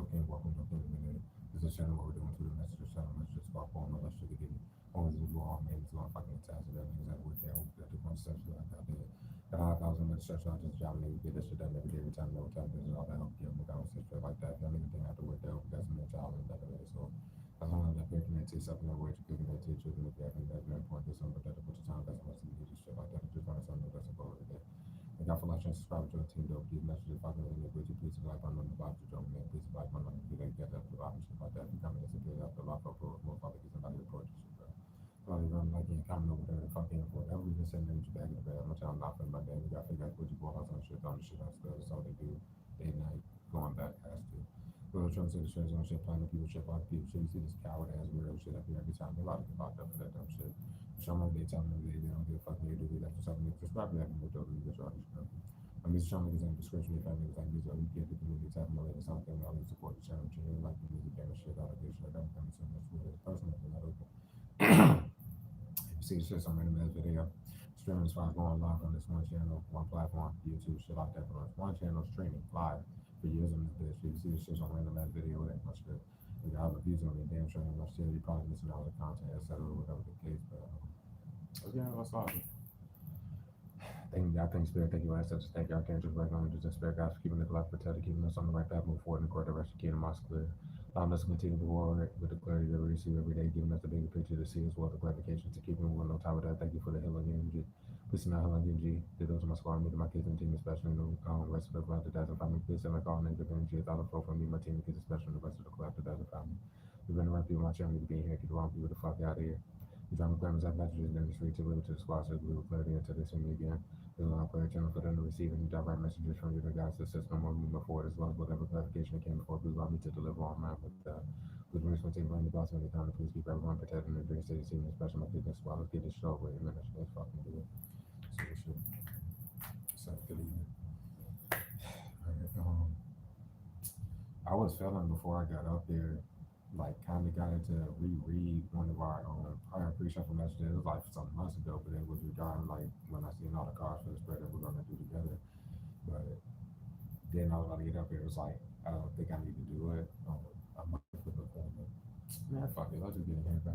okay, welcome to the minute. This is a channel where we're doing two messages, channel messages, about phone, unless you could get it. Always do all maybe to my fucking task of that niggas that work there, that do one session like I did. And I was in the session, I just job niggas get this shit done every day, every time, no time, there's all that help, yeah, we got shit like that. That nigga didn't have to work there, we got some more child and that way. So as long as that picking that teach something, where you're picking that teacher, and if you have that's very important, there's something that to put your time, that's much to do shit like that. Just learn something that's about it. Like I feel like trying to subscribe to a team though. These messages fucking in there, please like I'm on the box to jump in, please like my money, like get that the and shit like that. If you come in and get out the lock up or most likely get somebody to report this shit, bro. Probably run like you coming over there and fucking for whatever reason sitting there with your bag in the bed. I'm trying not feeling my day. We got to figure out what you go out on shit on the shit on stuff. That's all they do. Day night going back has to. Well, trying to say the shit on shit, playing people shit like people shit. You see this coward ass weirdo shit up here every time. They like to get locked up for that dumb shit. Show them they tell them they don't give a fuck. They do that for something. Subscribe to that and we'll do this all this shit. I'm just trying to get in the description if I niggas like these or you get the community type of related something. I'll support the channel. You like the music and shit, all that good shit. I'm coming so much with it. Personally, I'm not open. You see the shit on random ass video. Streaming as far as going live on this one channel, one platform, YouTube, shit like that. But on one channel streaming live for years on this bitch. You see the shit on random ass video, it ain't much good. We got all the views on the damn show, much shit. You probably missing all the content, etc. Whatever the case, but yeah, what's up? Thank y'all, thank Spirit, thank you, ancestors, thank y'all, can't just break on just Spirit, guys, for keeping us alive, protected, keeping us on the right path, move forward in the correct direction, keeping us clear. Allowing us to continue to war with the clarity that we receive every day, giving us the bigger picture to see as well, the clarification to keep moving on top of that. Thank you for the healing energy. Please send out healing energy to those of my squad, me, to my kids and team, especially in the rest of the class, the dads and family. Please send like all negative energy as out of flow from me, my team, and kids, especially in the rest of the class, the dads and family. We've been around people, my channel, to be here, get the wrong people the fuck out of here. The drama grammars I've messages in the street to live to the squad, so we will clarity until they see me again. There's a prayer channel for them to receive any direct messages from you, the guys, the system, or moving forward, as well as whatever clarification that came before. Please allow me to deliver on mine with please bring my team around the boss when they come. Please keep everyone protected in the Dream City team, especially my business squad. Let's get this show over with. Man, let's fucking do it. So this shit. So good evening. I was feeling before I got up there, like kind of got into reread one of our prior pre-shuffle messages. It was like some months ago, but it was regarding like when I seen all the cards for the spread that we're gonna do together. But then I was about to get up here. It was like I don't think I need to do it. I might flip a phone, but man, fuck it. Let's just get in here, bro.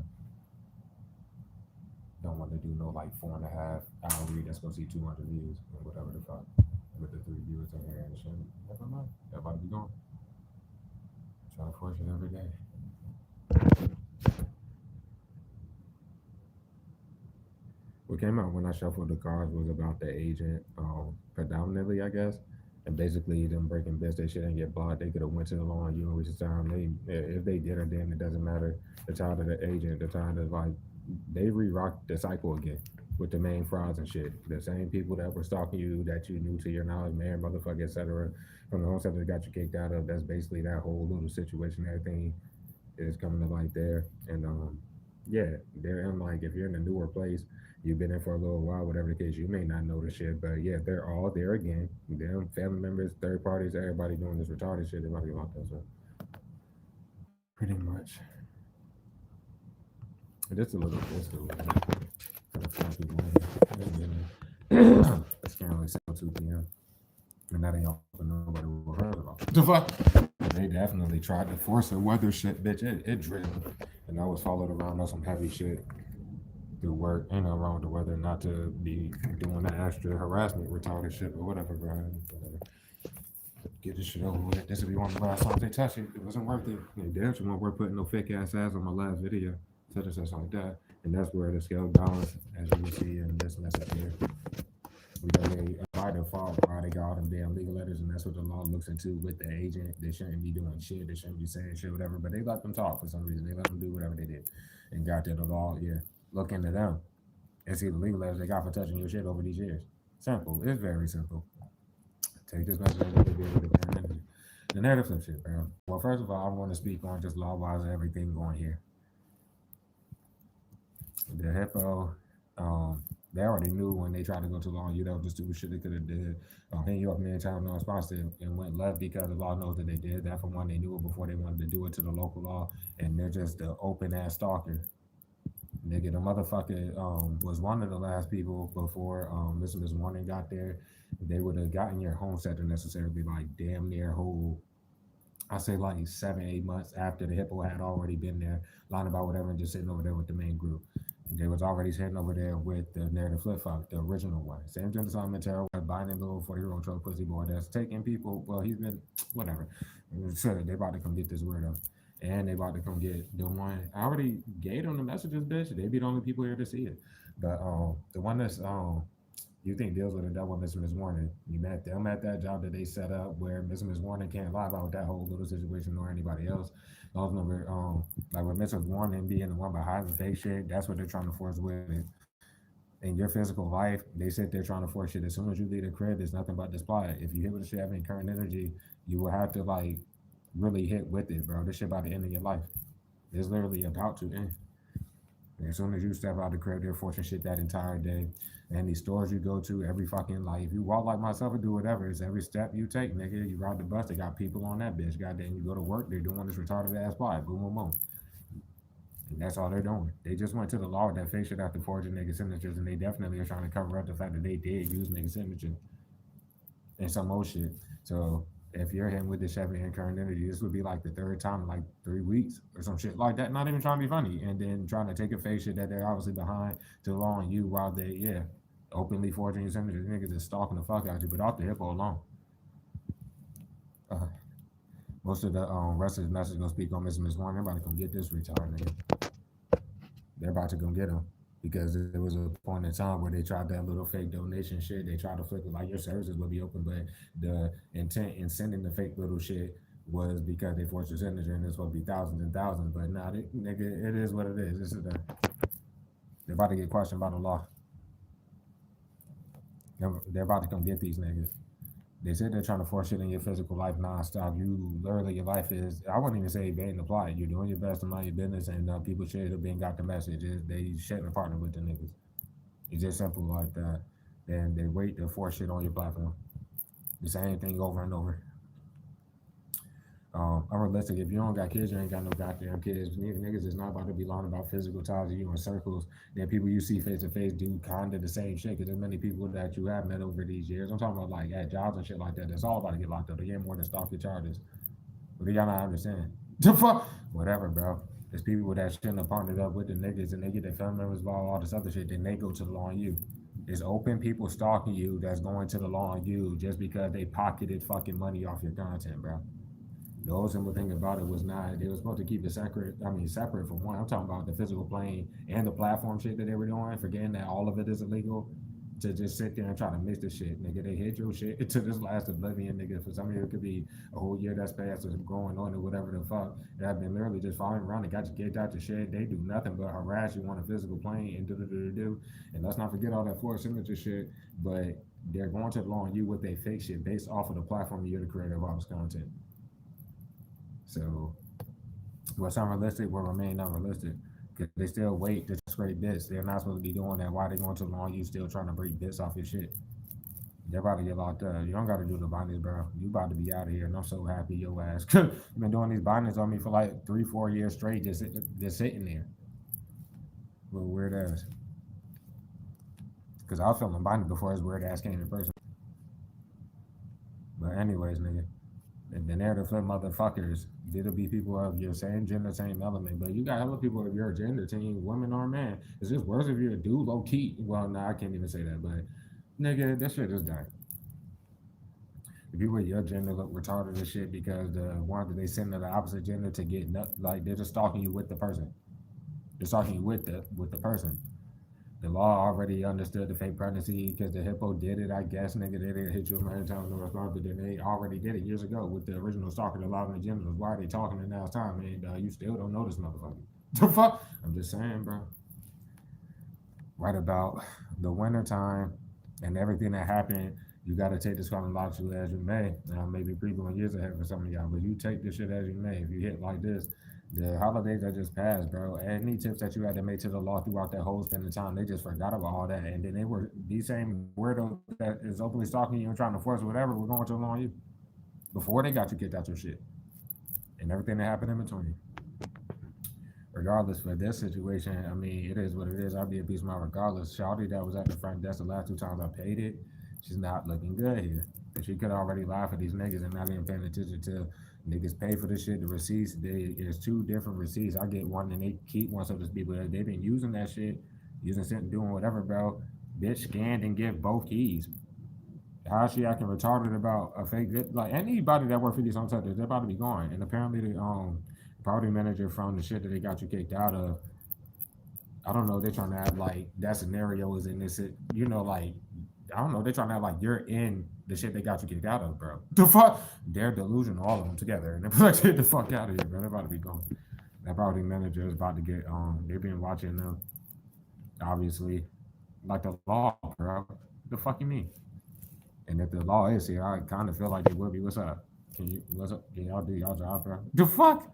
Don't want to do no like 4.5 hour read that's gonna see 200 views or whatever the fuck with the 3 viewers in here and shit. Never mind. Everybody be going. Trying to force it every day. What came out when I shuffled the cards was about the agent, predominantly, I guess, and basically them breaking bets. They shouldn't get blocked. They could have went to the law and you know, which is time. If they did or didn't, it doesn't matter. The time of the agent, the time is like they re-rocked the cycle again with the main frauds and shit. The same people that were stalking you, that you knew to your knowledge, man, motherfucker, etc. From the home center that got you kicked out of. That's basically that whole little situation. Everything is coming to light there, and yeah, they're in like if you're in a newer place, you've been in for a little while, whatever the case, you may not know the shit, but yeah, they're all there again. Them family members, third parties, everybody doing this retarded shit. They might be locked up, so pretty much. Just a little bit. It's currently 2 p.m. And that ain't all nobody will heard about. The fuck? They definitely tried to force a weather shit, bitch. It drilled. And I was followed around on some heavy shit through work. Ain't nothing wrong with the weather, not to be doing that extra harassment, retarded shit, or whatever, bro. Whatever. Get this shit over with. This will be one of the last times they touch it. It wasn't worth it. They damn sure weren't worth putting no fake ass on my last video. Such and such like that. And that's where the scale balance, as you can see in this message here. They by default, they got all them damn legal letters, and that's what the law looks into with the agent. They shouldn't be doing shit. They shouldn't be saying shit, whatever. But they let them talk for some reason. They let them do whatever they did, and got to the law. Yeah, look into them and see the legal letters they got for touching your shit over these years. Simple. It's very simple. Take this message and the narrative flip shit, bro. Well, first of all, I want to speak on just law-wise and everything going here. The hippo, they already knew when they tried to go to law, you know, just do shit they could have did. Hang you up many times, no response to, and went left because the law knows that they did that. For one, they knew it before they wanted to do it to the local law, and they're just the open ass stalker. Nigga, the motherfucker was one of the last people before this warning got there. They would have gotten your home sector necessarily like damn near whole I say like 7, 8 months after the hippo had already been there, lying about whatever, and just sitting over there with the main group. They was already sitting over there with the narrative flip flop, the original one. Same gender assignment terror, binding little 40-year-old troll pussy boy that's taking people. Well, he's been whatever. So they about to come get this weirdo, and they about to come get the one. I already gave them the messages, bitch. They be the only people here to see it. But the one that's you think deals with it, that one Miss Warning. You met them at that job that they set up where Miss Warning can't lie about that whole little situation nor anybody else. Those number like with Mrs. Warning being the one behind the fake shit, that's what they're trying to force with it. In your physical life, they sit there trying to force shit. As soon as you leave the crib, there's nothing but display. If you hit with the shit having current energy, you will have to like really hit with it, bro. This shit about to end in your life. It's literally about to end. As soon as you step out the crib, they're forcing shit that entire day. And these stores you go to, every fucking like, if you walk like myself or do whatever, it's every step you take, nigga. You ride the bus, they got people on that bitch. Goddamn, you go to work, they're doing this retarded ass vibe. Boom, boom, boom. And that's all they're doing. They just went to the law with that fake shit after forging nigga signatures, and they definitely are trying to cover up the fact that they did use nigga signatures and some old shit. So if you're hitting with the Chevy and current energy, this would be like the third time in like 3 weeks or some shit like that. Not even trying to be funny, and then trying to take a fake shit that they're obviously behind to law on you while they openly forging your signatures. Niggas is stalking the fuck out you, but off the hippo alone. Uh, Most of the rest of the message gonna speak on Miss Warren. They're about to come get this retard nigga. They're about to come get him because there was a point in time where they tried that little fake donation shit. They tried to flip it like your services will be open, but the intent in sending the fake little shit was because they forced your signature and it's supposed to be thousands and thousands. But nah, nigga, it is what it is. This is they're about to get questioned by the law. They're about to come get these niggas. They said they're trying to force shit in your physical life nonstop. You literally, your life is, I wouldn't even say being applied. You're doing your best to mind your business, and people should have been got the message. They shouldn't partner with the niggas. It's just simple like that. Then they wait to force shit on your platform. The same thing over and over. Unrealistic. If you don't got kids, you ain't got no goddamn kids. Niggas is not about to be lying about physical ties to you in circles. Then people you see face to face do kind of the same shit. Because there's many people that you have met over these years. I'm talking about like at jobs and shit like that. That's all about to get locked up. They get more than stalker charges. But y'all not understand. The fuck? Whatever, bro. There's people that shouldn't have partnered up with the niggas and they get their family members involved, all this other shit. Then they go to the law on you. There's open people stalking you that's going to the law on you just because they pocketed fucking money off your content, bro. The whole simple thing about it was not, they were supposed to keep it separate from one. I'm talking about the physical plane and the platform shit that they were doing, forgetting that all of it is illegal. To just sit there and try to mix the shit, nigga. They hit your shit to this last oblivion, nigga. For some of you, it could be a whole year that's passed or going on or whatever the fuck. And I've been literally just following around and got you kicked out your shit. They do nothing but harass you on a physical plane and do. And let's not forget all that forced signature shit, but they're going to the law on you with they fake shit based off of the platform you're the creator of all this content. So what's unrealistic will remain unrealistic. Because they still wait to scrape bits. They're not supposed to be doing that. Why they going too long? You still trying to break bits off your shit. They're about to get locked up. You don't got to do the bindings, bro. You about to be out of here, and I'm so happy your ass. You've been doing these bindings on me for like 3-4 years straight, just sitting there. Little weird ass. Because I was feeling binding before his weird ass came in person. But anyways, nigga. The narrative flip motherfuckers, it'll be people of your same gender, same element, but you got hella people of your gender, team, woman or man. It's just worse if you're a dude, low key. Well, no, I can't even say that, but nigga, that shit is done. If you with your gender look retarded as shit because the one that they send to the opposite gender to get like they're just stalking you with the person. They're stalking you with the person. The law already understood the fake pregnancy because the hippo did it, I guess, nigga. They didn't hit you a million times, no response, but then they already did it years ago with the original stalker that allowed in the genitals. Why are they talking it now? It's time, and you still don't know this motherfucker. The fuck? I'm just saying, bro. Right about the winter time and everything that happened, you got to take this chronologically as you may. Maybe previewing years ahead for some of y'all, but you take this shit as you may. If you hit like this, the holidays that just passed, bro. Any tips that you had to make to the law throughout that whole spending time, they just forgot about all that. And then they were these same weirdos that is openly stalking you and trying to force whatever were going to law on you before they got you kicked out your shit and everything that happened in between. Regardless, for this situation, I mean, it is what it is. I'll be a beast man regardless. Shawty that was at the front desk the last 2 times I paid it, she's not looking good here. And she could already laugh at these niggas and not even paying attention to niggas pay for this shit. The receipts, there's two different receipts. I get one and they keep one, so to speak, but they've been using that shit, using something, doing whatever, bro. Bitch scanned and give both keys. How is she acting retarded about a fake? Like anybody that work 50 some such, they're about to be gone. And apparently the property manager from the shit that they got you kicked out of, I don't know, they're trying to have like that scenario is in this, you know, like I don't know, they're trying to have like you're in the shit they got you kicked out of, bro. The fuck, they're delusional, all of them together, and they're like, get the fuck out of here, bro. They're about to be gone. That property manager is about to get they've been watching them, obviously, like the law, bro. The fuck you mean? And if the law is here, I kind of feel like it will be. What's up? What's up? Can y'all do y'all job, bro? The fuck?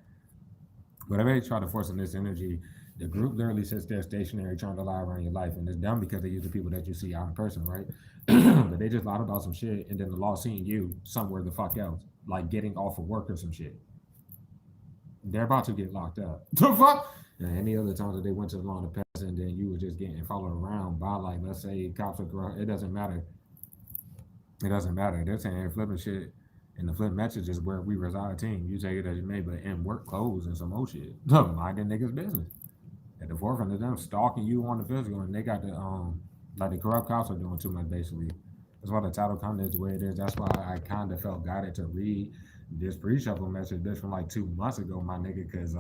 Whatever they try to force in this energy, the group literally sits there stationary trying to lie around your life. And it's dumb because they use the people that you see out in person, right? But they just lied about some shit and then the law seeing you somewhere the fuck else, like getting off of work or some shit. They're about to get locked up. The fuck? And any other times that they went to the law in the past and then you were just getting followed around by, like, let's say cops are corrupt, it doesn't matter. It doesn't matter. They're saying flipping shit. And the flip message is where we reside team. You take it as you may, but in work clothes and some old shit. Minding niggas' business. At the forefront of them stalking you on the physical, and they got the like the corrupt cops are doing too much basically. That's why the title content is the way it is. That's why I kind of felt guided to read this pre-shuffle message bitch from like 2 months ago, my nigga, because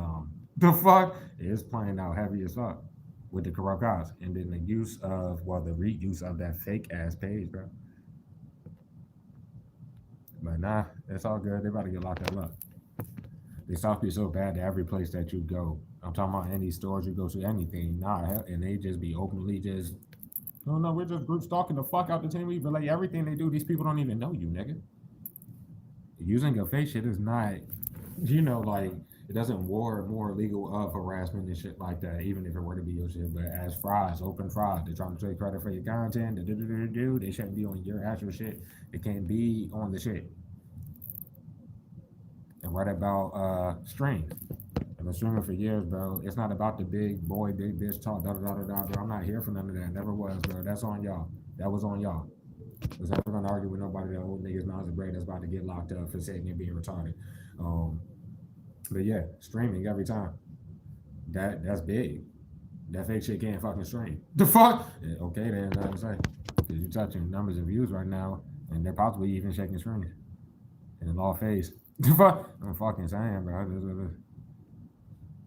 the fuck is playing out heavy as fuck with the corrupt cops, and then the use of the reuse of that fake ass page, bro. But nah, it's all good. They about to get locked up. They stalk you so bad that every place that you go, I'm talking about any stores you go to, anything, nah, and they just be openly just, oh no, we're just group stalking the fuck out the team. We relay everything they do. These people don't even know you, nigga. Using your face shit is not, you know, like, it doesn't warrant more legal of harassment and shit like that, even if it were to be your shit. But as fries, open fries, they're trying to take credit for your content, they shouldn't be on your actual shit. They can't be on the shit. And right about stream. I've been streaming for years, bro. It's not about the big boy, big bitch talk, da da da da da, bro. I'm not here for none of that. Never was, bro. That's on y'all. That was on y'all. I was never gonna argue with nobody that old niggas Nas and Bray that's about to get locked up for saying and being retarded. But yeah, streaming every time. That's big. That fake shit can't fucking stream. The fuck? Yeah, okay, then nothing to say. Cause you're touching numbers of views right now, and they're possibly even shaking screens. In the law face. The fuck? I'm fucking saying, bro.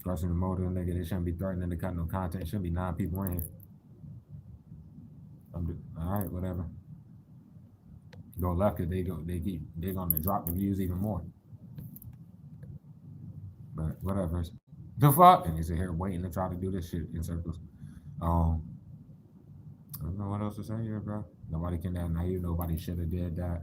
Question the motive, nigga. They shouldn't be threatening to cut no content. Shouldn't be 9 people in here. Alright, whatever. Go left cause they're gonna drop the views even more. But whatever. The fuck? And they sit here waiting to try to do this shit in circles. I don't know what else to say here, bro. Nobody can deny you. Nobody should have did that.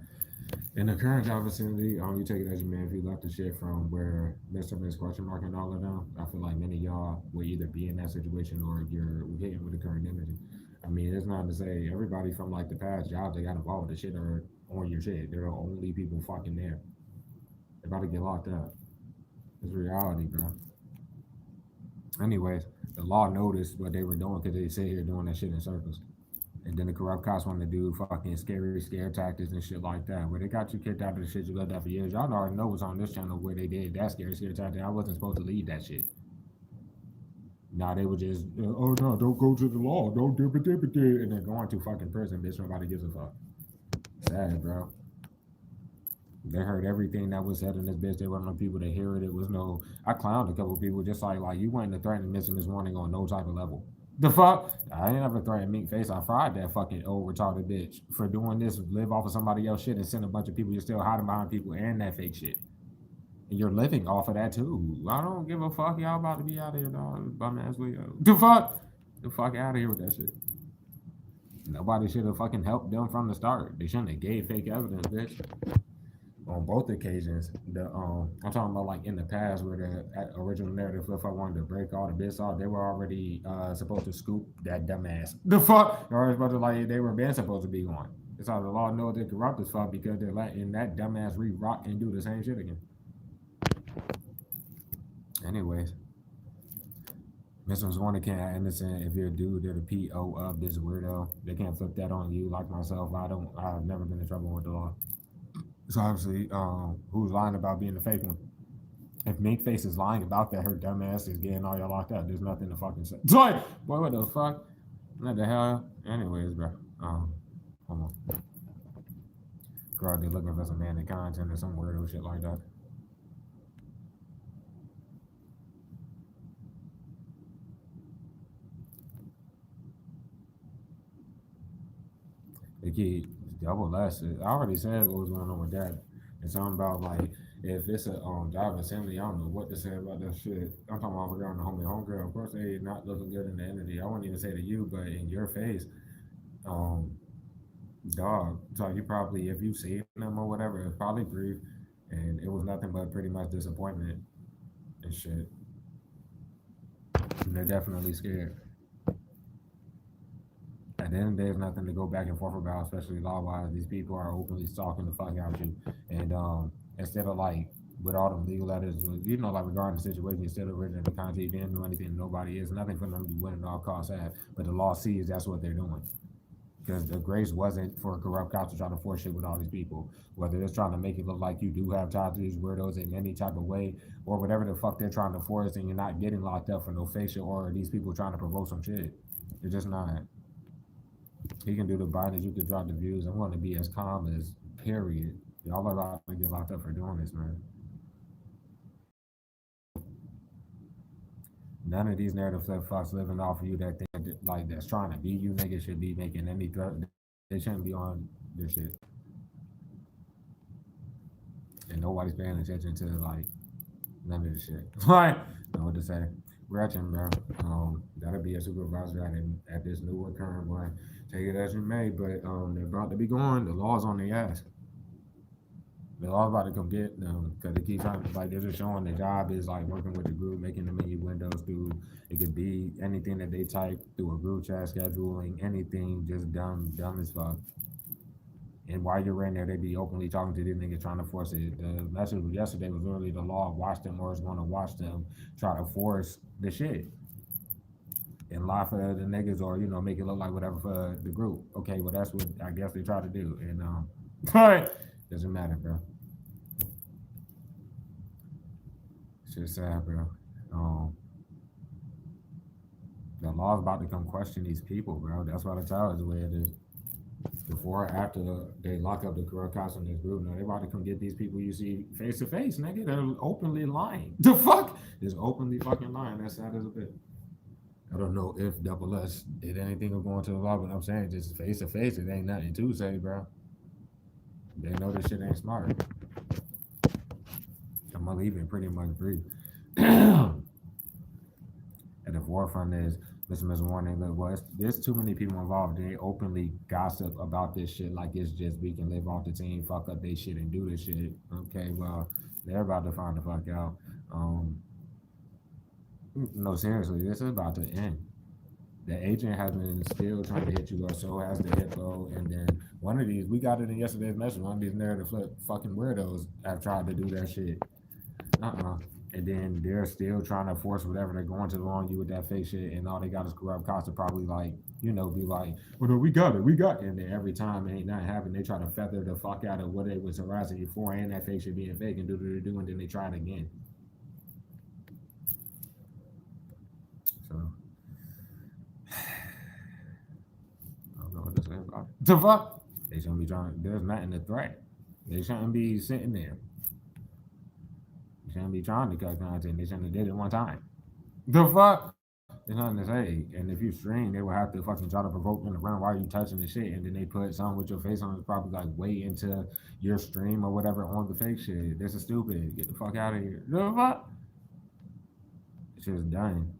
In the current job vicinity, you take it as you man. If you left the shit from where Mr. Miss Question Mark and all of them, I feel like many of y'all will either be in that situation or you're hitting with the current energy. I mean, it's not to say everybody from like the past jobs that got involved with the shit are on your shit. They're the only people fucking there. They're about to get locked up. It's reality, bro. Anyways, the law noticed what they were doing because they sit here doing that shit in circles. And then the corrupt cops want to do fucking scare tactics and shit like that. Where they got you kicked out of the shit you lived out for years. Y'all already know what's on this channel where they did that scare tactic. I wasn't supposed to lead that shit. Nah, they were just, oh no, don't go to the law. Don't dip it. And they're going to fucking prison, bitch. Nobody gives a fuck. Sad, bro. They heard everything that was said in this bitch. They weren't no people to hear it. It was no, I clowned a couple people just like you went to threaten Mr. Miss Warning on no type of level. The fuck? I ain't never threatened Meat Face. I fried that fucking old retarded bitch for doing this, live off of somebody else shit and send a bunch of people. You're still hiding behind people and that fake shit. And you're living off of that too. I don't give a fuck. Y'all about to be out of here, dog. Bum ass Leo. The fuck? The fuck out of here with that shit. Nobody should have fucking helped them from the start. They shouldn't have gave fake evidence, bitch. On both occasions, I'm talking about like in the past where the original narrative, if I wanted to break all the bits off, they were already supposed to scoop that dumbass. The fuck? Or supposed to they were been supposed to be on. It's how the law knows they're corrupt as fuck because they're letting that dumbass re-rock and do the same shit again. Anyways, Mr. Warner can't have innocent if you're a dude, they're the PO of this weirdo. They can't flip that on you like myself. I've never been in trouble with the law. So obviously, who's lying about being the fake one? If Mink Face is lying about that, her dumb ass is getting all y'all locked up. There's nothing to fucking say. Boy, what the fuck? What the hell? Anyways, bro. Hold on. Girl, they looking for some man content or some weirdo shit like that. The kid double less. I already said what was going on with that. It's something about like if it's a job assembly, I don't know what to say about that shit. I'm talking about regarding the homegirl. Of course, they not looking good in the energy. I wouldn't even say to you, but in your face, um, dog. So you probably, if you seen them or whatever, it's probably grief, and it was nothing but pretty much disappointment and shit. And they're definitely scared. At the end of the day, there's nothing to go back and forth about, especially law wise. These people are openly stalking the fuck out of you. And instead of like with all them legal letters, like regarding the situation, instead of written in the contract, they didn't do anything, nobody is. Nothing for them to be winning all costs at. But the law sees that's what they're doing. Because the grace wasn't for corrupt cops to try to force shit with all these people. Whether it's trying to make it look like you do have ties to these weirdos in any type of way, or whatever the fuck they're trying to force, and you're not getting locked up for no facial, or these people trying to provoke some shit. It's just not. He can do the bindings, you can drop the views. I'm going to be as calm as period. Y'all are about to get locked up for doing this, man. None of these narrative flip flops living off of you that think like that's trying to be you niggas should be making any threat. They shouldn't be on this shit. And nobody's paying attention to like none of this shit. Like, know what to say. Gretchen, bro. That'll be a supervisor at this new current one. Take it as you may, but they're about to be going. The law's on their ass. They're all about to come get them because they keep trying, like, they're just showing the job is like working with the group, making the menu windows through. It could be anything that they type through a group chat, scheduling, anything, just dumb as fuck. And while you're in there, they be openly talking to these niggas trying to force it. The message yesterday was literally the law watch them or is going to watch them try to force the shit and lie for the niggas or make it look like whatever for the group. Okay, well that's what I guess they try to do, and doesn't matter, bro. It's just sad, bro. Um, the law's about to come question these people, bro. That's why the trial is the way it is. Before or after they lock up the corrupt cops in this group, no, they about to come get these people you see face to face, nigga. They're openly lying. The fuck? Is openly fucking lying. That's sad as a bit. I don't know if Double S did anything of going to the law, but I'm saying just face to face, it ain't nothing to say, bro. They know this shit ain't smart. I'm gonna leave it pretty much brief. At the forefront is Mr. Warning, look, well, there's too many people involved. They openly gossip about this shit like it's just we can live off the team, fuck up they shit and do this shit. Okay, well, they're about to find the fuck out. No, seriously, this is about to end. The agent has been still trying to hit you, or so has the hippo. And then one of these, we got it in yesterday's message. One of these narrative flip fucking weirdos have tried to do that shit. And then they're still trying to force whatever they're going to on you with that fake shit, and all they got is corrupt cops to probably like, be like, well, no, we got it. And then every time it ain't not happening, they try to feather the fuck out of what they was harassing you for and that fake shit being fake and do, and then they try it again. So, I don't know what to say about it. The fuck? They shouldn't be trying, there's nothing to threat. They shouldn't be sitting there. They shouldn't be trying to cut content. They shouldn't have did it one time. The fuck? There's nothing to say. And if you stream, they will have to fucking try to provoke them around. Why are you touching the shit? And then they put something with your face on it, probably like way into your stream or whatever on the fake shit. This is stupid. Get the fuck out of here. The fuck? It's just done.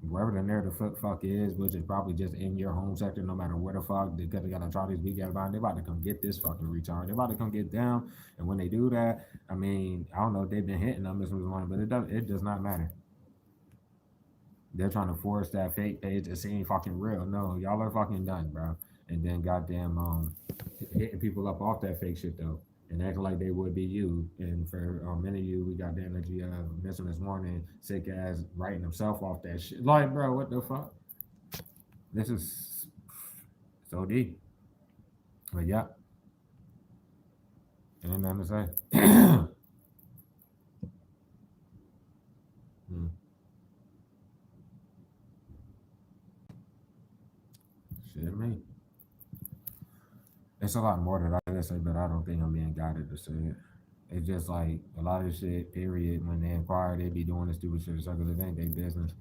Wherever the narrative fuck is, which is probably just in your home sector, no matter where the fuck, they gotta try these weekend about. They about to come get this fucking retard. They about to come get them. And when they do that, I mean, I don't know if they've been hitting them this morning, but it does not matter. They're trying to force that fake page to seem fucking real. No, y'all are fucking done, bro. And then goddamn hitting people up off that fake shit though. And acting like they would be you. And for many of you, we got the energy of missing this morning, sick ass writing himself off that shit. Like, bro, what the fuck? This is so deep. But yeah. Ain't nothing to say. Hmm. Shit, me. It's a lot more that I gotta say, but I don't think I'm being guided to say it. It's just like a lot of this shit, period. When they inquire, they be doing this stupid shit because it ain't their business.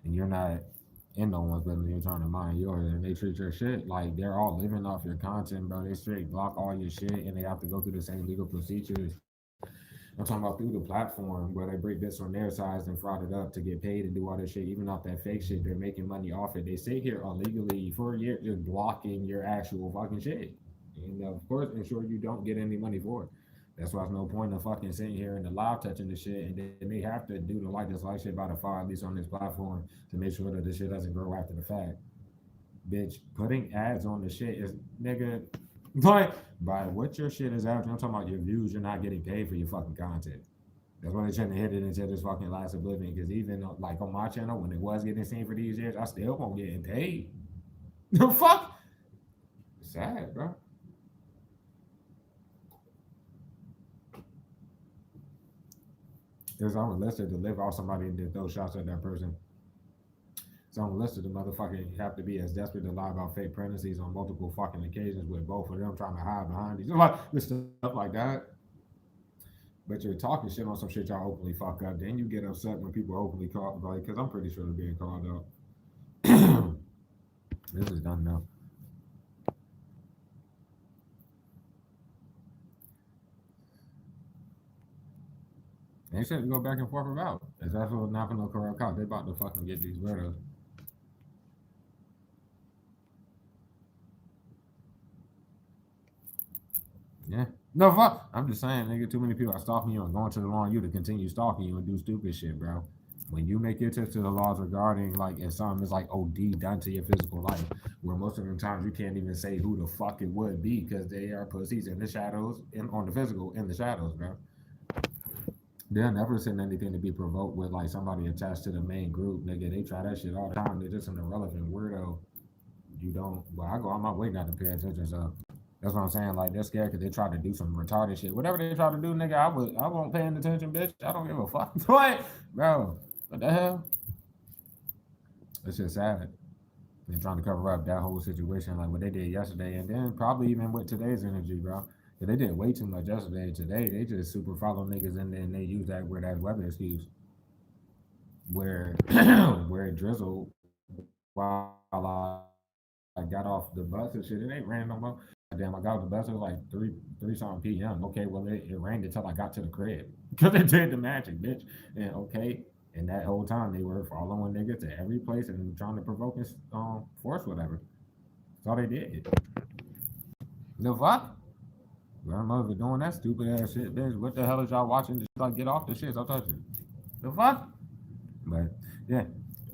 And you're not in no one's business. You're trying to mind yours. And they treat your shit like they're all living off your content, bro. They straight block all your shit and they have to go through the same legal procedures. I'm talking about through the platform where they break bits on their sides and fraud it up to get paid and do all this shit, even off that fake shit. They're making money off it. They sit here illegally for a year just blocking your actual fucking shit. And of course, ensure you don't get any money for it. That's why there's no point in fucking sitting here in the live touching the shit, and then they have to do the like shit by the far, at least on this platform, to make sure that the shit doesn't grow after the fact. Bitch, putting ads on the shit is nigga like by what your shit is after. I'm talking about your views. You're not getting paid for your fucking content. That's why they're trying to hit it into this fucking last oblivion. Because even like on my channel, when it was getting seen for these years, I still won't getting paid. The fuck? It's sad, bro. It's unrealistic to live off somebody and then throw shots at that person. It's unrealistic the motherfucker have to be as desperate to lie about fake pregnancies on multiple fucking occasions with both of them trying to hide behind each like this stuff like that. But you're talking shit on some shit y'all openly fuck up. Then you get upset when people openly call like, because I'm pretty sure they're being called out. This is done now. They should go back and forth about. If that's what not for no corrupt cop, they about to fucking get these weirdos. Yeah. No fuck. I'm just saying, nigga, too many people are stalking you and going to the law on you to continue stalking you and do stupid shit, bro. When you make your tips to the laws regarding like if something is like OD done to your physical life, where most of the times you can't even say who the fuck it would be because they are pussies in the shadows and on the physical in the shadows, bro. They'll never send anything to be provoked with like somebody attached to the main group, nigga. They try that shit all the time. They're just an irrelevant weirdo. You don't. Well, I go on my way not to pay attention, so that's what I'm saying. Like they're scared because they try to do some retarded shit. Whatever they try to do, nigga, I won't paying attention, bitch. I don't give a fuck. What, bro? What the hell? It's just sad. They're trying to cover up that whole situation, like what they did yesterday, and then probably even with today's energy, bro. Yeah, they did way too much yesterday. Today, they just super follow niggas, and then they use that where that weather excuse, where where it drizzled while I got off the bus and shit. It ain't raining no more. Damn, I got off the bus. It was like three something p.m. Okay, well it rained until I got to the crib because it did the magic, bitch. And okay, and that whole time they were following niggas to every place and trying to provoke and force whatever. That's all they did. The fuck? Grandmother doing that stupid ass shit, bitch. What the hell is y'all watching? Just like get off the shit. I'll touch it. The fuck? But yeah,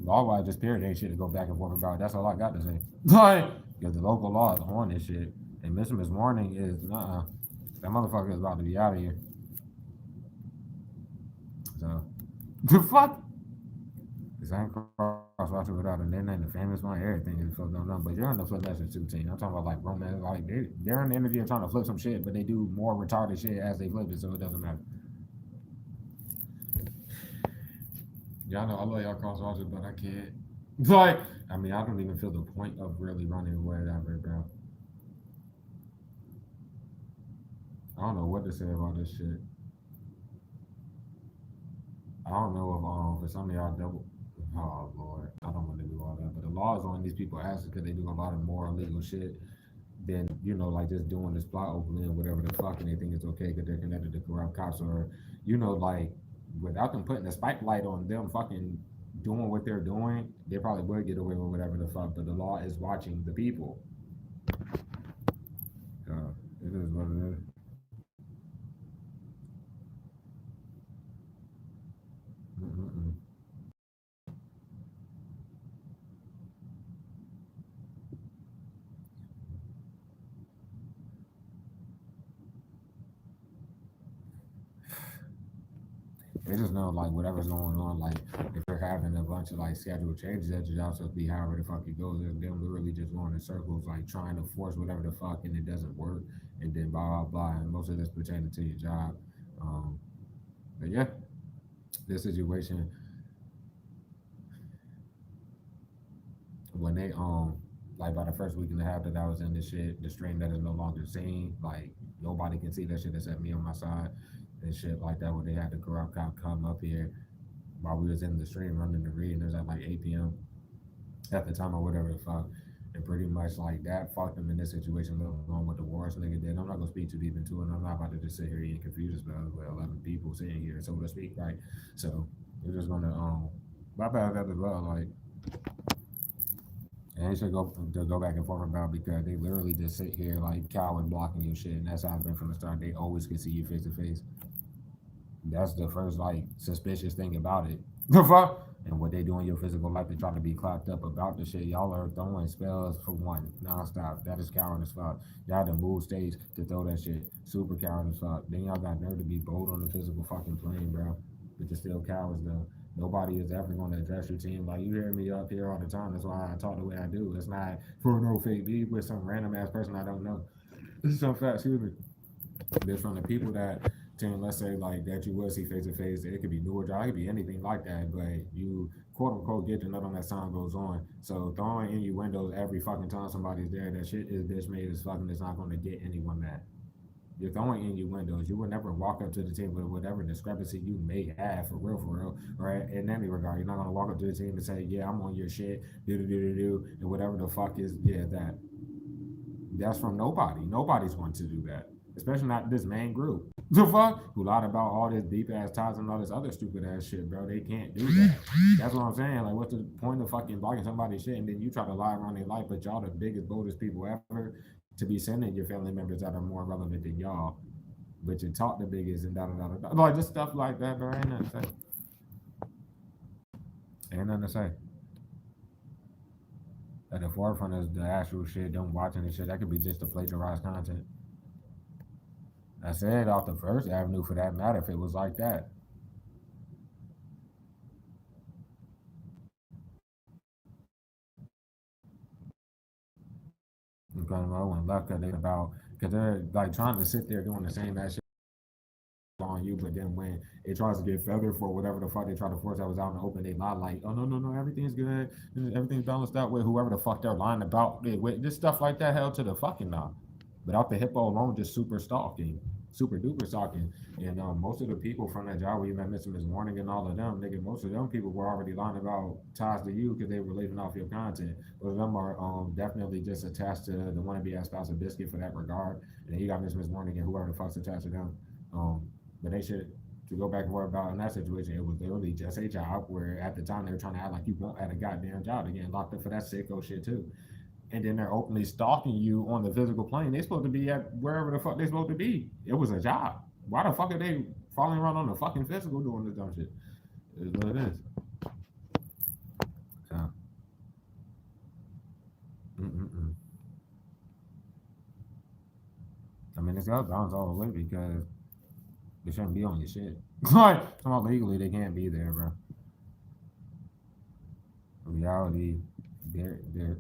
law wise, just period ain't shit to go back and forth about. That's all I got to say. Like, because the local law is on this shit, and Miss Warning is that motherfucker is about to be out of here. So the fuck? Cause I ain't cross watching without and then the famous one, everything is fucked up. But you're on the flip message too, team. I'm talking about like romance, like they're in the interview trying to flip some shit, but they do more retarded shit as they flip it, so it doesn't matter. Y'all know I love y'all cross watchers, but I can't. Like, I mean, I don't even feel the point of really running away that way, bro. I don't know what to say about this shit. I don't know if for some of y'all double. Oh Lord, I don't want to do all that. But the law is on these people asses because they do a lot of more illegal shit than like just doing this plot opening or whatever the fuck, and they think it's okay because they're connected to corrupt cops or like without them putting the spotlight on them fucking doing what they're doing, they probably would get away with whatever the fuck. But the law is watching the people. It is what it is. Mm-mm. They just know like whatever's going on. Like if they're having a bunch of like schedule changes, that just also be however the fuck it goes. And them literally just going in circles, like trying to force whatever the fuck, and it doesn't work. and then blah blah blah, and most of this pertaining to your job. Um, but yeah, this situation when they like by the first week and a half that I was in this shit, the stream that is no longer seen, like nobody can see that shit except me on my side and shit like that. Where they had the corrupt cop come up here while we was in the stream running the read, and it was at like 8 p.m. at the time or whatever the fuck. And pretty much like that fucked them in this situation, let alone what the worst nigga did. I'm not gonna speak too deep into it. I'm not about to just sit here and confuse us about 11 people sitting here, so to speak, right? So we're just gonna bypass that as well. Like, and they should go back and forth about because they literally just sit here like coward blocking your shit, and that's how it's been from the start. They always can see you face to face. That's the first like suspicious thing about it. The fuck? And what they do in your physical life, they try to be clocked up about the shit. Y'all are throwing spells for one, nonstop. That is coward as fuck. Y'all had to move stage to throw that shit. Super coward as fuck. Then y'all got nerve to be bold on the physical fucking plane, bro. But you're still cowards though. Nobody is ever going to address your team. Like you hear me up here all the time. That's why I talk the way I do. It's not for no fake beef with some random ass person I don't know. This is some fact, excuse me. There's from the people that team, let's say like that you will see face to face. It could be newer job, it could be anything like that, but you quote unquote get to know them as time goes on. So throwing innuendos every fucking time somebody's there, that shit is bitch made as fucking is not going to get anyone mad. You're throwing innuendos. You would never walk up to the team with whatever discrepancy you may have for real, right? In any regard, you're not gonna walk up to the team and say, "Yeah, I'm on your shit, do, and whatever the fuck is, yeah, that." That's from nobody. Nobody's going to do that, especially not this main group. The fuck? Who lied about all this deep ass ties and all this other stupid ass shit, bro. They can't do that. That's what I'm saying. Like, what's the point of fucking blocking somebody's shit and then you try to lie around their life, but y'all the biggest, boldest people ever to be sending your family members that are more relevant than y'all, but you talk the biggest and da da da da. Like, just stuff like that, bro. Ain't nothing to say. Ain't nothing to say. At the forefront of the actual shit, don't watching the shit. That could be just to plagiarize content. I said off the first avenue for that matter if it was like that. Because when left because they about because they're like trying to sit there doing the same that shit on you, but then when it tries to get feathered for whatever the fuck they try to force that was out in the open, they lie like, oh no, everything's good, everything's balanced out with whoever the fuck they're lying about it with. Just stuff like that held to the fucking knob. But out the hippo alone, just super stalking, super duper stalking. And most of the people from that job where you met Mr. Miss Warning and all of them, nigga, most of them people were already lying about ties to you because they were living off your content. Most of them are definitely just attached to the wannabe ass spouse of Biscuit for that regard. And then you got Miss Warning and whoever the fuck's attached to them. But they should to go back and worry about in that situation, it was literally just a job where at the time they were trying to act like you won't at a goddamn job. They getting locked up for that sicko shit too. And then they're openly stalking you on the physical plane. They're supposed to be at wherever the fuck they're supposed to be. It was a job. Why the fuck are they following around on the fucking physical doing this dumb shit? It's what it is. So, mm-mm-mm. I mean, it's got to bounce all the way because they shouldn't be on your shit. Like, somehow legally they can't be there, bro. In reality, they're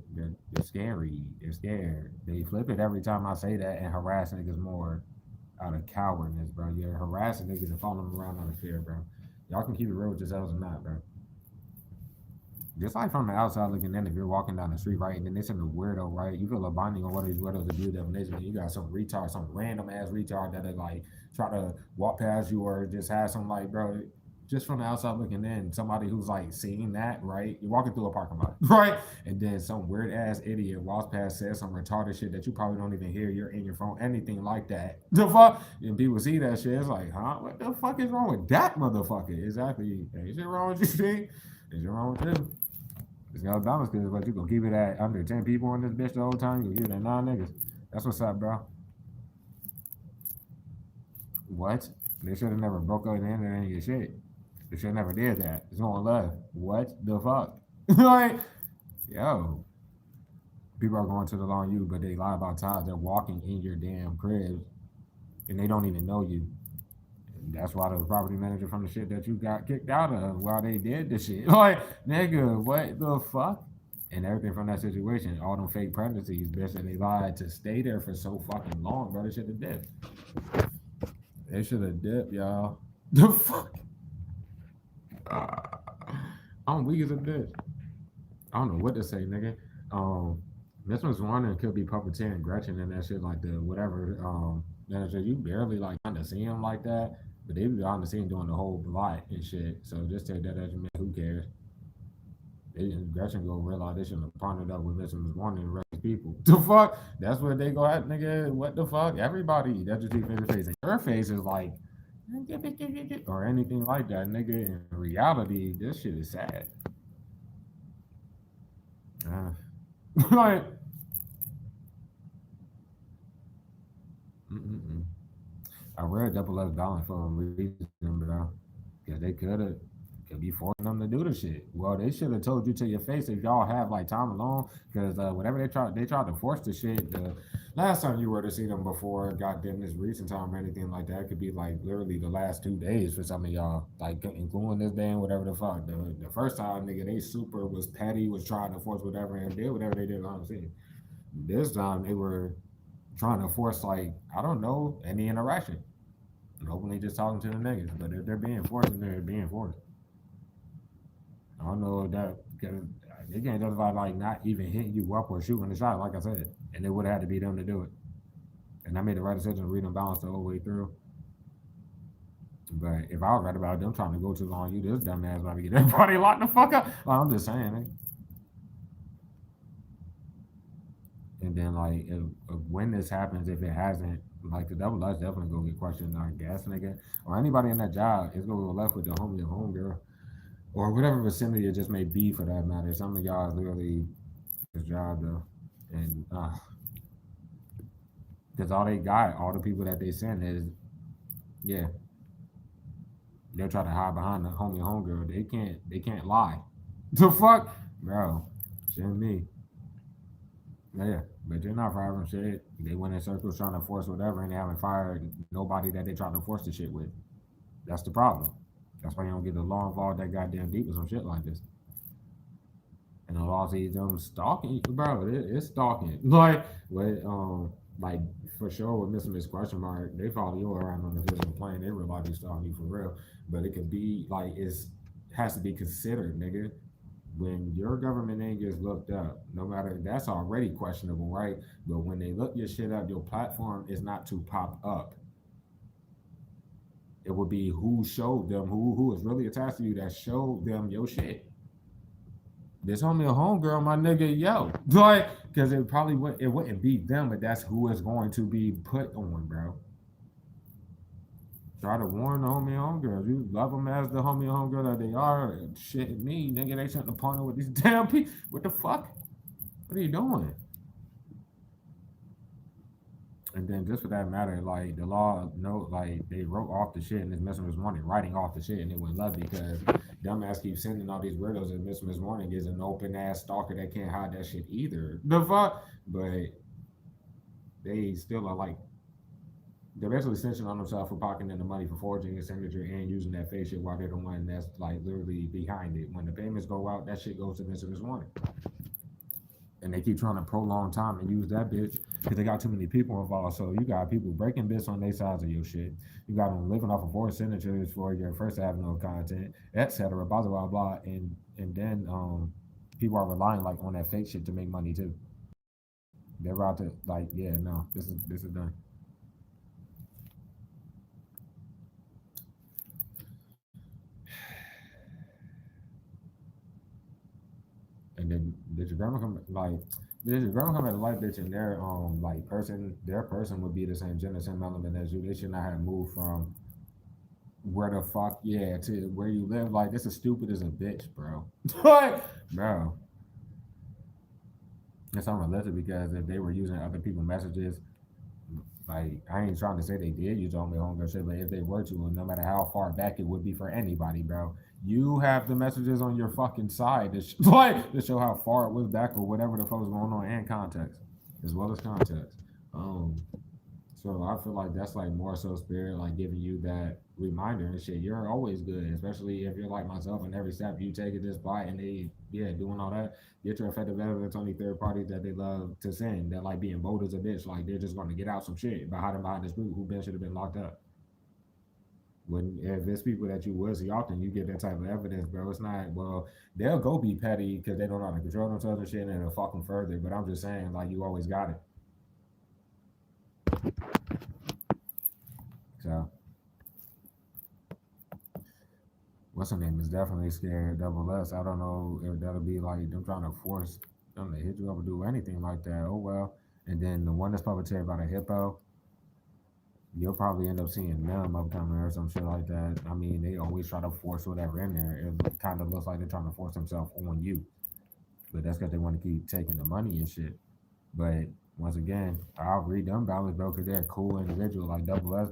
scary. They're scared. They flip it every time I say that and harass niggas more out of cowardness, bro. You're harassing niggas and following them around out of fear, bro. Y'all can keep it real with yourselves or not, bro. Just like from the outside looking in, if you're walking down the street, right, and then they send a weirdo, right, you feel a binding on one of these weirdos to do definition, and you got some retard, some random ass retard that'll like try to walk past you or just have some like, bro, just from the outside looking in, somebody who's like seeing that, right? You're walking through a parking lot, right? And then some weird ass idiot walks past, says some retarded shit that you probably don't even hear. You're in your phone, anything like that. The fuck? And people see that shit. It's like, huh? What the fuck is wrong with that motherfucker? Exactly. Is it wrong with you, see? Is it wrong with you? It's got balance because but you gonna keep it at under 10 people in this bitch the whole time. You gonna keep it at 9 niggas. That's what's up, bro. What? They should have never broke out the end of any of your shit. They should have never did that. It's going left. What the fuck? Like, yo. People are going to the law on you, but they lie about times. They're walking in your damn crib and they don't even know you. And that's why the property manager from the shit that you got kicked out of while they did the shit. Like, nigga, what the fuck? and everything from that situation. All them fake pregnancies, bitch, and they lied to stay there for so fucking long, bro. They should have dipped. They should have dipped, y'all. The fuck? I'm weak as a bitch. I don't know what to say, nigga. This one's one could be puppeteering Gretchen and that shit like the whatever. Manager, you barely like kind of see him like that, but they be behind the scene doing the whole lot and shit. So just take that as you mean. Who cares? Gretchen go realize they shouldn't have partnered up with Mr. Miss Warner and the rest of the people. The fuck? That's what they go at, nigga. What the fuck? Everybody. That just see face to face. And her face is like, or anything like that, nigga. In reality, this shit is sad. Uh, like, mm-mm-mm. I read Double X Balance for a reason, bro. Because they could be forcing them to do the shit. Well, they should have told you to your face if y'all have like time alone. Because whenever they tried to force the shit. The last time you were to see them before, goddamn, this recent time or anything like that, could be like literally the last 2 days for some of y'all, like including this day and whatever the fuck. The first time, nigga, they super was petty, was trying to force whatever and did whatever they did on the scene. This time they were trying to force like I don't know any interaction. And openly just talking to the niggas, but if they're being forced, then they're being forced. I don't know if that because they can't justify like not even hitting you up or shooting the shot, like I said, and it would have had to be them to do it. And I made the right decision to read them balance the whole way through. But if I was right about them trying to go too long, you this dumbass about to get everybody locked the fuck up. Well, I'm just saying, eh? And then like if when this happens, if it hasn't, like the double X definitely gonna get questioned, I guess, nigga, or anybody in that job is gonna go left with the homie or homegirl or whatever vicinity it just may be for that matter. Some of y'all is literally his job though, and because all they got, all the people that they send is yeah, they'll try to hide behind the homie or homegirl. They can't lie. The fuck, bro, shit me. Yeah, but they're not firing shit. They went in circles trying to force whatever, and they haven't fired nobody that they tried to force the shit with. That's the problem. That's why you don't get the law involved that goddamn deep with some shit like this. And the law sees them stalking, bro. It's stalking. Like for sure with Mr. Miss Question Mark, they follow you around on the physical plane. They realize they stalking you for real. But it could be like it's has to be considered, nigga. When your government name gets looked up, no matter that's already questionable, right? But when they look your shit up, your platform is not to pop up. It would be who showed them, who is really attached to you that showed them your shit. This homie a homegirl, my nigga, yo. Like, because it wouldn't be them, but that's who it's going to be put on, bro. Try to warn the homie homegirls. You love them as the homie homegirl that they are. Shit, me, nigga, they shouldn't have partnered with these damn people. What the fuck? What are you doing? And then just for that matter, like the law, no, like they wrote off the shit, and this Miss Miss Warning writing off the shit, and it went love because dumbass keeps sending all these weirdos, and Miss Miss Warning is an open ass stalker that can't hide that shit either. The fuck, but they still are like they're basically snitching on themselves for pocketing the money for forging a signature and using that face shit while they're the one that's like literally behind it. When the payments go out, that shit goes to Miss Miss Warning. And they keep trying to prolong time and use that bitch because they got too many people involved. So you got people breaking bits on their sides of your shit. You got them living off of voice signatures for your first avenue of content, etc. Blah blah blah, and then people are relying like on that fake shit to make money too. They're about to like, yeah, no, this is done. And then did your grandma come like? Did your grandma come at a light bitch and their like their person would be the same gender, same element as you. They should not have moved from where the fuck yeah to where you live. Like this is stupid as a bitch, bro. What, bro? It's unrealistic because if they were using other people's messages, like I ain't trying to say they did use only homegirl shit, but if they were to, no matter how far back it would be for anybody, bro, you have the messages on your fucking side to like to show how far it was back or whatever the fuck was going on and context, as well as context. Um, So I feel like that's like more so spirit, like giving you that reminder and shit. You're always good, especially if you're like myself and every step you take at this spot and they yeah, doing all that. Get your effective evidence on these third parties that they love to send that like being bold as a bitch. Like they're just going to get out some shit behind this group who been should have been locked up. When if it's people that you would see often, you get that type of evidence, bro. It's not well. They'll go be petty because they don't know how to control themselves and shit, and it'll fuck them further. But I'm just saying, like you always got it. So what's her name is definitely scared. Double S. I don't know if that'll be like them trying to force them to hit you up or do anything like that. Oh well. And then the one that's puppeteered by the hippo, you'll probably end up seeing them upcoming or some shit like that. I mean, they always try to force whatever in there. It kind of looks like they're trying to force themselves on you, but that's because they want to keep taking the money and shit. But once again, I'll read them balance, bro, because they're a cool individual. Like Double S,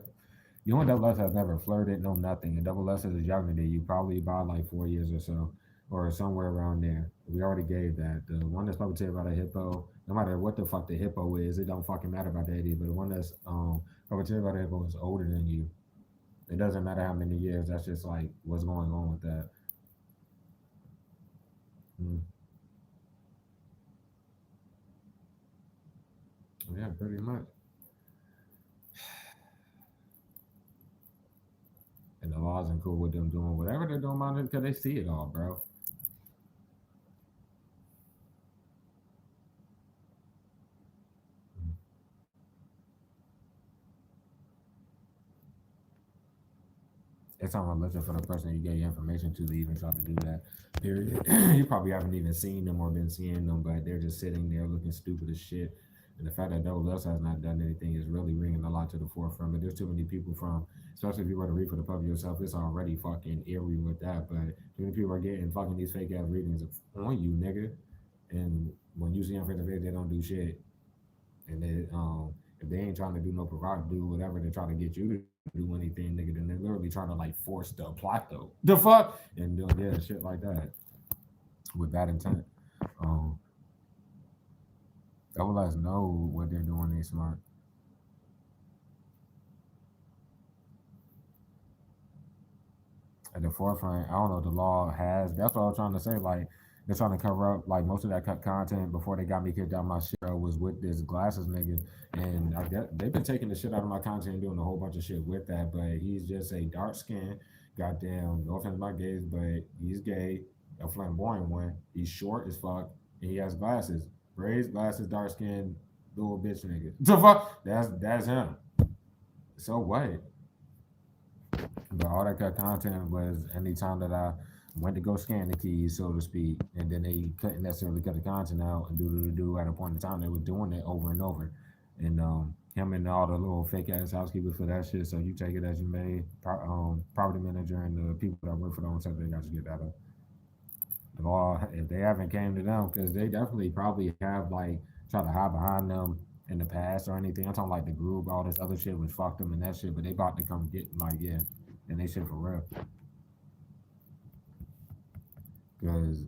you and Double S have never flirted, no nothing. And Double S is younger than you, probably by like 4 years or so, or somewhere around there. We already gave that. The one that's puppeteered by the hippo, no matter what the fuck the hippo is, it don't fucking matter about that either. But the one that's puppeteered by the hippo is older than you. It doesn't matter how many years. That's just like what's going on with that. Mm. Yeah, pretty much. And the laws ain't cool with them doing whatever they're doing about it because they see it all, bro. It's on religion for the person you gave information to even try to do that. Period. You probably haven't even seen them or been seeing them, but they're just sitting there looking stupid as shit. And the fact that Double S has not done anything is really ringing a lot to the forefront. But there's too many people from, especially if you were to read for the pub yourself, it's already fucking eerie with that. But too many people are getting fucking these fake ass readings on you, nigga. And when you see them face to face, they don't do shit. And they if they ain't trying to do no provide do whatever they're trying to get you to do anything, nigga, then they're literally trying to like force the plot though. The fuck and doing yeah shit like that with bad intent. Um, that would let us know what they're doing. They smart. At the forefront. I don't know. The law has. That's what I was trying to say. Like they're trying to cover up like most of that cut content before they got me kicked out of my shit was with this glasses nigga, and I get they've been taking the shit out of my content and doing a whole bunch of shit with that. But he's just a dark skin, goddamn. No offense to my gays, but he's gay, a flamboyant one. He's short as fuck, and he has glasses, braids, glasses, dark skin, little bitch nigga. The fuck? That's him. So what? But all that cut content was anytime that I went to go scan the keys, so to speak, and then they couldn't necessarily cut the content out and do at a point in time. They were doing it over and over. And him and all the little fake ass housekeepers for that shit. So you take it as you may. Property manager and the people that work for the own sector, they got to get that up. The law, if they haven't came to them, because they definitely probably have like tried to hide behind them in the past or anything. I'm talking like the group, all this other shit was fucked them and that shit, but they about to come get like yeah, and they shit for real. Because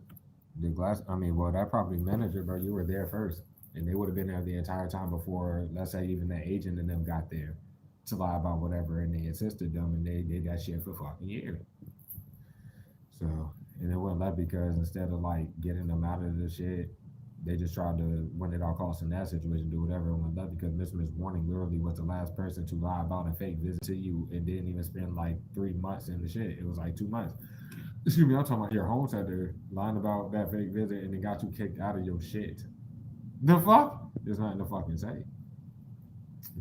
the glass, I mean, well, that property manager, bro, you were there first, and they would have been there the entire time before, let's say, even the agent and them got there to lie about whatever, and they assisted them, and they did that shit for fucking years. So, and it wasn't that because instead of like getting them out of the shit, they just tried to, when it all costs in that situation, do whatever it went left because Miss Warning literally was the last person to lie about a fake visit to you and didn't even spend like 3 months in the shit. It was like 2 months. Excuse me, I'm talking about your home center lying about that fake visit and it got you kicked out of your shit. The fuck? There's nothing to fucking say.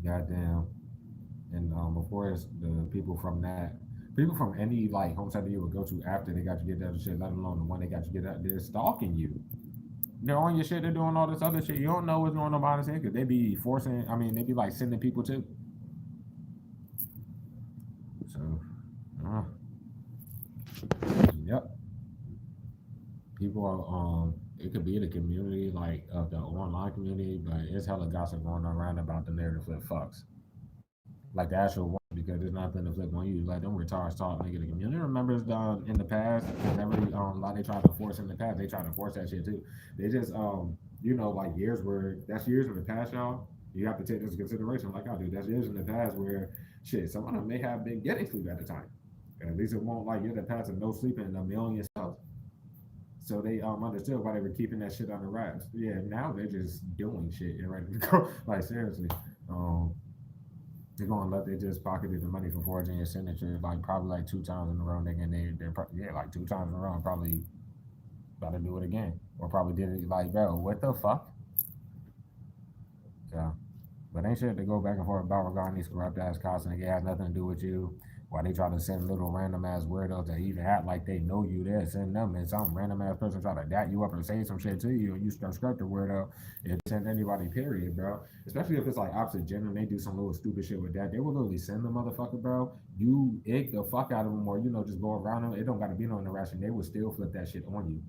Goddamn. And of course, the people from any like home center you would go to after they got you get out of shit, let alone the one they got you get out, they're stalking you. They're on your shit. They're doing all this other shit. You don't know what's going on behind the scenes because they be forcing. I mean, they be like sending people too. So, uh, yep. People are. It could be the community, like of the online community, but it's hella gossip going around about the narrative flip fucks. Like the actual one, because there's nothing to flip on you. Like them retards talk, nigga. The community remembers in the past, because every lot they tried to force in the past, they tried to force that shit too. They just like years where that's years in the past, y'all. You have to take this into consideration, like I do. That's years in the past where shit, some of them may have been getting sleep at the time. At least it won't like you're the past of no sleeping in a million cells. So they understood why they were keeping that shit under wraps. Yeah, now they're just doing shit and ready to go. Like seriously, um, they're going to let they just pocketed the money for forging your signature like probably like 2 times in a row. Yeah, like 2 times in a row. And probably about to do it again, or probably did it like, bro, what the fuck? Yeah. But ain't shit to go back and forth about regarding these corrupt ass cops, and it has nothing to do with you. Why they try to send little random ass weirdos that even act like they know you there, send them, and some random ass person try to dat you up and say some shit to you, and you start the weirdo. It send anybody, period, bro. Especially if it's like opposite gender and they do some little stupid shit with that. They will literally send the motherfucker, bro. You egg the fuck out of them, or just go around them. It don't gotta be no interaction. They will still flip that shit on you.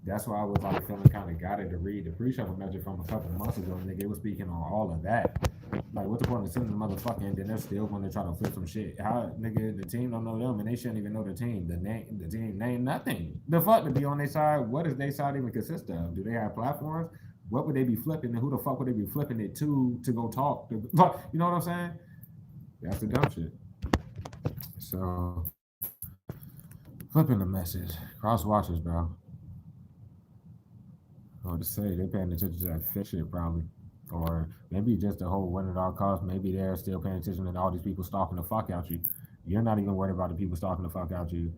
That's why I was like feeling kind of guided to read the pre-show message from a couple months ago. Nigga, it was speaking on all of that. Like, what's the point of sending the motherfucker and then they're still going to try to flip some shit? How, nigga, the team don't know them and they shouldn't even know the team. The team name nothing. The fuck to be on their side? What does their side even consist of? Do they have platforms? What would they be flipping and who the fuck would they be flipping it to go talk? You know what I'm saying? That's the dumb shit. So, flipping the message. Cross watches, bro. Or to say they're paying attention to that fish shit probably. Or maybe just the whole win at all costs. Maybe they're still paying attention to all these people stalking the fuck out you. You're not even worried about the people stalking the fuck out you.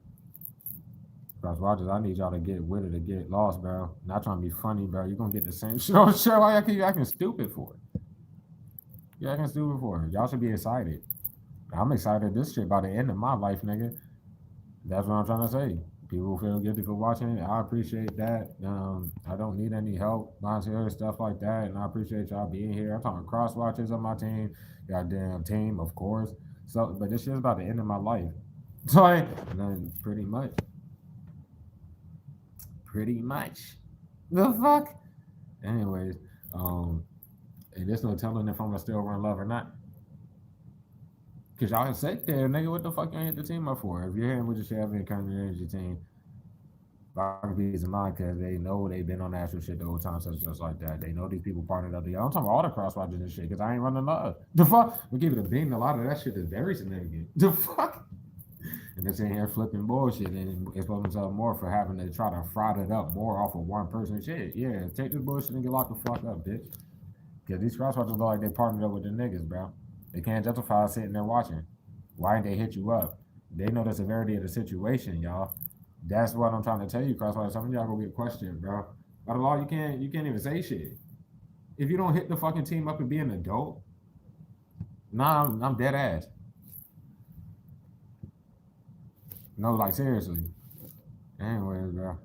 Cross Rogers, I need y'all to get with it to get lost, bro. Not trying to be funny, bro. You're gonna get the same shit on show. Why you acting stupid for it? You acting stupid for it. Y'all should be excited. I'm excited this shit by the end of my life, nigga. That's what I'm trying to say. People feel guilty for watching it. I appreciate that. I don't need any help, volunteer stuff like that, and I appreciate y'all being here. I'm talking cross watchers on my team, goddamn team, of course. So, but this shit's about the end of my life. So, pretty much, the fuck. Anyways, and there's no telling if I'm gonna still run love or not. Cause y'all have sit there, nigga. What the fuck you ain't hit the team up for? If you're here with your Chevy and Current Energy team, fucking peace of mind, cause they know they've been on actual shit the whole time, such just like that. They know these people partnered up together. I'm talking about all the cross watches and shit, cause I ain't running love. The fuck? We give it a beam. A lot of that shit is very significant. The fuck? And they're sitting here flipping bullshit and expose themselves more for having to try to fraud it up more off of one person shit. Yeah, take this bullshit and get locked the fuck up, bitch. Cause these cross watchers look like they partnered up with the niggas, bro. They can't justify sitting there watching. Why didn't they hit you up? They know the severity of the situation, y'all. That's what I'm trying to tell you, Crosswise. Some of y'all gonna get questioned, bro. By the law, you can't even say shit. If you don't hit the fucking team up and be an adult, nah, I'm dead ass. No, like seriously. Anyways, bro.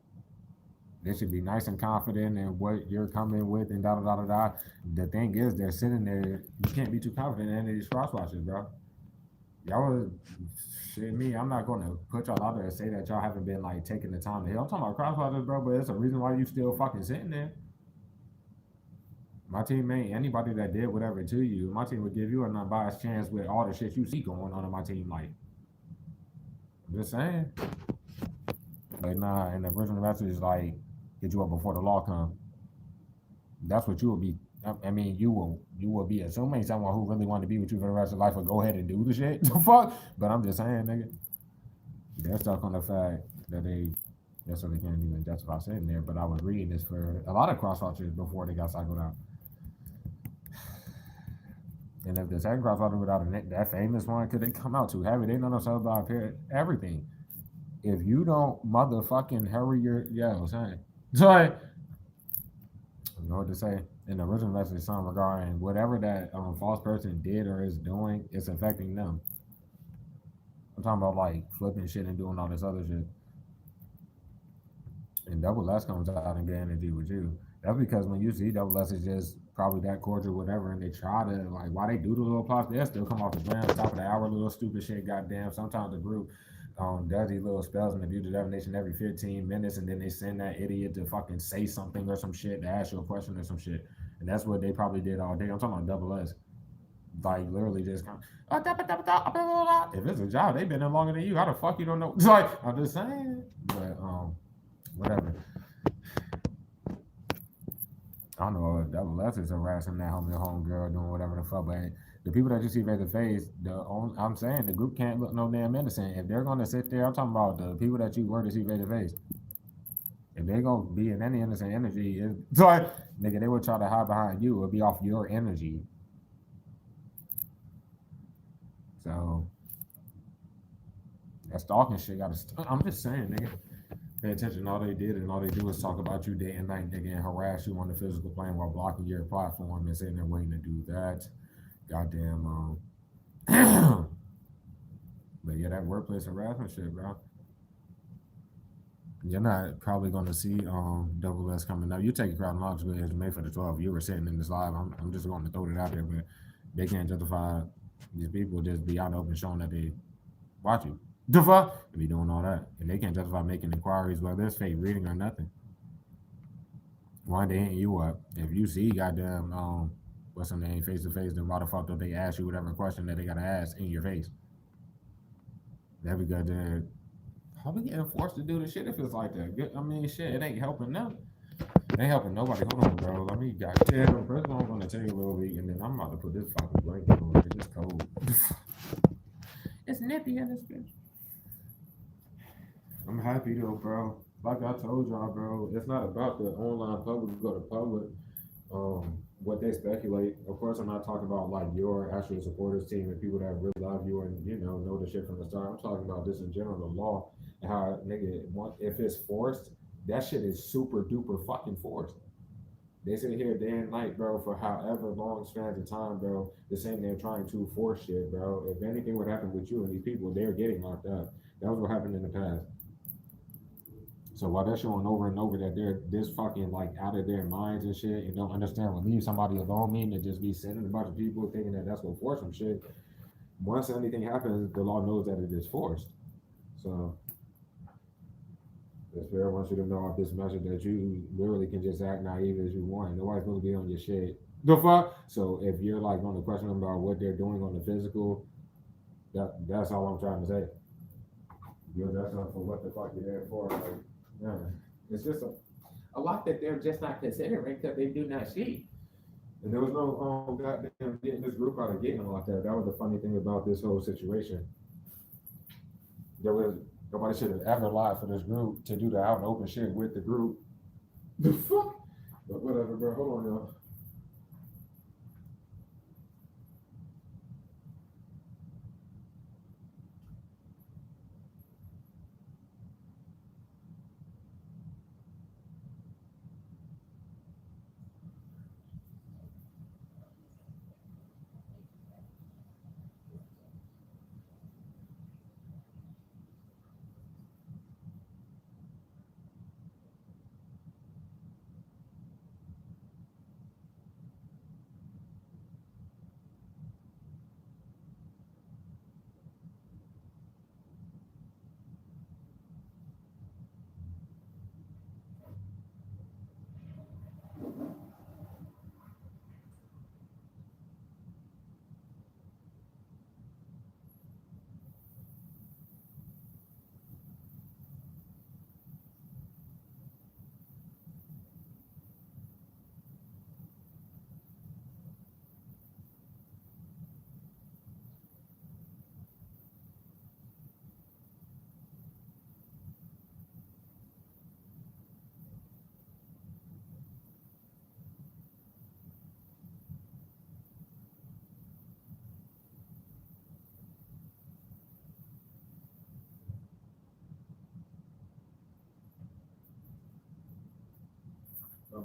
They should be nice and confident in what you're coming with and da da da da da. The thing is, they're sitting there. You can't be too confident in any of these crosswatches, bro. Y'all was shit me. I'm not going to put y'all out there and say that y'all haven't been like taking the time to heal. I'm talking about crosswatches, bro, but it's a reason why you still fucking sitting there. My team ain't anybody that did whatever to you. My team would give you an unbiased chance with all the shit you see going on in my team. Like, I'm just saying. But nah, and the original message is like, get you up before the law comes. That's what you will be. I mean, you will be assuming someone who really wanted to be with you for the rest of life will go ahead and do the shit. The fuck? But I'm just saying, nigga. They're stuck on the fact that they necessarily can't even justify sitting there. But I was reading this for a lot of crosswatchers before they got cycled out. And if the second crosswatcher without that famous one, could they come out too heavy? They know themselves about everything. If you don't motherfucking hurry I'm saying. So I know what to say. In the original message, something regarding whatever that false person did or is doing, it's affecting them. I'm talking about like flipping shit and doing all this other shit. And Double S comes out and get energy with you. That's because when you see Double S is just probably that cordial, whatever, and they try to like why they do the little plots, they'll still come off the ground, top of the hour, little stupid shit, goddamn. Sometimes the group does these little spells and abuse the definition every 15 minutes, and then they send that idiot to fucking say something or some shit, to ask you a question or some shit. And that's what they probably did all day. I'm talking about Double S. Like literally just come. If it's a job, they've been there longer than you. How the fuck you don't know? Like I'm just saying. But whatever. I don't know if Double S is harassing that home girl doing whatever the fuck, but the people that you see face to face, I'm saying the group can't look no damn innocent. If they're gonna sit there, I'm talking about the people that you were to see face to face. If they gonna be in any innocent energy, it's like nigga, they would try to hide behind you. It'll be off your energy. So that stalking shit gotta stop. I'm just saying, nigga. Pay attention. All they did and all they do is talk about you day and night, nigga, and harass you on the physical plane while blocking your platform and sitting there waiting to do that. Goddamn. But yeah, that workplace harassment shit, bro. You're not probably going to see Double S coming up. You take it chronologically as made for the 12 viewers sitting in this live. I'm just going to throw it out there, but they can't justify these people just be out open showing that they watch you. The fuck? They be doing all that. And they can't justify making inquiries, whether it's fake reading or nothing. Why they hitting you up? If you see goddamn, what's her name, face to face, then why the fuck don't they ask you whatever question that they got to ask in your face? That be goddamn. How we getting forced to do the shit if it's like that? I mean, shit, it ain't helping them. It ain't helping nobody. Hold on, bro. Let me goddamn. First of all, I'm gonna take a little bit, and then I'm about to put this fucking blanket on because it's cold. It's nippy in this bitch. I'm happy though, bro. Like I told y'all, bro, it's not about the online public or the public. What they speculate. Of course, I'm not talking about like your actual supporters team and people that really love you and know the shit from the start. I'm talking about this in general, the law and how nigga, if it's forced, that shit is super duper fucking forced. They sit here day and night, bro, for however long spans of time, bro. The same they're trying to force shit, bro. If anything would happen with you and these people, they're getting locked up. That was what happened in the past. So while they're showing over and over that they're this fucking like out of their minds and shit and don't understand what leave somebody alone mean to just be sending a bunch of people thinking that that's gonna force some shit. Once anything happens, the law knows that it is forced. So it's fair. I want you to know off this message that you literally can just act naive as you want. Nobody's gonna be on your shit. The fuck? So if you're like going to question them about what they're doing on the physical, that's all I'm trying to say. You're that's not for what the fuck you're there for. Like, yeah. It's just a lot that they're just not considering because they do not see. And there was no goddamn getting this group out of getting them like that. That was the funny thing about this whole situation. There was nobody should have ever lied for this group to do the out and open shit with the group. The fuck? But whatever, bro. Hold on, y'all.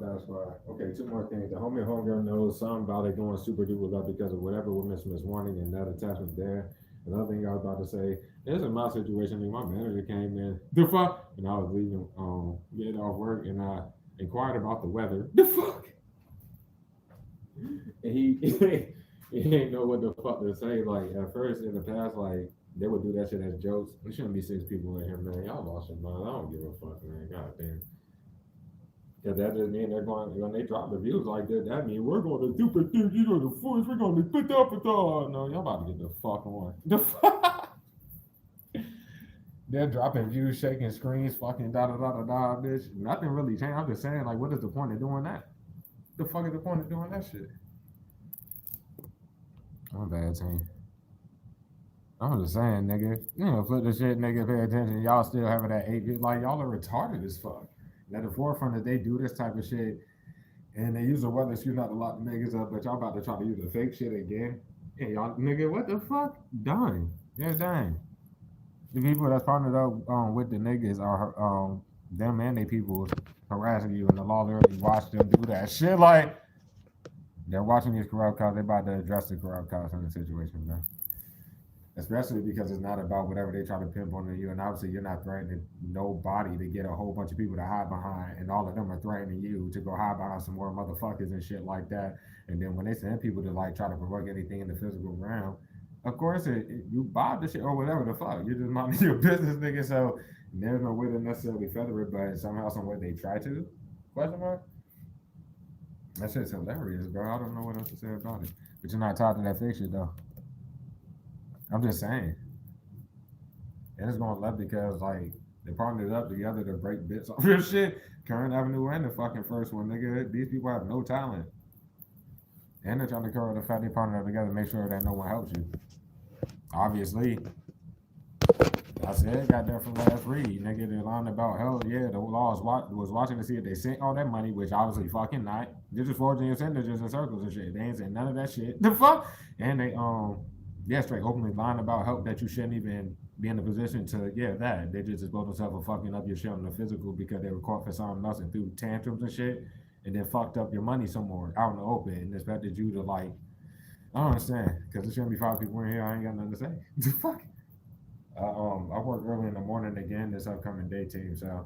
That's why. Okay, two more things. The homie and homegirl knows something about it going super duper love because of whatever with Miss Warning and that attachment there. Another thing I was about to say, this is my situation. My manager came in, the fuck, and I was leaving, getting off work, and I inquired about the weather. The fuck, and he he didn't know what the fuck to say. Like at first in the past, like they would do that shit as jokes. There shouldn't be 6 people in here, man. Y'all lost your mind. I don't give a fuck, man. God damn. Because that just mean they're going when they drop the views like that. That mean we're going to do the thing. You know the force. We're going to put up with all. No, y'all about to get the fuck on. The fuck. They're dropping views, shaking screens, fucking da da da da da. Bitch, nothing really changed. I'm just saying, like, what is the point of doing that? The fuck is the point of doing that shit? I'm a bad team. I'm just saying, nigga. Flip the shit, nigga. Pay attention. Y'all still having that 8 bit. Like, y'all are retarded as fuck. At the forefront that they do this type of shit, and they use the weather excuse not to lock the niggas up, but y'all about to try to use the fake shit again. Yeah, y'all nigga, what the fuck? Done. Yeah, done. The people that's partnered up with the niggas are them and they people harassing you, and the law literally watched them do that shit. Like they're watching these corrupt cops. They about to address the corrupt cops in the situation, man. Especially because it's not about whatever they try to pimp on you, and obviously you're not threatening nobody to get a whole bunch of people to hide behind, and all of them are threatening you to go hide behind some more motherfuckers and shit like that. And then when they send people to like try to provoke anything in the physical realm, of course you bob the shit or whatever the fuck. You're just minding your business, nigga. So there's no way to necessarily feather it, but somehow, some way they try to. Question mark? That shit's hilarious, bro. I don't know what else to say about it. But you're not taught to that fake shit though. I'm just saying. And it's going left because like they partnered up together to break bits off your shit. Current Avenue and the fucking first one, nigga. These people have no talent. And they're trying to cover the fact they partnered up together to make sure that no one helps you. Obviously, I said, got that from last read. Nigga, they're lying about hell yeah, the law was watching to see if they sent all that money, which obviously fucking not. They're just forging your signatures in circles and shit. They ain't saying none of that shit. The fuck? And they yeah, straight openly lying about help that you shouldn't even be in a position to that. They just exposed themselves for fucking up your shit on the physical because they were caught for something else and threw tantrums and shit and then fucked up your money some more out in the open and expected you to like I don't understand because there shouldn't be 5 people in here. I ain't got nothing to say. The fuck. I work early in the morning again this upcoming day team, so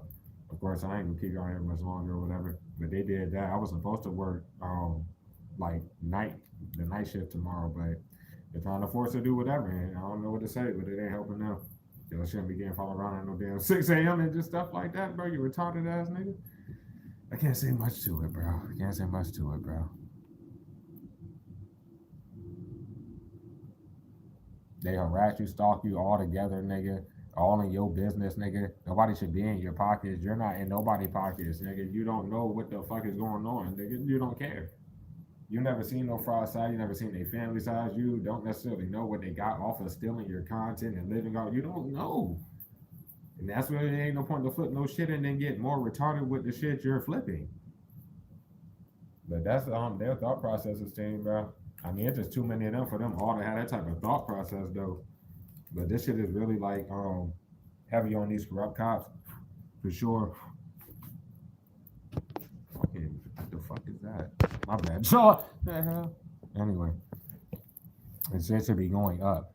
of course I ain't gonna keep y'all here much longer or whatever. But they did that. I was supposed to work like the night shift tomorrow, but they're trying to force her to do whatever, and I don't know what to say, but it ain't helping now. Y'all shouldn't be getting followed around at no damn 6 a.m. and just stuff like that, bro. You retarded ass nigga. I can't say much to it, bro. I can't say much to it, bro. They harass you, stalk you all together, nigga. All in your business, nigga. Nobody should be in your pockets. You're not in nobody's pockets, nigga. You don't know what the fuck is going on, nigga. You don't care. You never seen no fraud side. You never seen their family side. You don't necessarily know what they got off of stealing your content and living off. You don't know. And that's why there ain't no point to flip no shit and then get more retarded with the shit you're flipping. But that's their thought processes, team, bro. I mean, it's just too many of them for them all to have that type of thought process, though. But this shit is really like heavy on these corrupt cops for sure. Okay, what the fuck is that? My bad. So, the hell? Anyway, it should be going up.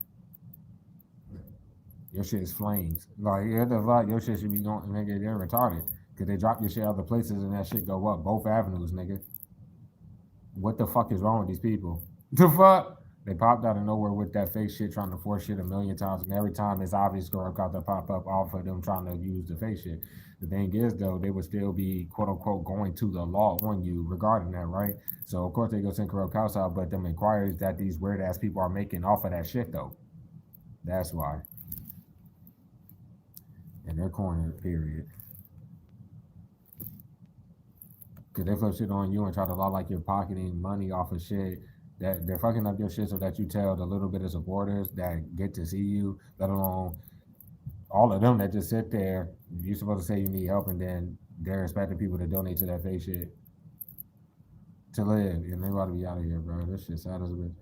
Your shit is flames. Like, your shit should be going, nigga, they're retarded. Because they drop your shit other places and that shit go up both avenues, nigga. What the fuck is wrong with these people? The fuck? They popped out of nowhere with that fake shit, trying to force shit a million times, and every time it's obvious corrupt cops that pop up off of them trying to use the fake shit. The thing is, though, they would still be quote unquote going to the law on you regarding that, right? So of course they go send corrupt cops out, but them inquiries that these weird ass people are making off of that shit, though. That's why. In their corner, period. Cause they flip shit on you and try to lie like you're pocketing money off of shit that they're fucking up your shit so that you tell the little bit of supporters that get to see you, let alone all of them that just sit there. You're supposed to say you need help and then they're expecting people to donate to that fake shit to live. And they about to be out of here, bro. This shit sad as a bitch.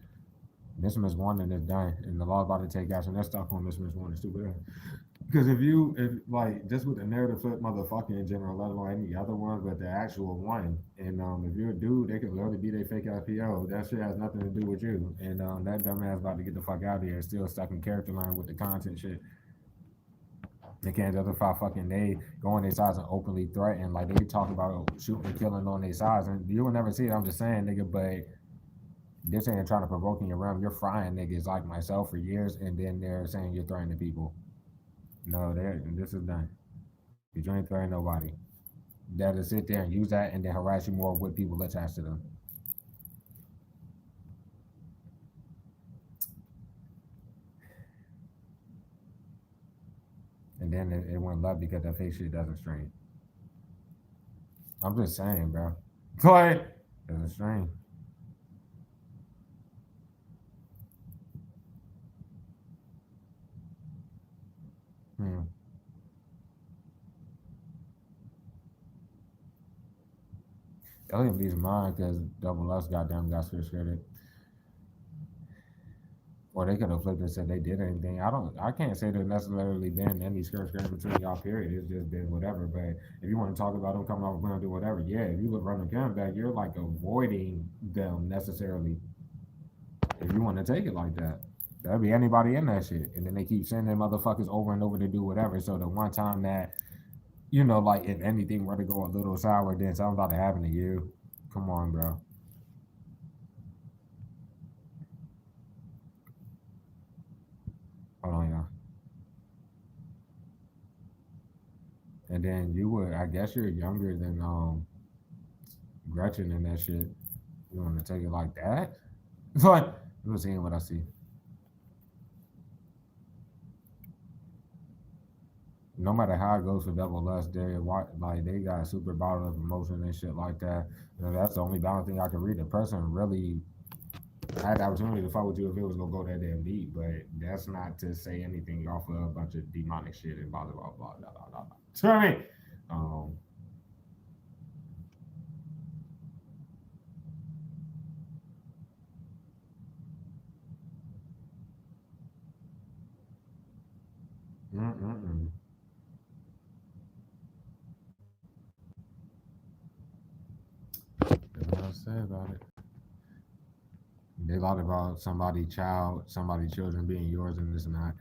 Dismiss one and it's done. And the law's about to take action. They're stuck on dismiss one. It's stupid. Because if like just with the narrative flip motherfucker in general, let alone any other one, but the actual one, and if you're a dude, they could literally be their fake IPO. That shit has nothing to do with you. And that dumbass about to get the fuck out of here, still stuck in character line with the content shit. They can't justify fucking they go on their sides and openly threaten, like they talking about shooting and killing on their sides, and you will never see it. I'm just saying, nigga, but this ain't trying to provoke in your realm. You're frying niggas like myself for years, and then they're saying you're threatening people. No, this is done. You ain't threatening nobody. That'll sit there and use that and then harass you more with people attached to them. And then it went left because that fake shit doesn't strain. I'm just saying, bro. Like, doesn't strain. Hmm. Alien Beast mine because Double S goddamn got scared. Or they could have flipped and said they did anything. I can't say there necessarily been any skirt between y'all, period. It's just been whatever. But if you want to talk about them coming off and do whatever, yeah, if you look run the gun back, you're like avoiding them necessarily. If you want to take it like that, that'd be anybody in that shit. And then they keep sending motherfuckers over and over to do whatever. So the one time that, like if anything were to go a little sour, then something about to happen to you. Come on, bro. Hold on, y'all. And then you would, I guess you're younger than Gretchen and that shit. You want to take it like that? But I'm seeing what I see. No matter how it goes for Double Less, like they got a super bottle of emotion and shit like that. That's the only balanced thing I can read. The person really had the opportunity to fuck with you if it was gonna go that damn deep, but that's not to say anything off of a bunch of demonic shit and blah blah blah blah blah blah. So I mean, um, mm-mm-mm. That's what I say about it. They lied about somebody children being yours and this and that.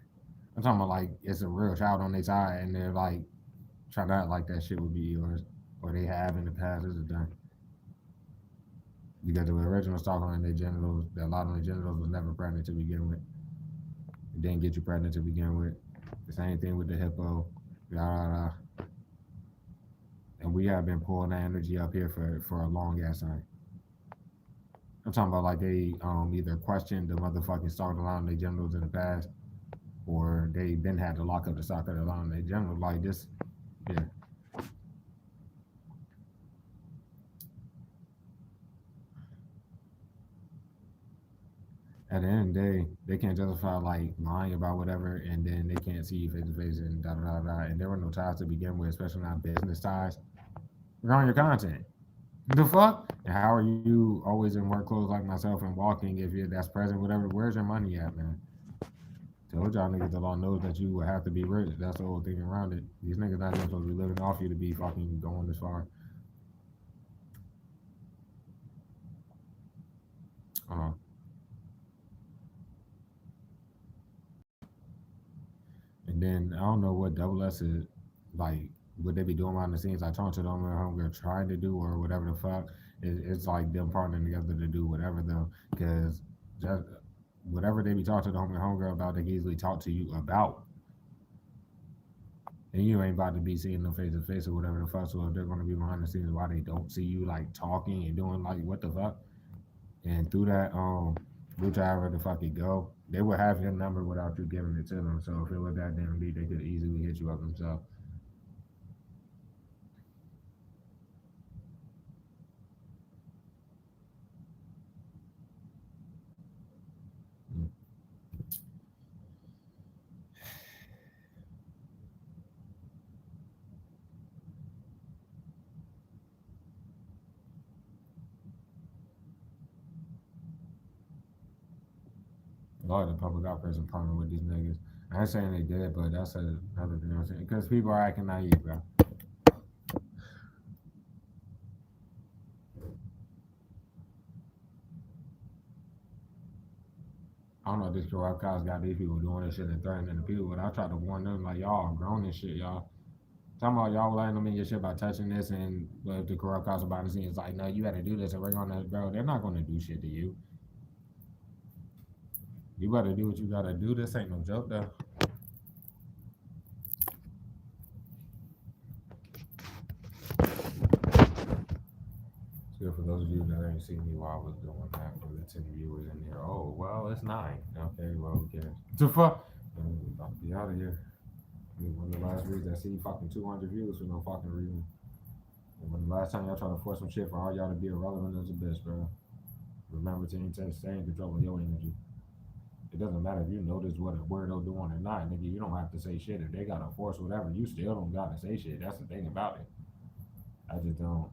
I'm talking about like it's a real child on their side and they're like trying to act like that shit would be yours. Or they have in the past. This is done. Because the original stock on their genitals, that lot on their genitals was never pregnant to begin with. It didn't get you pregnant to begin with. The same thing with the hippo. Blah, and we have been pulling that energy up here for a long ass time. I'm talking about like they either questioned the motherfucking stock allowing their genitals in the past, or they been had to lock up the stock that allowing their genitals. Like this, yeah. At the end of the day, they can't justify like lying about whatever, and then they can't see you face to face and da da da da. And there were no ties to begin with, especially not business ties. You're on your content. The fuck? And how are you always in work clothes like myself and walking if you that's present, whatever? Where's your money at, man? Told y'all niggas the law knows that you would have to be rich. That's the whole thing around it. These niggas not even supposed to be living off you to be fucking going this far. Uh, and then I don't know what Double S is like. What they be doing behind the scenes? I talked to them at home. They're trying to do or whatever the fuck. It's like them partnering together to do whatever though, because just whatever they be talking to the homegirl about, they can easily talk to you about. And you ain't about to be seeing them face to face or whatever the fuck. So if they're gonna be behind the scenes, why they don't see you like talking and doing like what the fuck? And through that which however the fuck it go, they would have your number without you giving it to them. So if it was that damn deep, they could easily hit you up themselves. Mm. A lot of the public operators partner with these niggas. I ain't saying they did, but that's another thing I'm saying. Because people are acting naive, bro. I don't know if this corrupt cops got these people doing this shit and threatening the people, but I try to warn them like y'all grown and shit, y'all. Talking about y'all letting them in your shit by touching this, and if the corrupt cops about to see, it's like, no, you got to do this, and we're gonna, bro. They're not gonna do shit to you. You better do what you gotta do. This ain't no joke, though. So for those of you that ain't seen me while I was doing that, for the 10 viewers in there, oh well, it's 9. Okay, well, who cares? The fuck? I'm about to be out of here. I mean, one of the last reasons I see fucking 200 views for no fucking reason. And when the last time y'all try to force some shit for all y'all to be irrelevant as a bitch, bro. Remember to stay in control of your energy. It doesn't matter if you notice what a weirdo doing or not, nigga. You don't have to say shit. If they gotta force whatever, you still don't gotta say shit. That's the thing about it. I just don't.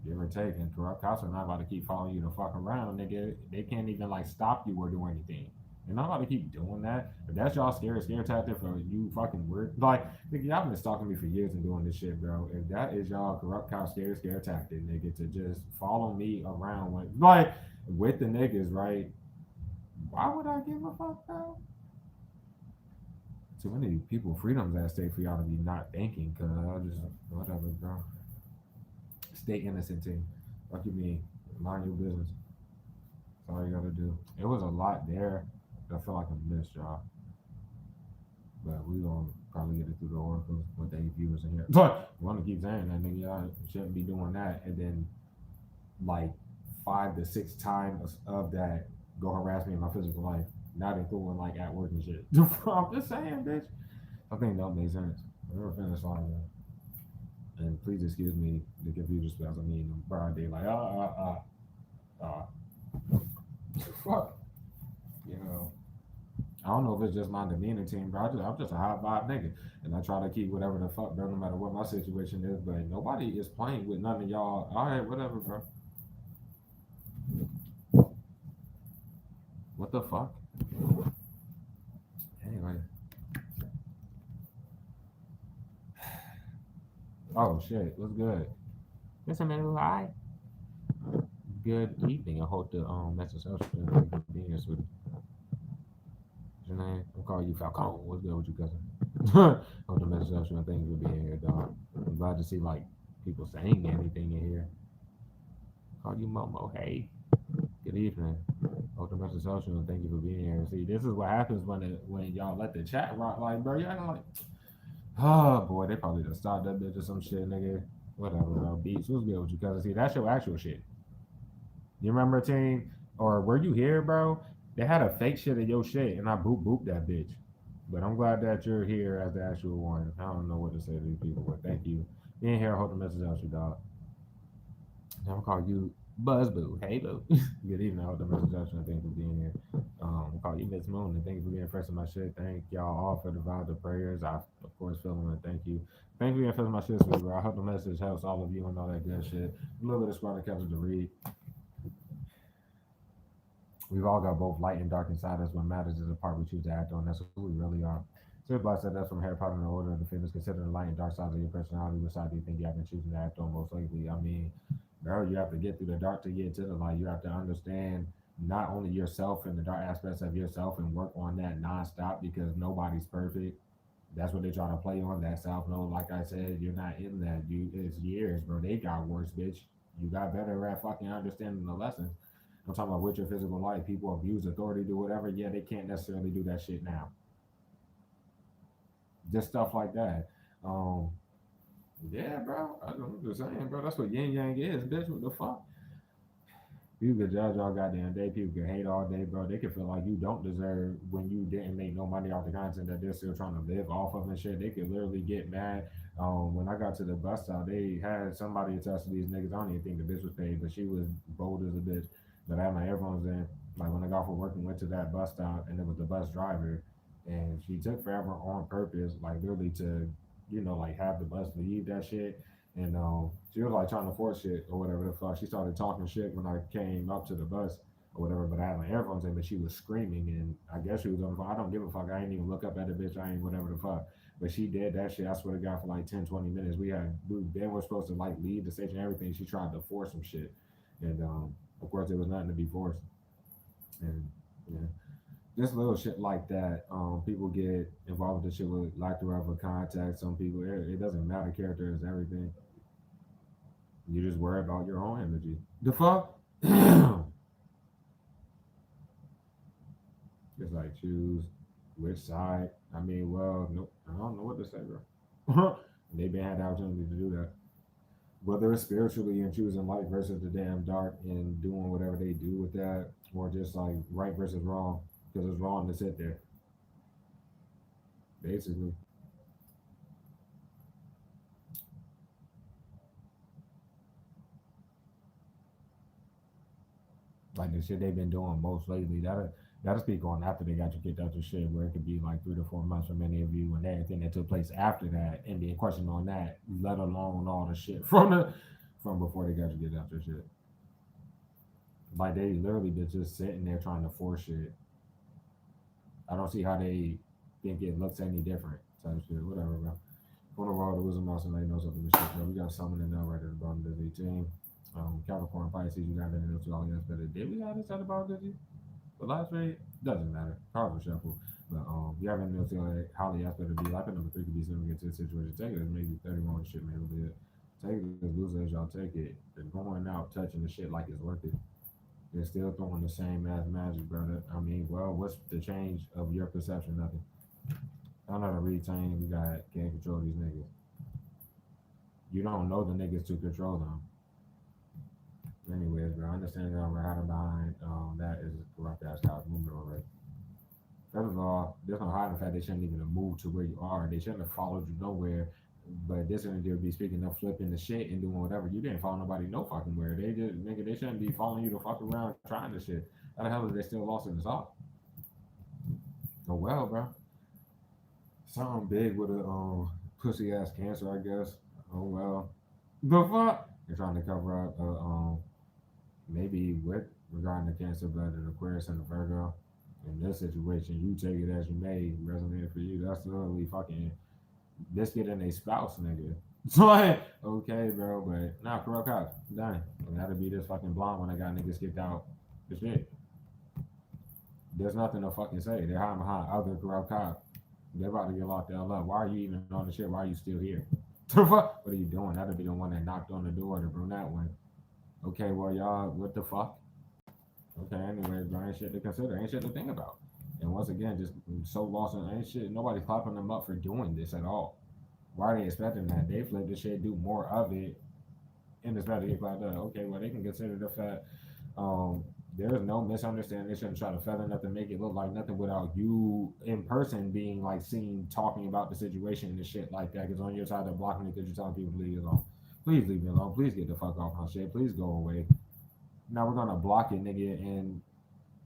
Give or take, and corrupt cops are not about to keep following you the fuck around, nigga. They can't even like stop you or do anything. They're not about to keep doing that. If that's y'all scare tactic for you fucking weird, like nigga, y'all been stalking me for years and doing this shit, bro. If that is y'all corrupt cop scare tactic, nigga, to just follow me around when like with the niggas, right? Why would I give a fuck, bro? Too many people freedoms at stake for y'all to be not thinking, cause I just whatever, bro. Stay innocent, team. What you mean? Mind your business. That's all you gotta do. It was a lot there that I feel like I missed, y'all. But we gonna probably get it through the oracles with the 8 viewers in here. But we wanna keep saying that, nigga. Y'all shouldn't be doing that. And then like 5 to 6 times of that go harass me in my physical life. Not including like at work and shit. I'm just saying, bitch. I think that makes sense. I never finished line, man. And please excuse me the computer spells. I mean, broad day, like fuck. You know, I don't know if it's just my demeanor, team, bro. I'm just a high vibe nigga, and I try to keep whatever the fuck, bro, no matter what my situation is. But nobody is playing with none of y'all. All right, whatever, bro. What the fuck? Anyway. Oh shit, what's good? Listen, man, hi. Good evening. I hope the message helps you being here, sweetie. What's your name? I'm calling you Falcone. What's good with you, cousin? Hope the message helps you and thank you for being here, dog. I'm glad to see like people saying anything in here. Call you Momo. Hey, good evening. Hope the message helps you and thank you for being here. See, this is what happens when y'all let the chat rock. Like, bro, y'all like, oh boy, they probably just stopped that bitch or some shit, nigga. Whatever, bro. Beats, what's good with you, cousin? See, that's your actual shit. You remember, team? Or were you here, bro? They had a fake shit of your shit, and I boop that bitch. But I'm glad that you're here as the actual one. I don't know what to say to these people, but thank you. Being here, I hope the message out you, dog. I'm gonna call you Buzzboo. Hey, boo. Good evening. I hope the message out you, and thank you for being here. I'll call you Miss Moon, and thank you for being first in my shit. Thank y'all all for the vows of prayers. I, of course, feel them, and thank you. Thank you for being first in my shit, sweet bro. I hope the message helps all of you and all that good shit. A little bit of scrawny captions to read. We've all got both light and dark inside us. What matters is the part we choose to act on. That's who we really are. Sir Black said that's from Harry Potter and the Order of the Phoenix. Consider the light and dark sides of your personality. Which side do you think you have been choosing to act on most lately? I mean, bro, you have to get through the dark to get to the light. You have to understand not only yourself and the dark aspects of yourself and work on that nonstop because nobody's perfect. That's what they try to play on that self. No, like I said, you're not in that. It's years, bro. They got worse, bitch. You got better at fucking understanding the lessons. I'm talking about with your physical life. People abuse authority, do whatever. Yeah, they can't necessarily do that shit now. Just stuff like that. Um, yeah, bro. I'm just saying, bro. That's what yin yang is, bitch. What the fuck? You could judge all goddamn day. People can hate all day, bro. They can feel like you don't deserve when you didn't make no money off the content that they're still trying to live off of and shit. They could literally get mad. When I got to the bus stop, they had somebody attest to these niggas. I don't even think the bitch was paid, but she was bold as a bitch. But I had my earphones in. Like when I got from work and went to that bus stop, and it was the bus driver, and she took forever on purpose, like literally to, like have the bus leave that shit. And she was like trying to force shit or whatever the fuck. She started talking shit when I came up to the bus or whatever, but I had my earphones in, but she was screaming, and I guess she was on the phone. I don't give a fuck. I ain't even look up at the bitch. I ain't whatever the fuck. But she did that shit. I swear to God, for like 10, 20 minutes. We then were supposed to like leave the station and everything. She tried to force some shit. And of course, there was nothing to be forced. And yeah, just little shit like that. People get involved with the shit with lack of contact. Some people, it doesn't matter. Character is everything. You just worry about your own energy. The fuck? Just like choose which side. I mean, well, nope. I don't know what to say, bro. They've been had the opportunity to do that. Whether it's spiritually and choosing light versus the damn dark and doing whatever they do with that, or just like right versus wrong, because it's wrong to sit there, basically. Like the shit they've been doing most lately. That'll speak on after they got you kicked out your shit, where it could be like 3 to 4 months for many of you, and everything that took place after that, and being questioned on that, let alone all the shit from before they got you get out your shit. Like they literally been just sitting there trying to force shit. I don't see how they think it looks any different. Type shit, whatever, bro. On the road, the wisdom mouse and they know something with shit, bro. We got someone in there right at the bottom of the 18. Capricorn Pisces, you got that into all the better. Did we have this at the bottom, did you? The last rate doesn't matter. Cards were shuffle. But you have anything else like highly aspect to be like number three could be significant to the situation. Take it as maybe 31 shit, maybe a bit. Take it as loose as y'all take it. They're going out touching the shit like it's worth it. They're still throwing the same ass magic, brother. I mean, well, what's the change of your perception? Nothing. I know to retain. We got can't control these niggas. You don't know the niggas to control them. Anyways, bro, I understand y'all right behind that is corrupt ass cops movement already. First of all, there's no hiding the fact they shouldn't even have moved to where you are. They shouldn't have followed you nowhere. But this and they'll be speaking of flipping the shit and doing whatever. You didn't follow nobody no fucking where. They just nigga, they shouldn't be following you to fuck around trying this shit. How the hell is they still lost in the sauce? Oh well, bro. Something big with a pussy ass cancer, I guess. Oh well. The fuck? They're trying to cover up maybe with regarding the cancer, but an Aquarius and a Virgo. In this situation, you take it as you may. Resonate for you. That's literally fucking biscuit and a spouse, nigga. So like, okay, bro, but nah, corrupt cops, done. It had to be this fucking blonde when I got niggas kicked out. The shit. There's nothing to fucking say. They're hiding behind other corrupt cops. They're about to get locked the hell up. Why are you even on the shit? Why are you still here? What are you doing? That'd be the one that knocked on the door, the brunette one. Okay, well, y'all, what the fuck? Okay, anyways, bro, ain't shit to consider, ain't shit to think about. And once again, just so lost in ain't shit. Nobody's clapping them up for doing this at all. Why are they expecting that? They flip the shit, do more of it, and it's better to get clapped up. Okay, well, they can consider the fact there is no misunderstanding. They shouldn't try to feather nothing, make it look like nothing without you in person being like seen talking about the situation and shit like that. Because on your side, they're blocking it because you're telling people to leave you alone. Please leave me alone. Please get the fuck off my shit. Please go away. Now we're gonna block it, nigga. And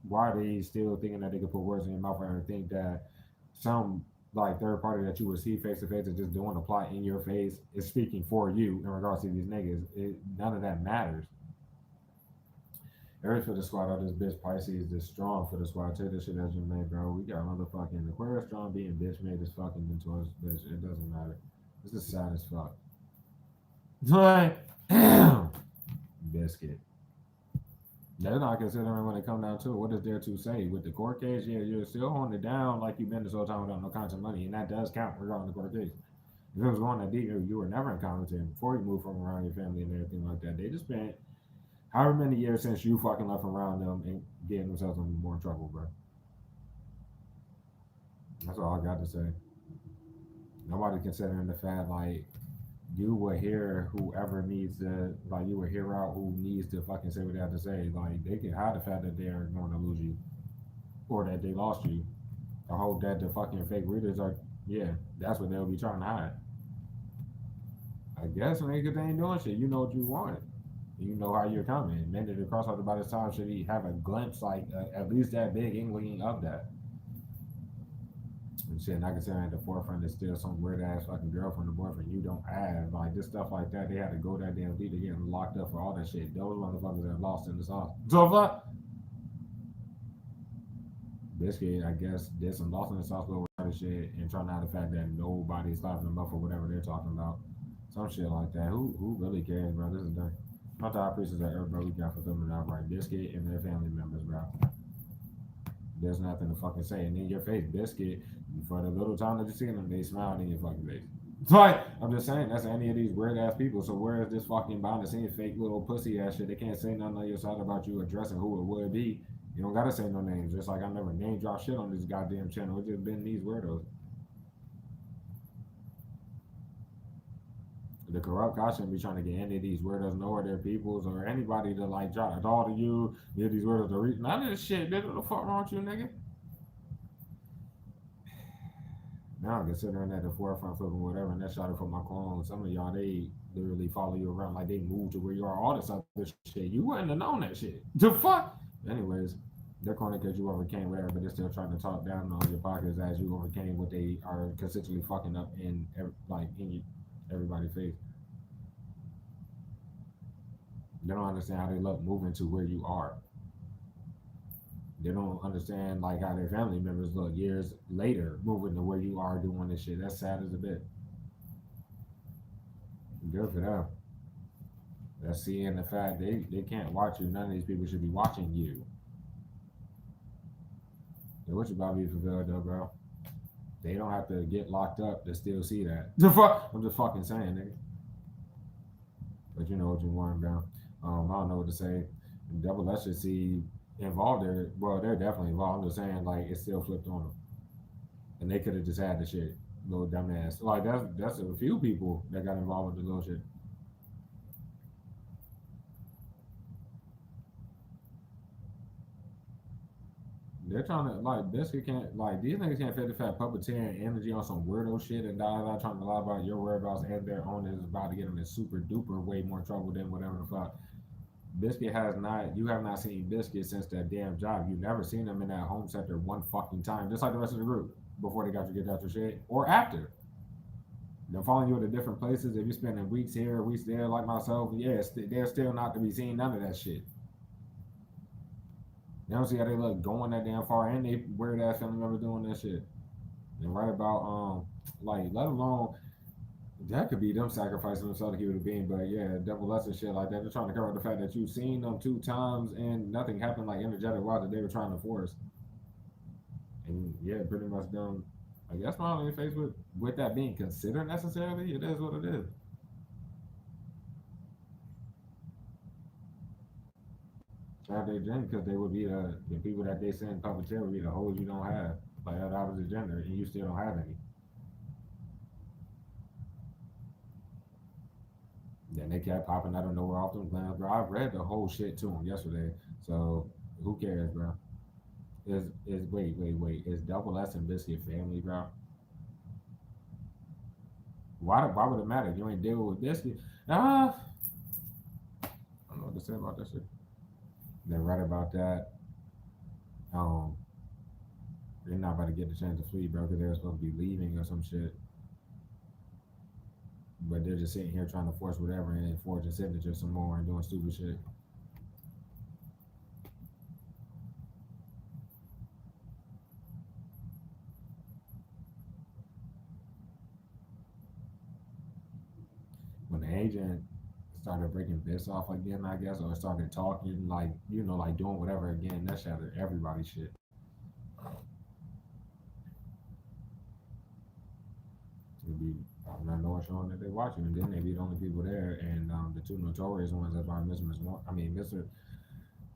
why are they still thinking that they can put words in your mouth and think that some like third party that you would see face to face and just doing a plot in your face is speaking for you in regards to these niggas? None of that matters. Aries for the squad out this bitch. Pisces is strong for the squad. Take this shit as your man, bro. We got motherfucking Aquarius strong being bitch made this fucking into us bitch. It doesn't matter. This is sad as fuck. Like, biscuit. They're not considering when it come down to it. What is there to say? With the court case, yeah, you're still holding it down like you've been this whole time without no kinds of money, and that does count regarding the court case. If it was going that deep, you were never incompetent before you moved from around your family and everything like that. They just spent however many years since you fucking left around them and getting themselves in more trouble, bro. That's all I got to say. Nobody considering the fact like you will hear whoever needs to like you will hear out who needs to fucking say what they have to say. Like they can hide the fact that they're going to lose you or that they lost you. I hope that the fucking fake readers are yeah, that's what they'll be trying to hide. I guess niggas ain't doing shit. You know what you want. You know how you're coming. Men that cross out by this time should he have a glimpse like at least that big inkling of that. And shit, not considering at the forefront is still some weird ass fucking girlfriend or boyfriend you don't have. Like this stuff like that, they had to go that damn deep to get locked up for all that shit. Those motherfuckers that lost in the sauce. So fuck. Biscuit, I guess, did some lost in the sauce over other shit and trying to hide the fact that nobody's clapping them up for whatever they're talking about. Some shit like that. Who really cares, bro? This is done. Not the high priestess that everybody we got fulfillment outright. Biscuit and their family members, bro. There's nothing to fucking say. And in your face, Biscuit, for the little time that you see them, they smiled in your fucking face. Like, I'm just saying, that's any of these weird ass people. So where is this fucking behind the scenes fake little pussy ass shit? They can't say nothing on your side about you addressing who it would be. You don't gotta say no names. Just like I never name drop shit on this goddamn channel. It's just been these weirdos. The corrupt cops shouldn't be trying to get any of these weirdos nowhere their peoples or anybody to like drop a call to you, get these weirdos to reach. None of this shit, nigga. What the fuck wrong with you, nigga? Now considering at the forefront flipping whatever, and that shot it for my clone. Some of y'all they literally follow you around like they moved to where you are. All this other shit, you wouldn't have known that shit. The fuck. Anyways, they're calling because you overcame whatever, but they're still trying to talk down on your pockets as you overcame what they are consistently fucking up in everybody's face. They don't understand how they look moving to where you are. They don't understand like how their family members look years later moving to where you are doing this shit. That's sad as a bit. Good for them. That's seeing the fact they can't watch you. None of these people should be watching you. So what you about to be fulfilled though, bro? They don't have to get locked up to still see that. The fuck? I'm just fucking saying, nigga. But you know what you want, bro. I don't know what to say. Double S should see involved there. Well, they're definitely involved. I'm just saying, like, it's still flipped on them. And they could have just had the shit. Little dumbass. Like, that's a few people that got involved with the little shit. They're trying to like Biscuit can't like these niggas can't fit the fact puppeteering energy on some weirdo shit and trying to lie about your whereabouts and their own is about to get them in super duper way more trouble than whatever the fuck. Biscuit has not you have not seen Biscuit since that damn job. You've never seen them in that home sector one fucking time, just like the rest of the group, before they got you get out your shit. Or after. They're following you to different places. If you're spending weeks here, weeks there, like myself, yeah, they're still not to be seen none of that shit. They don't see how they look going that damn far, and they weird ass family members doing that shit. And right about like let alone that could be them sacrificing themselves to keep it a being, but yeah, double lesson shit like that. They're trying to cover the fact that you've seen them 2 times and nothing happened like energetic wise that they were trying to force. And yeah, pretty much them. I guess smiling in your face with that being considered necessarily, it is what it is. Try they drink because they would be the people that they send puppeteer would be the hoes you don't have, like that opposite gender, and you still don't have any. Then they kept popping out of nowhere off them plans, bro. I read the whole shit to him yesterday, so who cares, bro? Is wait is Double S and Biscuit family, bro? Why would it matter? You ain't deal with Biscuit. I don't know what to say about that shit. They're right about that. Um, they're not about to get the chance to flee, bro, because they're supposed to be leaving or some shit. But they're just sitting here trying to force whatever and forging signatures some more and doing stupid shit. When the agent started breaking bits off again, I guess, or started talking like like doing whatever again, that shattered everybody's shit. It'd be not knowing showing that they watching, and then they be the only people there, and the two notorious ones that's by Mr.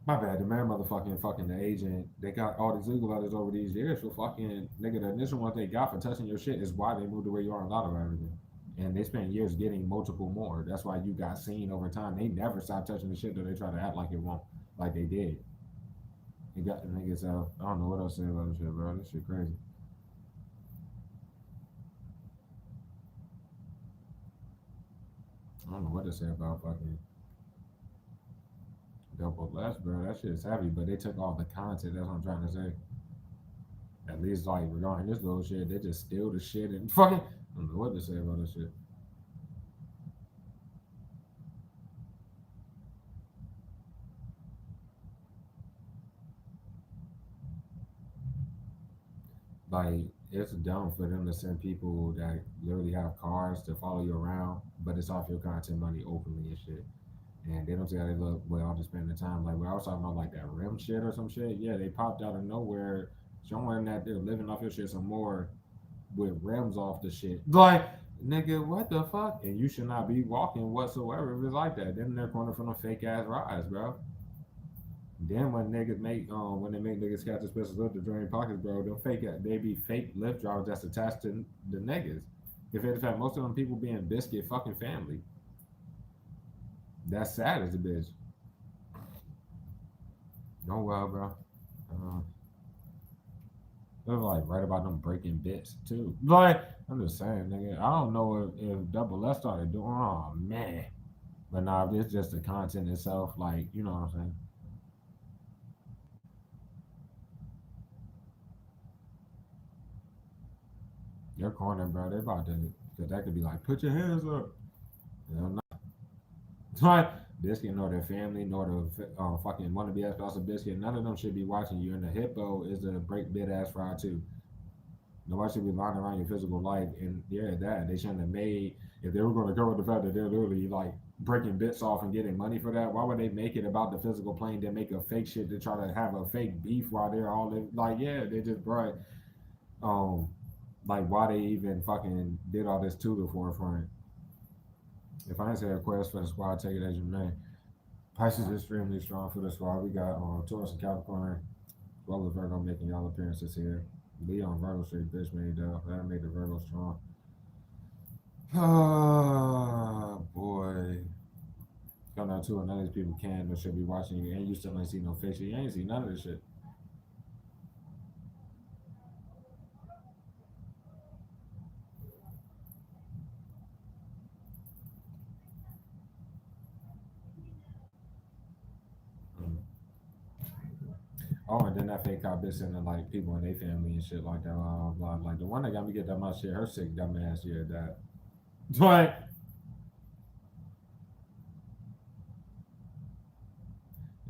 My bad, the man motherfucking fucking the agent. They got all these legal letters over these years for fucking nigga. The initial ones they got for touching your shit is why they moved to where you are in a lot of everything. And they spent years getting multiple more. That's why you got seen over time. They never stopped touching the shit, though they try to act like it won't, like they did. It got the niggas out. I don't know what else to say about this shit, bro. This shit crazy. I don't know what to say about fucking double less, bro. That shit is heavy, but they took all the content. That's what I'm trying to say. At least like regarding this little shit, they just steal the shit and fucking. I don't know what to say about this shit. Like it's dumb for them to send people that literally have cars to follow you around, but it's off your content money openly and shit. And they don't see how they look. Well, I'll just spend the time. Like when I was talking about like that rim shit or some shit. Yeah, they popped out of nowhere, showing that they're living off your shit some more with rims off the shit. Like nigga, what the fuck? And you should not be walking whatsoever if it's like that. Then they're corner from the fake ass rides, bro. Then when they make niggas catch the special lift to drain pockets, bro, they be fake lift drivers that's attached to the niggas. If in fact most of them people being biscuit fucking family. That's sad as a bitch. Oh well, bro. Uh, they're like right about them breaking bits too. Like I'm just saying, nigga. I don't know if Double S started doing. Oh man, but nah, if it's just the content itself. Like you know what I'm saying. They're corner, bro. They about to, cause that could be like, put your hands up. You know, like Biscuit, nor their family, nor the fucking wannabe ass boss of Biscuit. None of them should be watching you. And the hippo is a break bit ass fry too. Nobody should be lying around your physical life. And yeah, that they shouldn't have made. If they were going to cover the fact that they're literally like breaking bits off and getting money for that, why would they make it about the physical plane? Then make a fake shit to try to have a fake beef while they're all like, yeah, they just brought um like why they even fucking did all this to the forefront. If I answer a request for the squad, take it as you may. Pisces is extremely strong for the squad. We got Taurus and Capricorn, as well as Virgo making y'all appearances here. Leo and Virgo straight bitch made though. That made the Virgo strong. Oh boy. Come down to it, none of these people can or should be watching you, and you still ain't see no fiction. You ain't see none of this shit. Mm. Oh, and then that fake cop bitch sending like people in their family and shit like that. Blah, blah, blah. Like the one that got me get that much shit, her sick dumb ass yeah that. But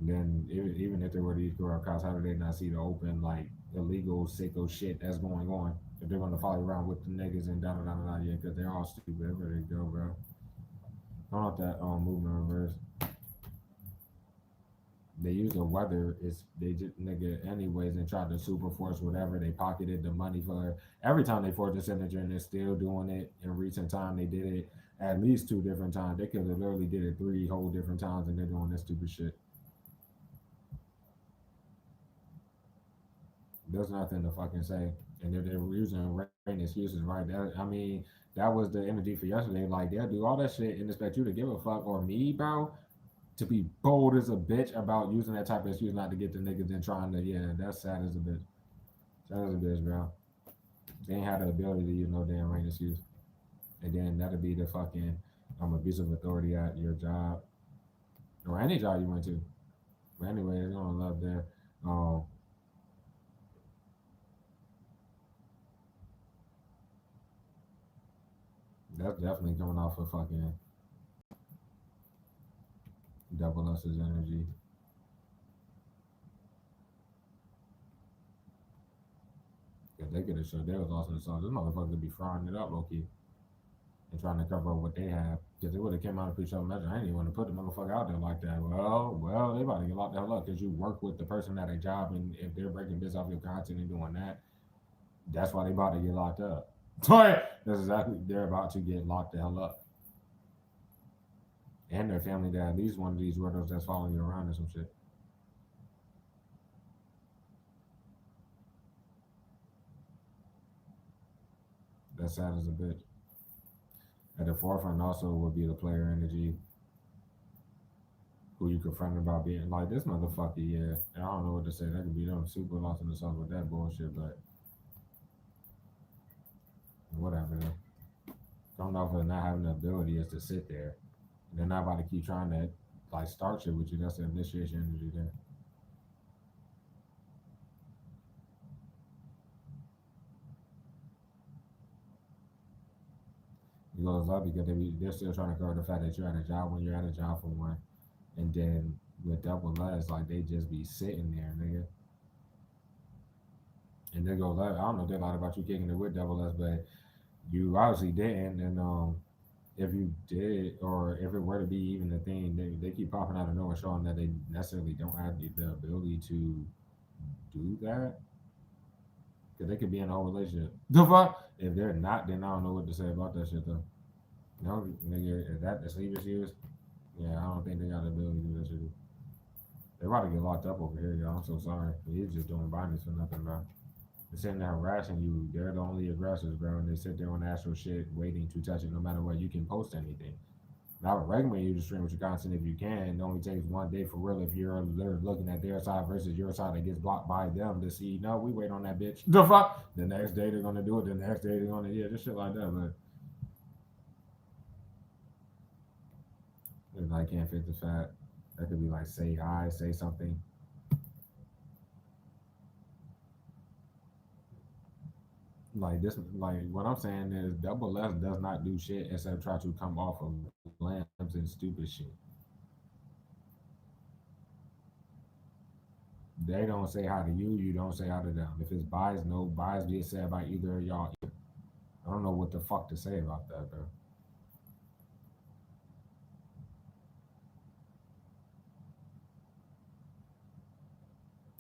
then even if they were these girl cops, how do they not see the open like illegal sicko shit that's going on? If they're gonna follow around with the niggas and da da da da yeah, because they're all stupid. Everywhere they go, bro. I don't want that movement reverse. They use the weather is they just nigga anyways and tried to super force whatever they pocketed the money for. Every time they forged a signature and they're still doing it in recent time they did it at least two different times. They could have literally did it three whole different times and they're doing this stupid shit. There's nothing to fucking say. And they're using rain excuses, right? I mean, that was the energy for yesterday. Like they'll do all that shit and expect you to give a fuck or me, bro, to be bold as a bitch about using that type of excuse not to get the niggas and trying to yeah, that's sad as a bitch. Sad as a bitch, bro. They ain't had the ability to use no damn rain excuse. And then that'll be the fucking abuse of authority at your job or any job you went to. But anyway, they're gonna love that. Um, that's definitely coming off of fucking double S's energy. If they could have showed they was lost in the sauce, this motherfucker could be frying it up low key and trying to cover up what they have. Because they would have came out of pre-show measure. I didn't even want to put the motherfucker out there like that. Well, they about to get locked the hell up because you work with the person at a job, and if they're breaking bits off your content and doing that, that's why they about to get locked up. That's exactly they're about to get locked the hell up. And their family that at least one of these weirdos that's following you around or some shit. That's sad as a bitch. At the forefront also would be the player energy who you confront about being like this motherfucker, yeah. And I don't know what to say. That could be them super lost in the sauce with that bullshit, but whatever. Coming off of not having the ability is to sit there. And they're not about to keep trying to like start shit with you. That's the initiation energy there. It goes up because they're still trying to cover the fact that you're at a job when you're at a job for one. And then with double less, like they just be sitting there, nigga. And they go, I don't know if they lied about you kicking it with double S, but you obviously didn't. And if you did, or if it were to be even a thing, they keep popping out of nowhere showing that they necessarily don't have the ability to do that. Because they could be in a whole relationship. The fuck? If they're not, then I don't know what to say about that shit, though. No, nigga, is that the sleep issues? Yeah, I don't think they got the ability to do that shit. They're about to get locked up over here, y'all. I'm so sorry. He's just doing bindings for nothing, bro. They're sitting there harassing you. They're the only aggressors, bro. And they sit there on actual shit waiting to touch it no matter what. You can post anything. Now, I would recommend you to stream with your content if you can. It only takes one day for real if you're looking at their side versus your side that gets blocked by them to see, no, we wait on that bitch. The fuck? The next day they're going to do it. The next day they're going to, yeah, just shit like that. But if I can't fix the fact, that could be like, say hi, say something. Like this, like what I'm saying is, double S does not do shit except try to come off of lambs and stupid shit. They don't say hi to you. You don't say hi to them. If it's bias, no bias being said by either of y'all. I don't know what the fuck to say about that, bro.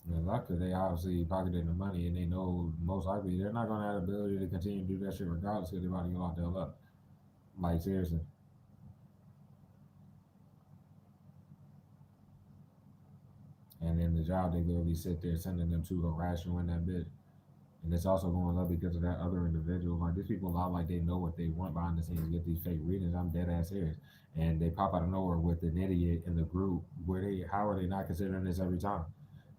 And luckily, they obviously pocketed the money, and they know most likely they're not gonna have the ability to continue to do that shit regardless because they're about to get locked the hell up. Like seriously. And then the job they literally sit there sending them to harass you in that bitch. And it's also going up because of that other individual. Like these people lie like they know what they want behind the scenes, get these fake readings. I'm dead ass serious. And they pop out of nowhere with an idiot in the group where they how are they not considering this every time?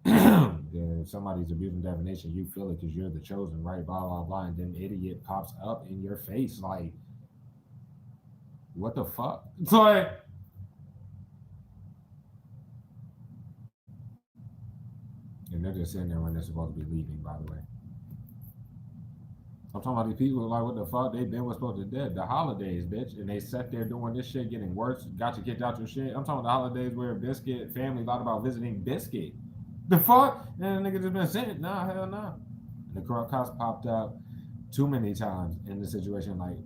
If somebody's abusing definition, you feel it because you're the chosen, right? Blah blah blah, and then idiot pops up in your face like, what the fuck? It's like, and they're just sitting there when they're supposed to be leaving. By the way, I'm talking about these people like, what the fuck? They been what's supposed to dead. The holidays, bitch, and they sat there doing this shit, getting worse. Got you kicked out your shit. I'm talking about the holidays where Biscuit family lied about visiting Biscuit. The fuck? And the nigga just been sent. Nah, hell nah. And the corrupt cops popped up too many times in the situation, like,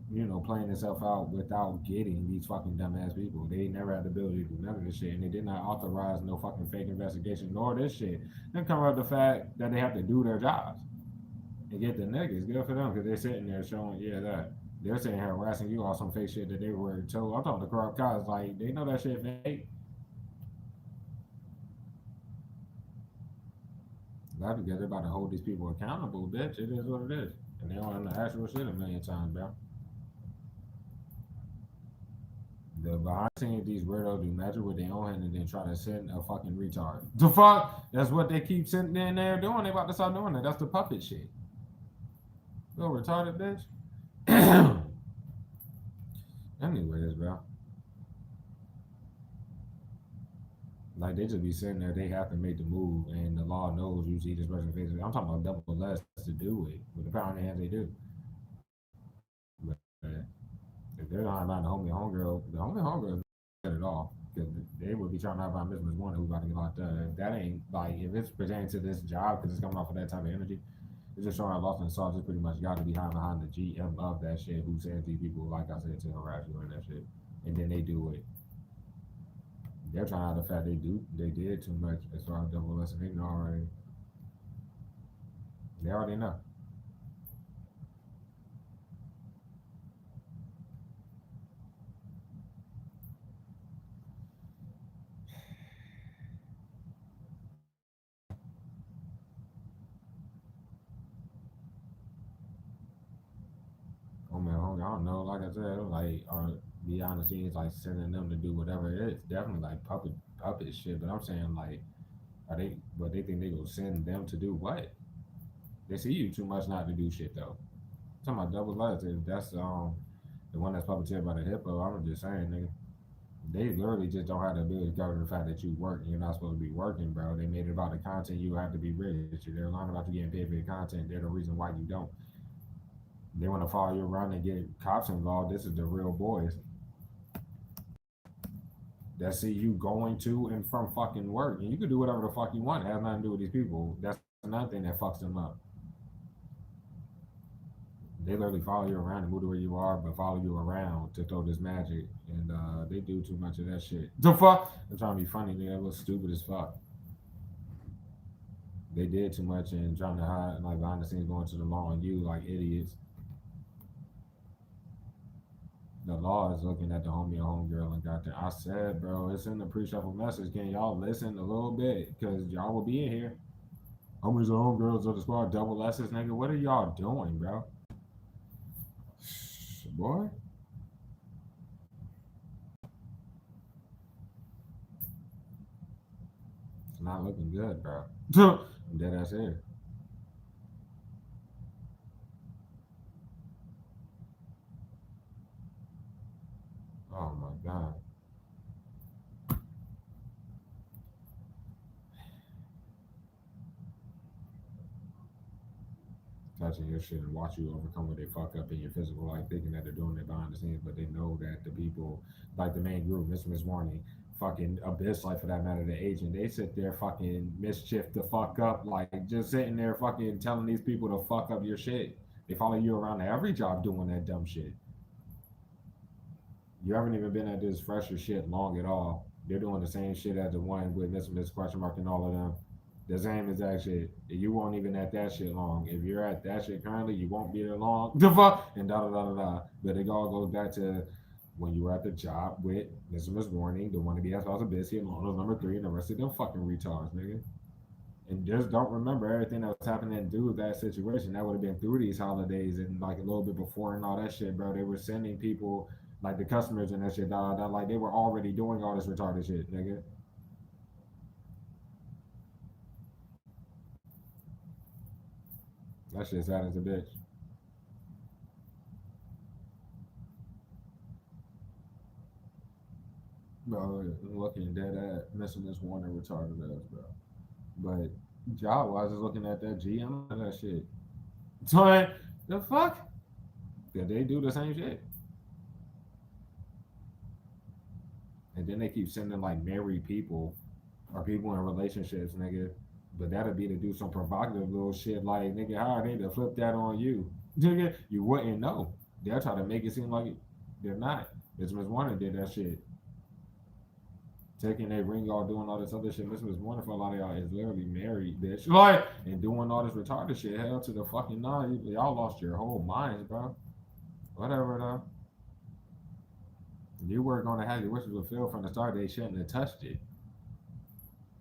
playing itself out without getting these fucking dumbass people. They never had the ability to do none of this shit, and they did not authorize no fucking fake investigation nor this shit. Then come up the fact that they have to do their jobs and get the niggas. Good for them because they're sitting there showing, yeah, that. They're saying harassing you on some fake shit that they were told. I'm talking to corrupt cops, like, they know that shit fake. That's because they're about to hold these people accountable, bitch. It is what it is. And they on the actual shit a million times, bro. The behind the scenes, these weirdos do magic with their own hand and then try to send a fucking retard. The fuck? That's what they keep sitting in there doing. They about to start doing that. That's the puppet shit. Yo, retarded bitch. Anyways, bro. Like they just be sitting there, they have to make the move, and the law knows you see this person face. I'm talking about double less to do it with the power in their hands. They do. But if they're not about the homegirl at all because they would be trying to find Miss One who's about to get locked up. If that ain't like if it's pertaining to this job because it's coming off of that type of energy, it's just showing lost in sauce. It's pretty much got to be behind the GM of that shit who sends these people, like I said, to harass you and that shit, and then they do it. They're trying to hide the fact they did too much as far as double lesson. They know already. They already know. Oh man, homie, I don't know. Like I said, like or behind the scenes, like sending them to do whatever it is. Definitely like puppet shit. But I'm saying like, are they? But they think they will send them to do what? They see you too much not to do shit though. I'm talking about double lights. If that's the one that's puppeteered by the hippo, I'm just saying, nigga. They literally just don't have the ability to cover the fact that you work and you're not supposed to be working, bro. They made it about the content. You have to be rich. They're lying about you getting paid for your content. They're the reason why you don't. They want to follow you around and get cops involved. This is the real boys that see you going to and from fucking work. And you can do whatever the fuck you want. It has nothing to do with these people. That's another thing that fucks them up. They literally follow you around and move to where you are, but follow you around to throw this magic. And they do too much of that shit. The fuck? They're trying to be funny, nigga. That was stupid as fuck. They did too much and trying to hide, like behind the scenes, going to the law on you like idiots. The law is looking at the homie or homegirl and got there. I said, bro, it's in the pre-shuffle message. Can y'all listen a little bit? Because y'all will be in here. Homies or homegirls of the squad, double S's, nigga. What are y'all doing, bro? Boy, it's not looking good, bro. I'm dead ass here. Oh my god. Touching your shit and watch you overcome what they fuck up in your physical life, thinking that they're doing it behind the scenes, but they know that the people, like the main group, Miss Warning, fucking Abyss, like for that matter, the agent, they sit there fucking mischief the fuck up, like just sitting there fucking telling these people to fuck up your shit. They follow you around to every job doing that dumb shit. You haven't even been at this fresher shit long at all. They're doing the same shit as the one with Miss Question Mark and all of them. The same exact shit. You won't even at that shit long. If you're at that shit currently, you won't be there long. The fuck and da da da da da. But it all goes back to when you were at the job with Mr. Miss Warning, the one to be asked about the biscuit, and Lono's number 3, and the rest of them fucking retards, nigga. And just don't remember everything that was happening through that situation. That would have been through these holidays and like a little bit before and all that shit, bro. They were sending people like the customers and that shit, like they were already doing all this retarded shit, nigga. That shit's sad as a bitch. Bro, looking dead at missing this one and retarded ass, bro. But job wise, is looking at that GM and that shit. So the fuck? Did they do the same shit? And then they keep sending like married people or people in relationships, nigga. But that'll be to do some provocative little shit like, nigga, how are they to flip that on you? Nigga, you wouldn't know. They'll try to make it seem like they're not. It's Miss Warner did that shit. Taking a ring off, doing all this other shit. Miss Warner for a lot of y'all is literally married, bitch. Like, and doing all this retarded shit. Hell to the fucking nine. Y'all lost your whole minds, bro. Whatever, though. You were going to have your wishes fulfilled from the start. They shouldn't have touched it.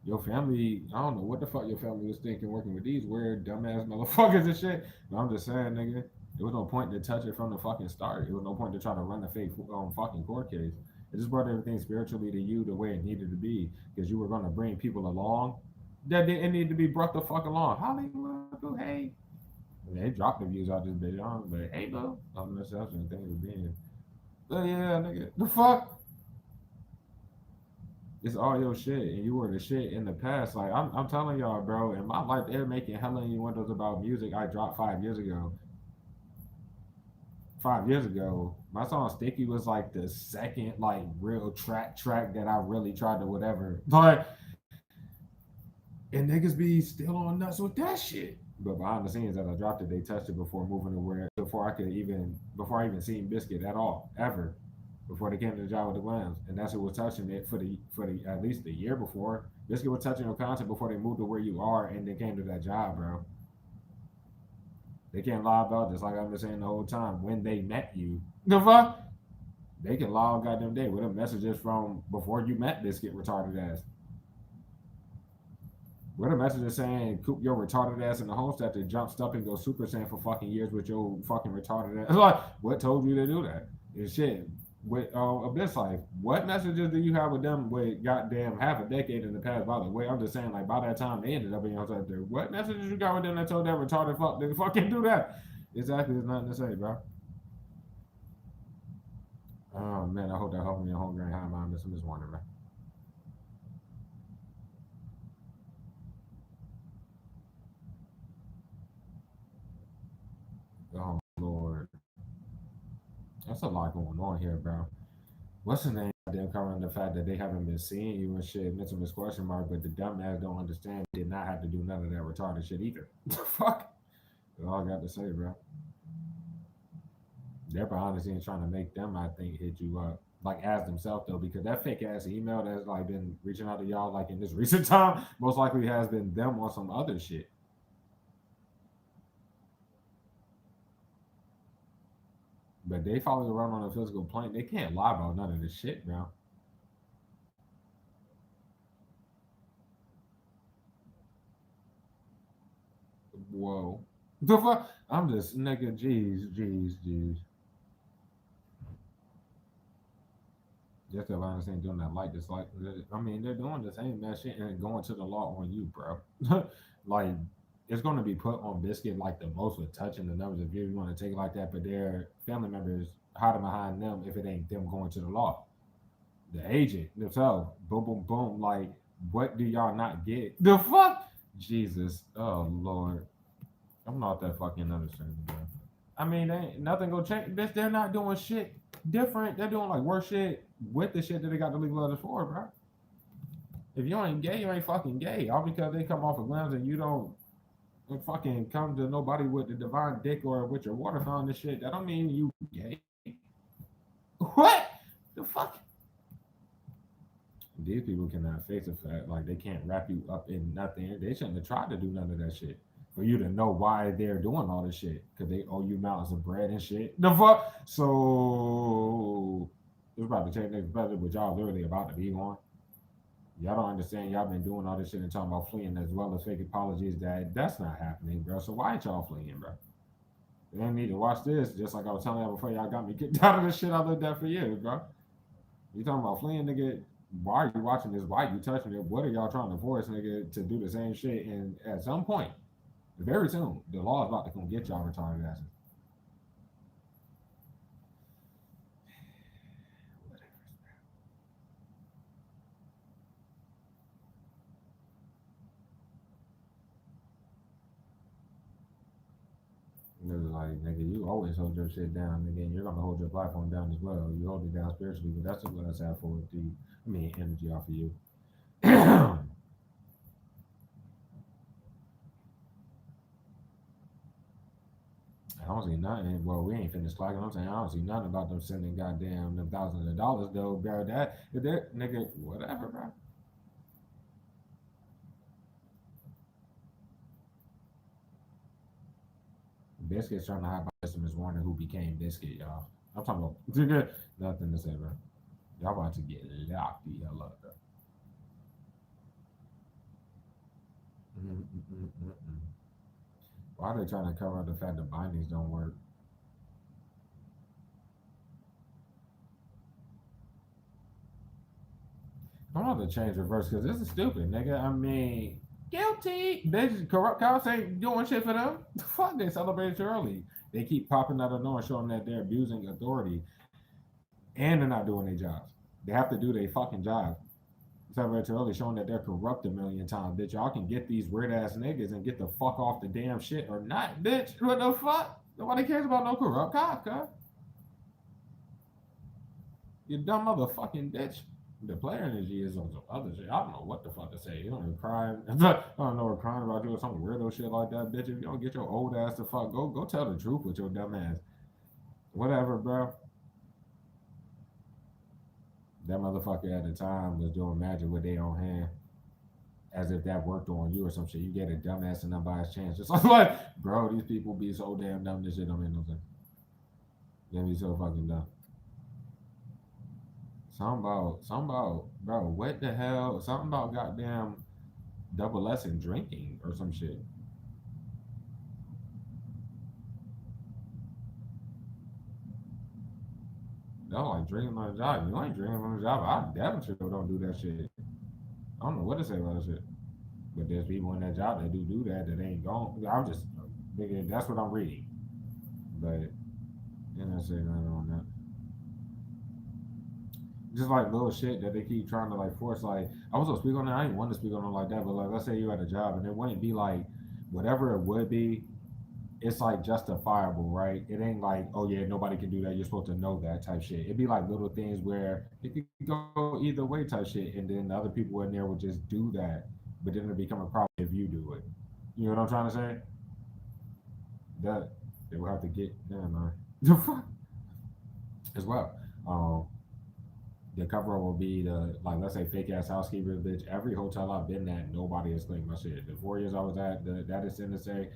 Your family, I don't know what the fuck your family was thinking working with these weird dumbass motherfuckers and shit. But I'm just saying, nigga, there was no point to touch it from the fucking start. There was no point to try to run the fake fucking court case. It just brought everything spiritually to you the way it needed to be because you were going to bring people along that didn't need to be brought the fuck along. Hollywood, hey. And they dropped the views out this bitch on, but hey, bro, I'm not selling things are being. But yeah, nigga, the fuck? It's all your shit, and you were the shit in the past. Like I'm telling y'all, bro, in my life, they're making hella innuendos about music I dropped 5 years ago. 5 years ago, my song "Sticky" was like the second like real track that I really tried to whatever. But and niggas be still on nuts with that shit. But behind the scenes, as I dropped it, they touched it before moving to where before I even seen Biscuit at all ever. Before they came to the job with the Glams, and that's who was touching it for the at least the year before. Biscuit was touching your content before they moved to where you are, and they came to that job, bro. They can't lie about this, like I've been saying the whole time. When they met you, the fuck, they can lie all goddamn day with the messages from before you met Biscuit retarded ass. What a message is saying, coop your retarded ass in the homestead to jump stuff and go Super Saiyan for fucking years with your fucking retarded ass. Like, what told you to do that? And shit. With Abyss Life, what messages do you have with them with goddamn half a decade in the past? By the way, I'm just saying, like, by that time they ended up in your there. What messages you got with them that told that retarded fuck they fucking do that? Exactly, there's nothing to say, bro. Oh man, I hope that helped me at home grand high mind. Miss Warner, man. Oh Lord, that's a lot going on here, bro. What's the name? Them covering the fact that they haven't been seeing you and shit, mental miss question mark, but the dumbass don't understand. Did not have to do none of that retarded shit either. Fuck. That's all I got to say, bro. They're behind the scenes trying to make them, I think, hit you up. Like as themselves though, because that fake ass email that's like been reaching out to y'all like in this recent time, most likely has been them on some other shit. But they follow you around on a physical plane. They can't lie about none of this shit, bro. Whoa. The fuck? I'm just nigga, jeez. Just if I understand doing that like this, like I mean, they're doing the same that shit and going to the law on you, bro. Like it's going to be put on Biscuit like the most with touching the numbers if you want to take it like that, but their family members hiding behind them if it ain't them going to the law. The agent themselves, boom, boom, boom. Like, what do y'all not get? The fuck? Jesus, oh Lord, I'm not that fucking understanding, bro. I mean, they ain't nothing gonna change. Bitch, they're not doing shit different. They're doing like worse shit with the shit that they got the legal letters for, bro. If you ain't gay, you ain't fucking gay. All because they come off of glims and you don't fucking come to nobody with the divine dick or with your water fountain and shit. That don't mean you gay. What the fuck? These people cannot face the fact, like they can't wrap you up in nothing. They shouldn't have tried to do none of that shit. For you to know why they're doing all this shit, because they owe you mountains of bread and shit. The fuck? So it's about to change next president, but y'all literally about to be on. Y'all don't understand. Y'all been doing all this shit and talking about fleeing as well as fake apologies. That's not happening, bro. So why ain't y'all fleeing, bro? They didn't need to watch this. Just like I was telling y'all before, y'all got me kicked out of the shit I lived at for years, bro. You talking about fleeing, nigga? Why are you watching this? Why are you touching it? What are y'all trying to force, nigga, to do the same shit? And at some point, very soon, the law is about to come get y'all retarded asses. Nigga, like, nigga, you always hold your shit down, nigga, and you're gonna hold your platform down as well. You hold it down spiritually, but that's what I have for the, energy off of you. I don't see nothing. Well, we ain't finished clocking. I'm saying I don't see nothing about them sending goddamn them thousands of dollars though, bro. That nigga, whatever, bro. Biscuit's trying to hide by Miss Warner, who became Biscuit, y'all. I'm talking about nothing to say, bro. Y'all about to get locked the hell up, bro. Mm-mm-mm-mm. Why are they trying to cover up the fact that bindings don't work? I'm gonna have to change reverse because this is stupid, nigga. I mean, guilty. Bitch, corrupt cops ain't doing shit for them. Fuck, they celebrated too early. They keep popping out of nowhere showing that they're abusing authority and they're not doing their jobs. They have to do their fucking job. Celebrated too early showing that they're corrupt a million times. Bitch, y'all can get these weird ass niggas and get the fuck off the damn shit or not, bitch. What the fuck? Nobody cares about no corrupt cops, cuz. You dumb motherfucking bitch. The player energy is on some other shit. I don't know what the fuck to say. You don't even cry. I don't know, we're crying about you or some weirdo shit like that, bitch. If you don't get your old ass to fuck, go tell the truth with your dumb ass. Whatever, bro. That motherfucker at the time was doing magic with their own hand. As if that worked on you or some shit. You get a dumbass and unbiased chance. Just like, bro, these people be so damn dumb. This shit don't make no sense. They be so fucking dumb. Something about, bro, what the hell? Something about goddamn double lesson drinking or some shit. No, like drinking on the job. You ain't drinking on the job. I definitely don't do that shit. I don't know what to say about that shit. But there's people in that job that do that that ain't gone. I'm just, nigga, that's what I'm reading. But you know, say nothing on that. Just like little shit that they keep trying to like force. Like I was gonna speak on that. I didn't want to speak on it like that. But like, let's say you had a job and it wouldn't be like whatever it would be. It's like justifiable, right? It ain't like, oh yeah, nobody can do that. You're supposed to know that type shit. It'd be like little things where it could go either way type shit, and then the other people in there would just do that, but then it become a problem if you do it. You know what I'm trying to say? That they will have to get never mind. As well. The cover will be the like let's say fake ass housekeeper bitch. Every hotel I've been at, nobody has cleaned my shit. The 4 years I was at, that is in to say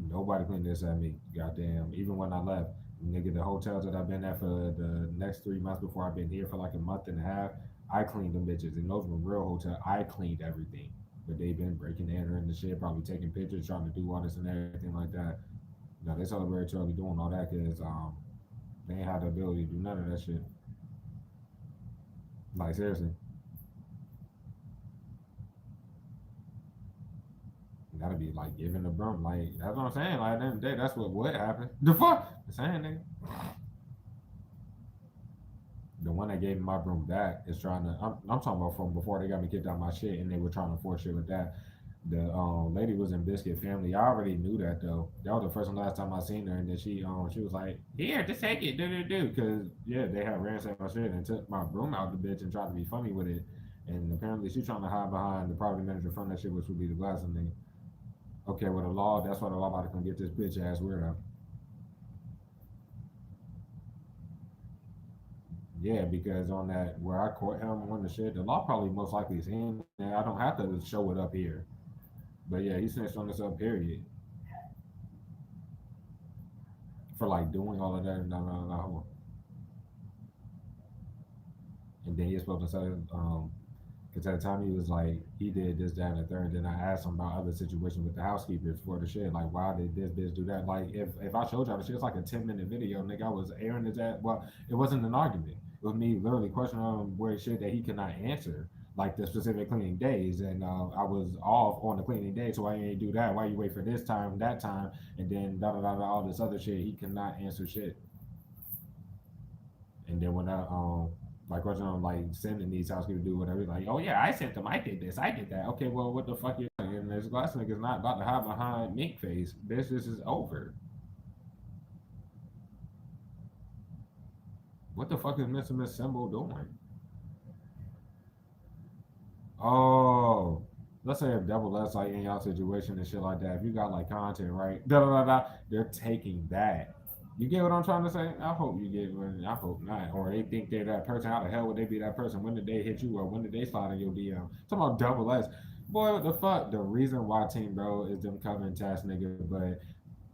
nobody cleaned this at me. Goddamn. Even when I left, nigga, the hotels that I've been at for the next 3 months before I've been here for like a month and a half, I cleaned them bitches. And those were real hotels. I cleaned everything. But they've been breaking and entering the shit, probably taking pictures, trying to do all this and everything like that. Now they celebrate Charlie doing all that because they ain't had the ability to do none of that shit. Like seriously. You gotta be like giving the broom. Like that's what I'm saying. Like at the end of the day, that's what would happen. The fuck? The same nigga. The one that gave me my broom back is trying to. I'm talking about from before they got me kicked out my shit, and they were trying to force shit with that. The lady was in Biscuit family. I already knew that though. That was the first and last time I seen her, and then she was like, "Here, just take it, do." Because yeah, they had ransacked my shit and took my broom out the bitch and tried to be funny with it. And apparently she's trying to hide behind the property manager from that shit, which would be the blasting thing. Okay, well the law, that's why the law about to come get this bitch ass weirdo. Yeah, because on that where I caught him on the shit, the law probably most likely is in there. I don't have to show it up here. But yeah, he snitched on this up period for like doing all of that and and then he's supposed to say, because at the time he was like, he did this, that, and the third. Then I asked him about other situations with the housekeepers for the shit. Like, why did this bitch do that? Like, if I showed y'all the shit, it's like a 10-minute video, nigga. I was airing his ass. Well, it wasn't an argument. It was me literally questioning him where shit that he could not answer, like the specific cleaning days. And I was off on the cleaning day, so why you ain't do that? Why you wait for this time, that time, and then da da da da all this other shit? He cannot answer shit. And then when I like question on like sending these housekeepers to do whatever, like, oh yeah, I sent them, I did this, I did that. Okay, well what the fuck you doing? And this glass nigga's not about to hide behind mink face. This is over. What the fuck is Mr. Miss Symbol doing? Oh, let's say if double that's like in y'all situation and shit like that, if you got like content, right? Da da da da, they're taking that. You get what I'm trying to say? I hope you get what I hope not. Or they think they're that person. How the hell would they be that person? When did they hit you or when did they slide in your DM? Talking about double S. Boy, what the fuck? The reason why Team Bro is them covering task nigga, but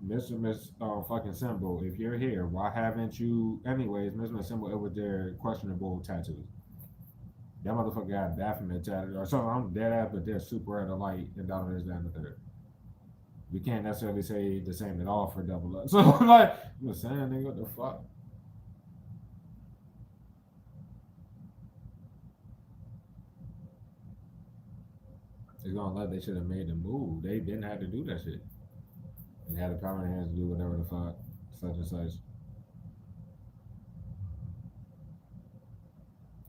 Mr. Miss fucking Symbol, if you're here, why haven't you anyways, Mr. Miss Symbol, it was their questionable tattoos. That motherfucker got Baphomet tatted or something. I'm dead ass, but they're super at a light and down this down the third. We can't necessarily say the same at all for double up. So like I'm just saying, nigga, what the fuck? They gonna let they should have made the move. They didn't have to do that shit. They had the power in their hands to do whatever the fuck, such and such.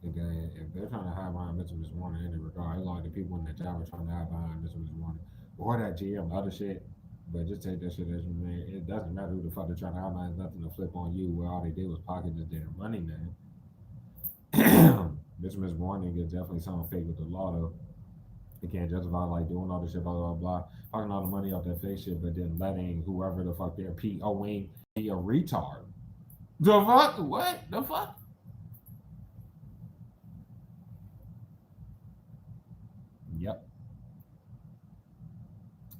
Again, if they're trying to hide behind Mitchell this morning in any regard, it's like the people in that job are trying to hide behind Mitchell this morning. Or that GM, other shit. But just take that shit as you mean. It doesn't matter who the fuck they're trying to hide behind. There's nothing to flip on you where all they did was pocket this damn money, man. Mitchell Miss Warning is definitely something fake with the law though. They can't justify like doing all this shit, blah blah blah, fucking all the money off that fake shit, but then letting whoever the fuck they're POing be a retard. The fuck? What? The fuck? Yep.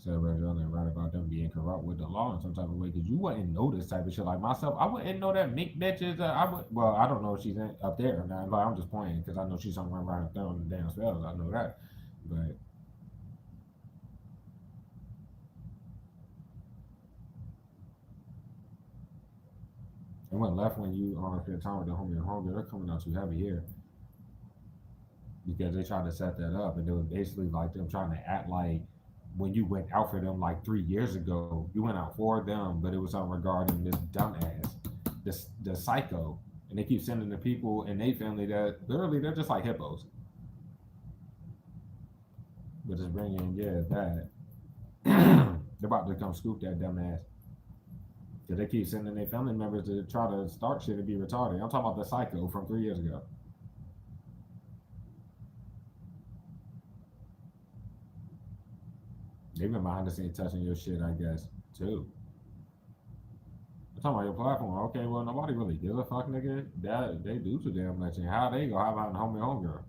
So Reggie right about them being corrupt with the law in some type of way, because you wouldn't know this type of shit. Like myself, I wouldn't know that Mink bitch is. I would. Well, I don't know if she's up there or not. But I'm just playing because I know she's somewhere around throwing the damn spells. I know that, but it went left when you spend time with the homie and homie. They're coming out too heavy here because they tried to set that up, and it was basically like them trying to act like when you went out for them like 3 years ago, you went out for them, but it was something regarding this dumbass, this the psycho, and they keep sending the people in their family that literally they're just like hippos, but just bringing yeah that they're about to come scoop that dumbass. Cause they keep sending their family members to try to start shit and be retarded. I'm talking about the psycho from 3 years ago. They've been behind the scenes touching your shit, I guess, too. I'm talking about your platform. Okay, well, nobody really gives a fuck, nigga. That they do too damn much. And how they go? How about the homegirl?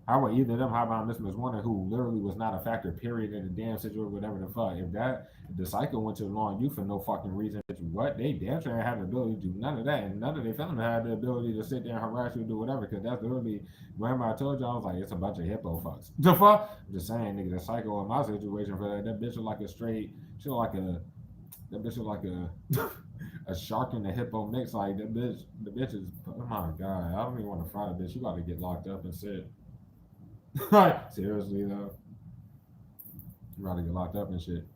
How about either of them? How about Miss Warner, who literally was not a factor, period, in the damn situation, whatever the fuck. If the cycle went to the law on you for no fucking reason, what they damn sure had the ability to do none of that, and none of their family had the ability to sit there and harass you and do whatever, because that's literally. Remember, I told you I was like, it's a bunch of hippo fucks. The fuck? I'm just saying, nigga, the cycle in my situation for that bitch was like a straight, she was like a, that bitch was like a. A shark and a hippo mix, like that bitch. The bitch is, oh my god, I don't even want to fry the bitch. She about to get locked up and shit. Like seriously though, you about to get locked up and shit.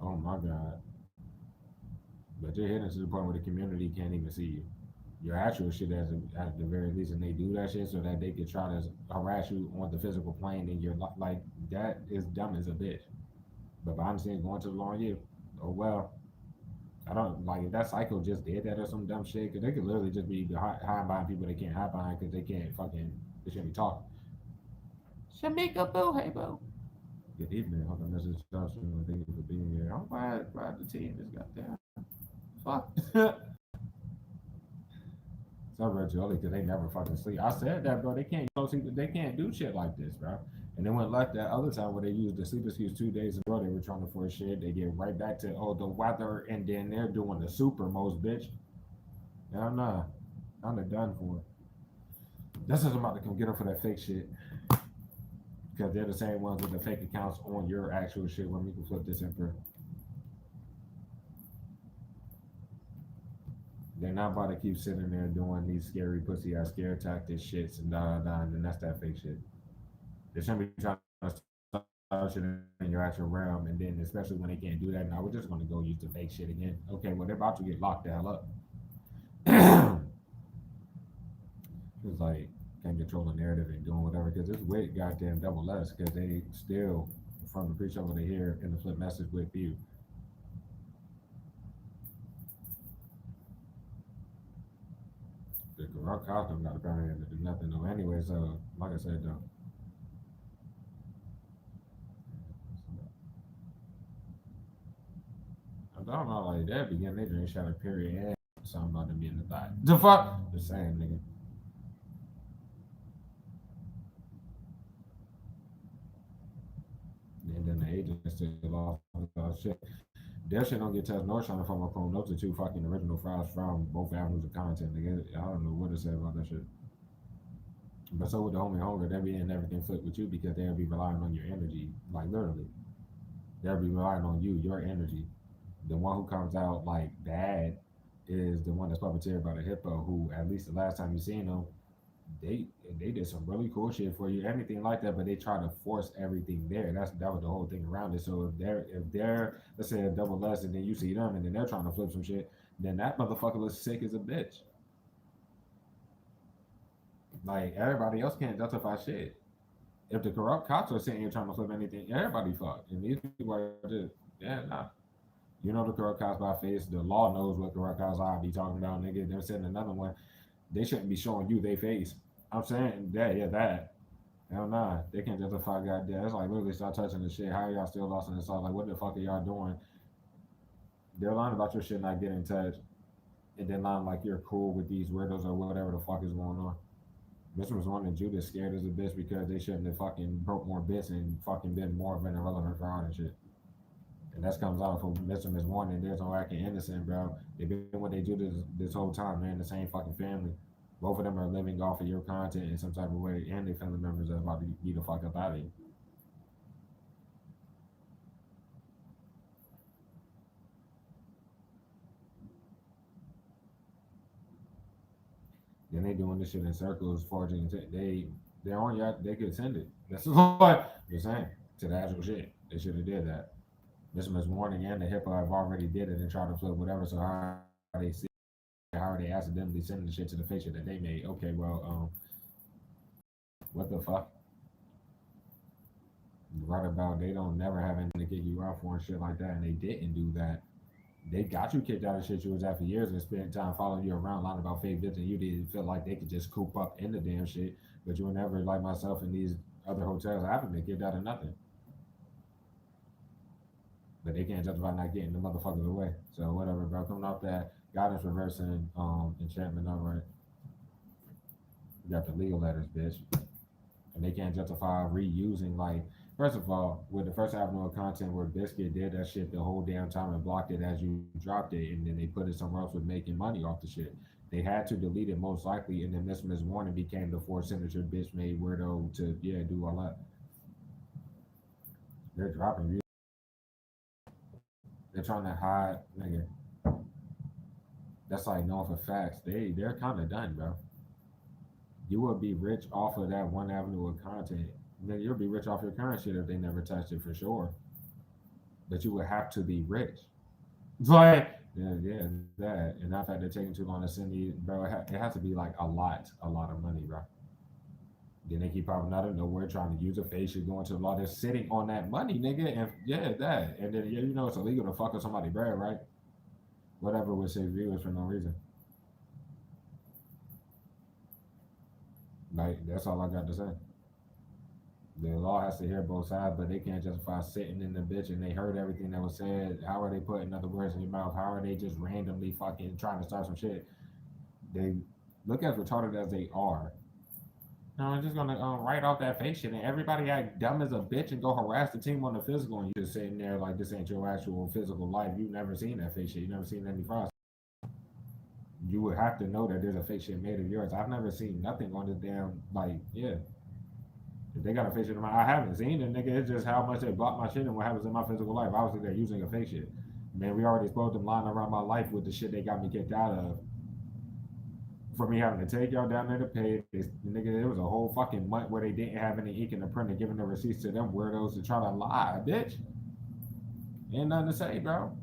Oh my god. But you're hitting to the point where the community can't even see you. Your actual shit at the very least, and they do that shit so that they could try to harass you on the physical plane, and you're like that is dumb as a bitch. But behind the scenes, going to the law on you. Oh well. I don't like if that cycle just did that or some dumb shit, because they could literally just be hiding behind people they can't hide behind because they can't fucking, they shouldn't be talking. Shamika Boo, hey boo. Good evening. Hope I message Joshua. Thank you for being here. I'm glad the team is goddamn. Fuck. So Reggie Early because they never fucking sleep. I said that, bro. They can't do shit like this, bro. And then when like that other time where they used the sleep excuse 2 days in a row, they were trying to force shit. They get right back to the weather, and then they're doing the super most bitch. Hell nah, I'm done for. This is about to come get them for that fake shit because they're the same ones with the fake accounts on your actual shit. When we can flip this in for. They're not about to keep sitting there doing these scary pussy ass scare tactic shits and and then that's that fake shit. They shouldn't be trying to start shit in your actual realm, and then especially when they can't do that, now we're just gonna go use the fake shit again. Okay, well they're about to get locked the hell up. It's like can't control the narrative and doing whatever because it's way goddamn double less because they still from the pre-show they hear in the flip message with you. The corrupt cops don't got to come in to do nothing though. Anyway, so like I said though. I don't know, like that begin they drink shot of period and something about them being the thought. The fuck? The same nigga. And then the agent still off shit. Their shit don't get touched nor trying to form a clone. Those are two fucking original files from both avenues of content. Nigga. I don't know what to say about that shit. But so with the homie hunger, they be in everything flip with you because they'll be relying on your energy. Like literally. They'll be relying on you, your energy. The one who comes out like bad is the one that's puppeteered by the hippo who at least the last time you seen them they they did some really cool shit for you, anything like that, but they try to force everything there. That was the whole thing around it. So if they're let's say a double less and then you see them and then they're trying to flip some shit, then that motherfucker looks sick as a bitch. Like everybody else can't justify shit. If the corrupt cops are sitting here trying to flip anything, everybody fucked. And these people are just yeah, nah. You know the corrupt cops by face. The law knows what corrupt cops I be talking about, nigga. They're setting another one. They shouldn't be showing you their face. I'm saying that, yeah, that. Hell nah, they can't justify goddamn. It's like literally start touching the shit. How are y'all still lost in the sauce? Like, what the fuck are y'all doing? They're lying about your shit not getting touched, and then lying like you're cool with these weirdos or whatever the fuck is going on. This was one that Judas scared as a bitch because they shouldn't have fucking broke more bits and fucking been more of an irrelevant fraud and shit. And that comes out from Mr. Miss One, and there's no acting innocent, bro. They've been what they do this whole time, man. The same fucking family. Both of them are living off of your content in some type of way, and their family members are about to beat the fuck up out of you. Then they doing this shit in circles, forging. They're on your they could send it. That's what you're saying to the actual shit. They should have did that. This was warning and the HIPAA have already did it and tried to flip whatever. So how are they accidentally sending the shit to the face that they made? Okay, well, what the fuck? Right about they don't never have anything to kick you out for and shit like that, and they didn't do that. They got you kicked out of shit you was at for years and spent time following you around, lying about fake bits, and you didn't feel like they could just coop up in the damn shit. But you were never like myself in these other hotels. I haven't been kicked out of nothing, but they can't justify not getting the motherfuckers away. So whatever, bro. Coming off that guidance reversing enchantment, all right. You got the legal letters, bitch, and they can't justify reusing like. First of all, with the first avenue of content where Biscuit did that shit the whole damn time and blocked it as you dropped it, and then they put it somewhere else with making money off the shit. They had to delete it most likely, and then Miss Warning became the four signature bitch made weirdo to yeah do all that. They're dropping. They're trying to hide, nigga. That's like knowing for facts. They're kind of done, bro. You would be rich off of that one avenue of content. Nigga, you'll be rich off your current shit if they never touched it for sure. But you would have to be rich. It's like yeah, that. And I fact they're taking too long to send you, bro. It has to be like a lot of money, bro. Then they keep popping out of nowhere trying to use a face. You're going to the law. They're sitting on that money, nigga. And yeah, that. And then yeah, you know it's illegal to fuck with somebody bread, right? Whatever with 6 viewers for no reason. Like that's all I got to say. The law has to hear both sides, but they can't justify sitting in the bitch and they heard everything that was said. How are they putting other words in your mouth? How are they just randomly fucking trying to start some shit? They look as retarded as they are. No, I'm just gonna write off that fake shit and everybody act dumb as a bitch and go harass the team on the physical and you just sitting there like this ain't your actual physical life. You never seen that fake shit. You never seen any fraud. You would have to know that there's a fake shit made of yours. I've never seen nothing on this damn like yeah. If they got a fake shit in my, I haven't seen it, nigga. It's just how much they block my shit and what happens in my physical life. Obviously, they're using a fake shit. Man, we already exposed them lying around my life with the shit they got me kicked out of. For me having to take y'all down there to pay, nigga, there was a whole fucking month where they didn't have any ink in the printer, giving the receipts to them weirdos to try to lie, bitch. Ain't nothing to say, bro.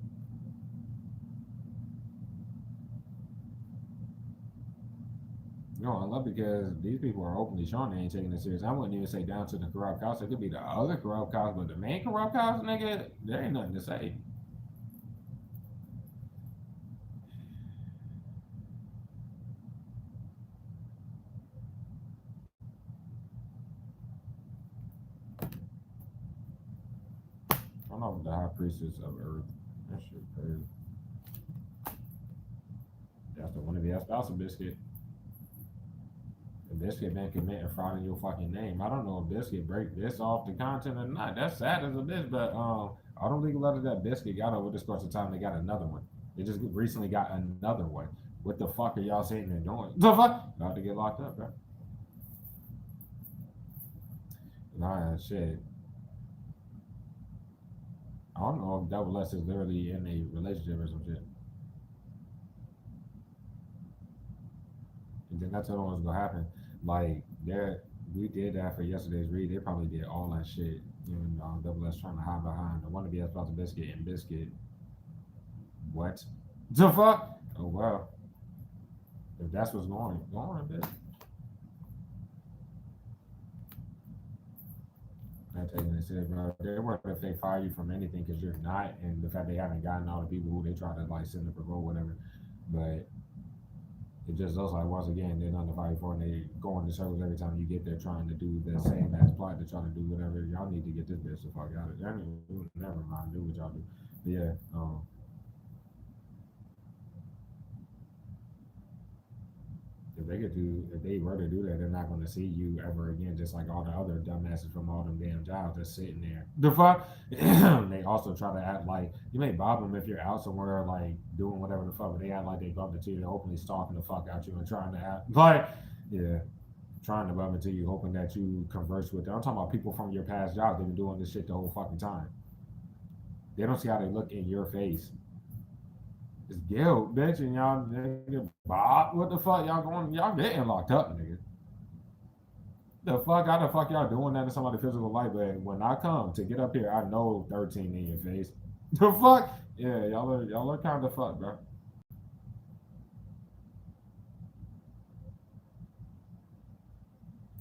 No, I love it because these people are openly showing they ain't taking it serious. I wouldn't even say down to the corrupt cops. It could be the other corrupt cops, but the main corrupt cops, nigga, there ain't nothing to say. I'm not the high priestess of earth. That shit crazy. That's the one of the spousal biscuit. The biscuit been committing fraud in your fucking name. I don't know if biscuit break this off the content or not. That's sad as a bitch, but I don't legal letters that biscuit got over this course of time. They got another one. They just recently got another one. What the fuck are y'all sitting there doing? The fuck? About to get locked up, bro. Nah, shit. I don't know if Double S is literally in a relationship or some shit. And then that's what was gonna happen. Like there, we did that for yesterday's read. They probably did all that shit. And Double S trying to hide behind the one to be about the biscuit and biscuit. What? The fuck? Oh wow. If that's what's going on, bitch. Not taking it serious, bro. They weren't if they fire you from anything because you're not, and the fact they haven't gotten all the people who they try to like send up a vote, whatever. But it just looks like once again they're not the fight for, and they go in the circles every time you get there trying to do the same ass plot to try to do whatever. Y'all need to get this bitch the fuck out of there. Never mind, do what y'all do. But yeah, if they were to do that, they're not going to see you ever again. Just like all the other dumbasses from all them damn jobs just sitting there. The fuck. They also try to act like you may bob them if you're out somewhere like doing whatever the fuck, but they act like they bumped into you, they're openly stalking the fuck out you and trying to act like yeah, trying to bump into you, hoping that you converse with them. I'm talking about people from your past jobs. They've been doing this shit the whole fucking time. They don't see how they look in your face. It's guilt, bitch, and y'all nigga Bob. What the fuck y'all going? Y'all getting locked up, nigga. The fuck, how the fuck y'all doing that in somebody's physical life? But when I come to get up here, I know 13 in your face. The fuck? Yeah, y'all are kind of fucked, bro.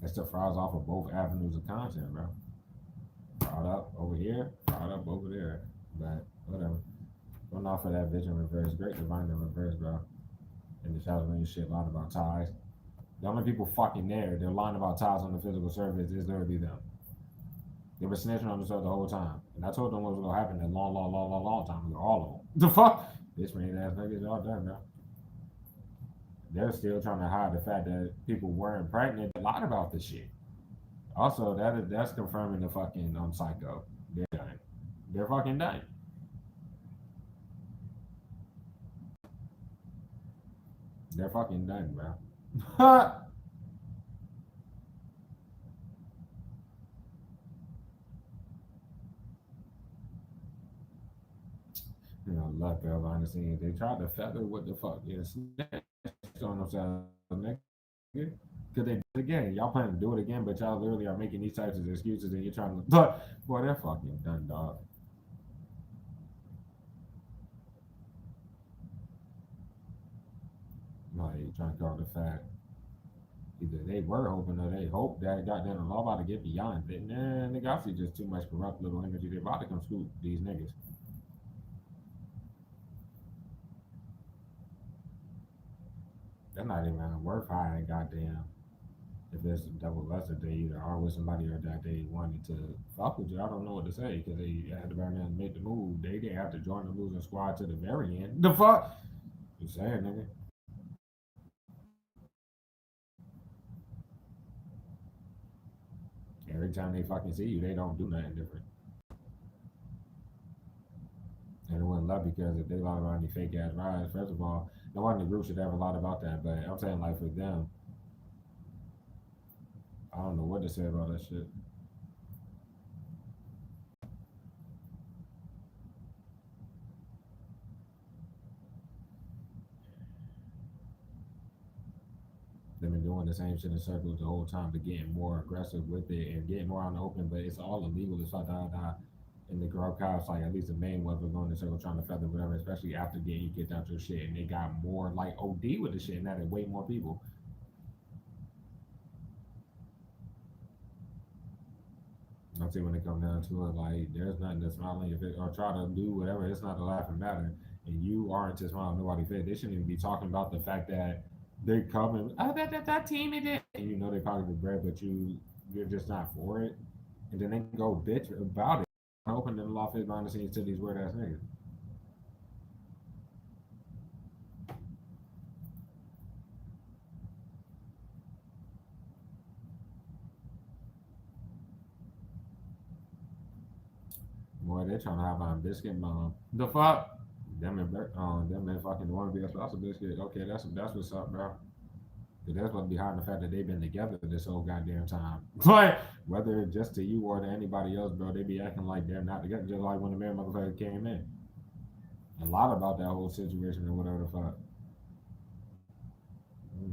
It's the fries off of both avenues of content, bro. Fraud up over here, fraud up over there. But whatever. Going off of that vision reverse, great divine in reverse, bro. And the shadows when you shit lying about ties. The only people fucking there, they're lying about ties on the physical surface is literally them. They were snitching on themselves the whole time. And I told them what was gonna happen a long time ago. All of them. The fuck? Bitch made ass niggas, y'all done, bro. They're still trying to hide the fact that people weren't pregnant. They lied about this shit. Also, that's confirming the fucking psycho. They're done. They're fucking done. They're fucking done, bro. You know, luck behind the scenes. They tried to feather what the fuck is on themselves, nigga. Because they again, y'all plan to do it again, but y'all literally are making these types of excuses and you're trying to but boy, they're fucking done, dog. Like trying to cover the fact either they were hoping or they hope that goddamn the law about to get beyond it. Nah, nigga, I see just too much corrupt little energy. They about to come scoop these niggas. That's not even worth hiring. Goddamn. If it's double lesser, they either are with somebody or that they wanted to fuck with you. I don't know what to say because they had to burn and make the move. They didn't have to join the losing squad to the very end. The fuck? You saying, nigga? Every time they fucking see you, they don't do nothing different. And it wouldn't love because if they lie about any fake ass rides, first of all, no one in the group should ever lie about that. But I'm saying like for them, I don't know what to say about that shit. They've been doing the same shit in circles the whole time, but getting more aggressive with it and getting more on the open. But it's all illegal. It's like and the girl cops, like at least the main ones were going in circle trying to feather whatever, especially after getting you kicked out your shit, and they got more like OD with the shit, and that is way more people. I see when it comes down to it, like there's nothing to smiling if it or try to do whatever. It's not a laughing matter, and you aren't to smile nobody face. They shouldn't even be talking about the fact that they come and that team it did, and you know they probably the bread, but you're just not for it, and then they go bitch about it. Open them law face behind the scenes to these weird ass niggas. Boy, they trying to have on biscuit bomb. The fuck? Them and fucking the one be a spouse of biscuit. Okay, that's what's up, bro. Cause that's what's behind the fact that they've been together this whole goddamn time. Like whether it's just to you or to anybody else, bro, they be acting like they're not together. Just like when the man motherfucker came in. A lot about that whole situation or whatever the fuck. Mm.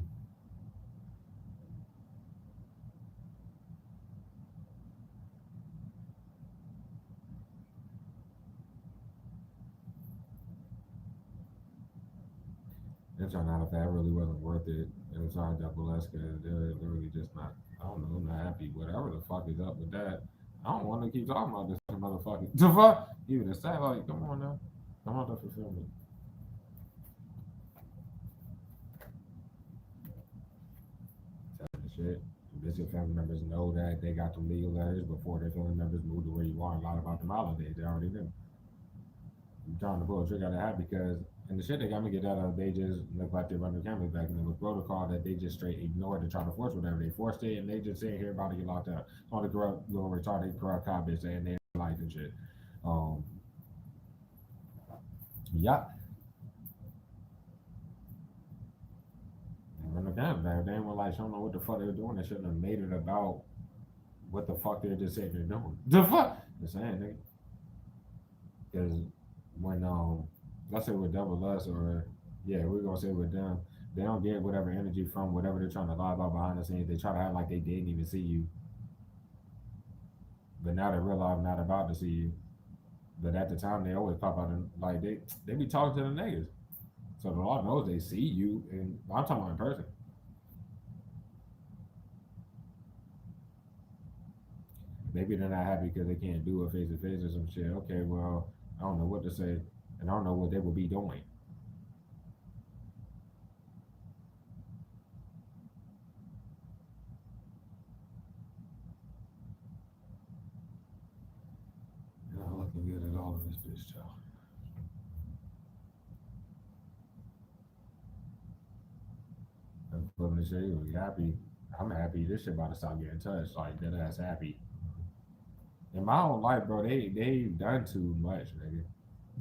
They're trying to have that really wasn't worth it. And it's hard double S because they're really just not. I don't know. I'm not happy. Whatever the fuck is up with that. I don't want to keep talking about this motherfucker. The fuck? Even the same. Like, come on now. Come on to fulfillment. Shit. Visit family members know that they got the legal letters before their family members move to where you are. A lot about the holidays. They already knew. I'm trying to pull a trick out of that because and the shit they got me get out of they just look like they run their cameras back and it was protocol that they just straight ignored to try to force whatever they forced it and they just sitting here about to get locked up. All the corrupt little retarded corrupt cops saying they life and shit. Um yeah. They run the cameras back. They were like, don't know what the fuck they were doing. They shouldn't have made it about what the fuck they're just saying they're doing. The fuck? The saying nigga. Because when let's say with double us or yeah, we're gonna say with them, they don't get whatever energy from whatever they're trying to lie about behind the scenes. They try to act like they didn't even see you, but now they realize I'm not about to see you. But at the time, they always pop out and like they be talking to the niggas, so the law knows they see you. And I'm talking about in person. Maybe they're not happy because they can't do it face to face or some shit. Okay, well, I don't know what to say, and I don't know what they will be doing. You're not looking good at all in this bitch, child. I'm flipping the shit. You happy? I'm happy. This shit about to stop getting touched. Like that ass happy. In my own life, bro, they've done too much, nigga.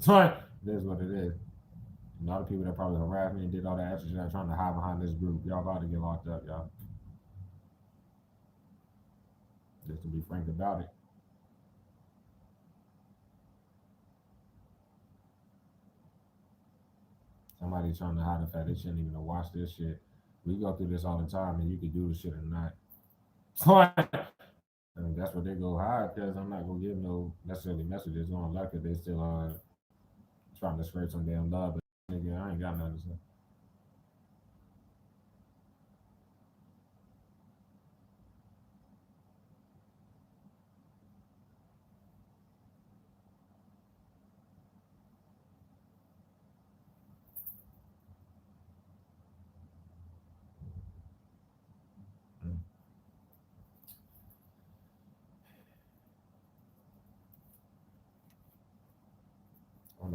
So it is what it is. And all the people that probably harassed me and did all that extra shit trying to hide behind this group, y'all about to get locked up, y'all. Just to be frank about it. Somebody trying to hide the fact they shouldn't even watch this shit. We go through this all the time, and you can do the shit or not. So I mean, that's what they go hide because I'm not gonna give no necessarily messages on like it. They still are trying to spread some damn love, but nigga, I ain't got nothing to say.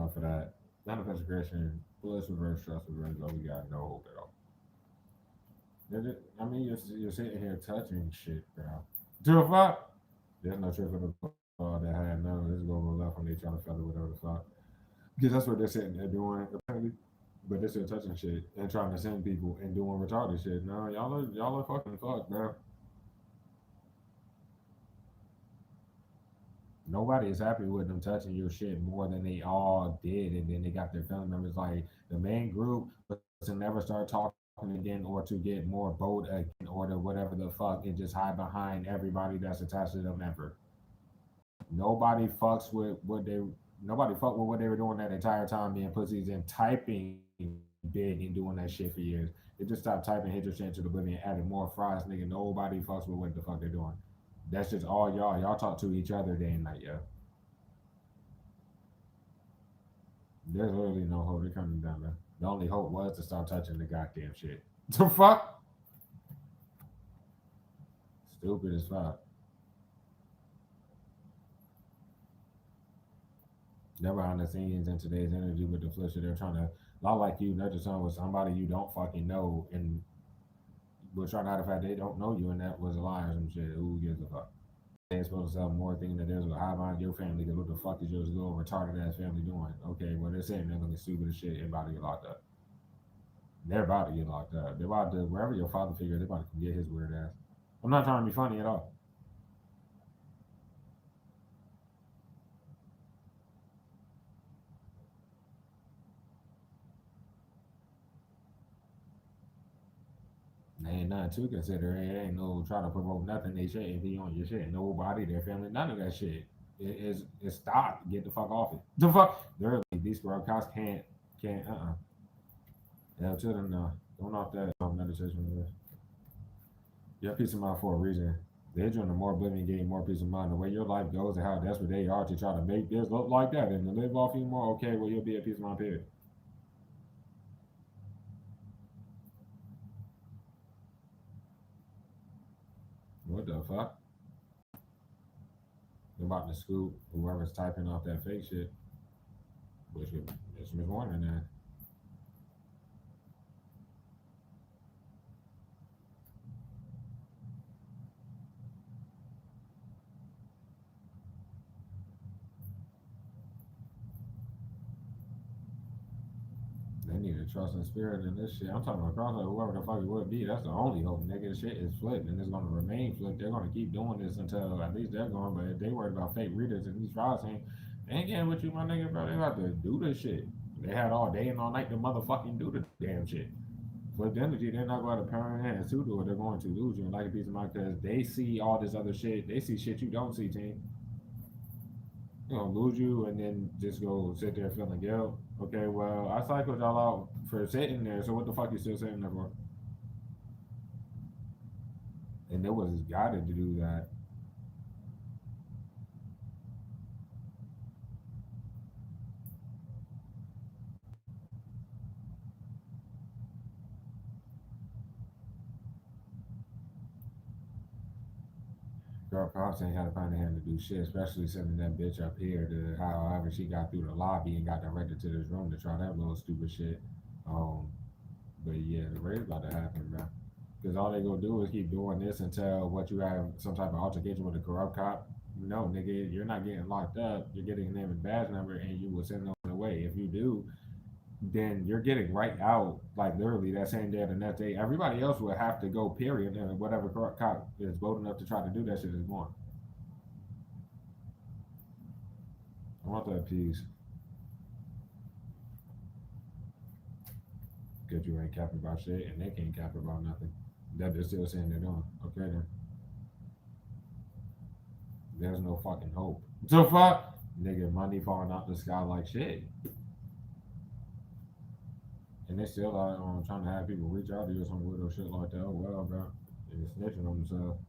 enough for that. Manifest aggression, bliss, reverse, trust, revenge. Oh, we got no hope at all. I mean, you're sitting here touching shit, bro. Do a fuck? There's no trick of the ball that had no. This is gonna go left when they trying to feather whatever the fuck. Because that's what they're sitting there doing apparently. But they're still touching shit and trying to send people and doing retarded shit. No, y'all are fucking fucked, bro. Nobody is happy with them touching your shit more than they all did, and then they got their family members like the main group was to never start talking again or to get more bold again or to whatever the fuck and just hide behind everybody that's attached to them ever. Nobody fucks with what they nobody fucked with what they were doing that entire time being pussies and typing big and doing that shit for years. They just stopped typing, hit your shit into the oblivion, added more fries, nigga. Nobody fucks with what the fuck they're doing. That's just all y'all. Y'all talk to each other day and night, yo. There's literally no hope. They're coming down, man. The only hope was to stop touching the goddamn shit. The fuck? Stupid as fuck. They're behind the scenes in today's energy with the flip shit. They're trying to, not like you, nurture someone with somebody you don't fucking know and we're trying to hide the fact they don't know you and that was a lie or some shit. Who gives a fuck? They're supposed to sell more things than there's with high behind your family because what the fuck is yours little retarded ass family doing? Okay, well they're saying they're looking stupid as shit and about to get locked up. They're about to get locked up. They're about to wherever your father figure they're about to get his weird ass. I'm not trying to be funny at all. They ain't nothing to consider. It ain't no try to promote nothing. They shit and be on your shit. Nobody, their family, none of that shit. It's stopped. Get the fuck off it. The fuck. They're like, these squirrel cops can't Yeah, to them don't off that meditation. You have peace of mind for a reason. They're doing the more oblivion, getting more peace of mind. The way your life goes and how desperate they are to try to make this look like that and to live off you more, okay, well, you'll be at peace of mind, period. What the fuck? They're about to scoop whoever's typing off that fake shit, which it's Miss Warner now. They need to trust in spirit in this shit. I'm talking about cross whoever the fuck it would be. That's the only hope, nigga. Shit is flipped and it's gonna remain flipped. They're gonna keep doing this until at least they're going. But if they worried about fake readers and these frauds ain't, they ain't getting with you, my nigga, bro. They about to do this shit. They had all day and all night to motherfucking do the damn shit. Flipped energy, they're not going to parent hands to do it. They're going to lose you and like a piece of mind because they see all this other shit. They see shit you don't see, team. You know, lose you and then just go sit there feeling guilt. Okay, well, I cycled y'all out for sitting there, so what the fuck you still sitting there for? And it was guided to do that. Girl Pops ain't had to find a hand to do shit, especially sending that bitch up here to however she got through the lobby and got directed to this room to try that little stupid shit. Um, but yeah, the raid's about to happen, bro. Because all they gonna do is keep doing this until what you have some type of altercation with a corrupt cop. No, nigga, you're not getting locked up. You're getting a name and badge number, and you will send them away. If you do, then you're getting right out, like literally that same day or the next day. Everybody else will have to go, period. And whatever corrupt cop is bold enough to try to do that shit is going. I want that piece because you ain't capping about shit, and they can't cap about nothing. That they're still saying they're doing. Okay, then there's no fucking hope. So far, nigga, money falling out the sky like shit. And they still are trying to have people reach out to you or some weirdo shit like that. Oh, well, bro. And snitching on themselves.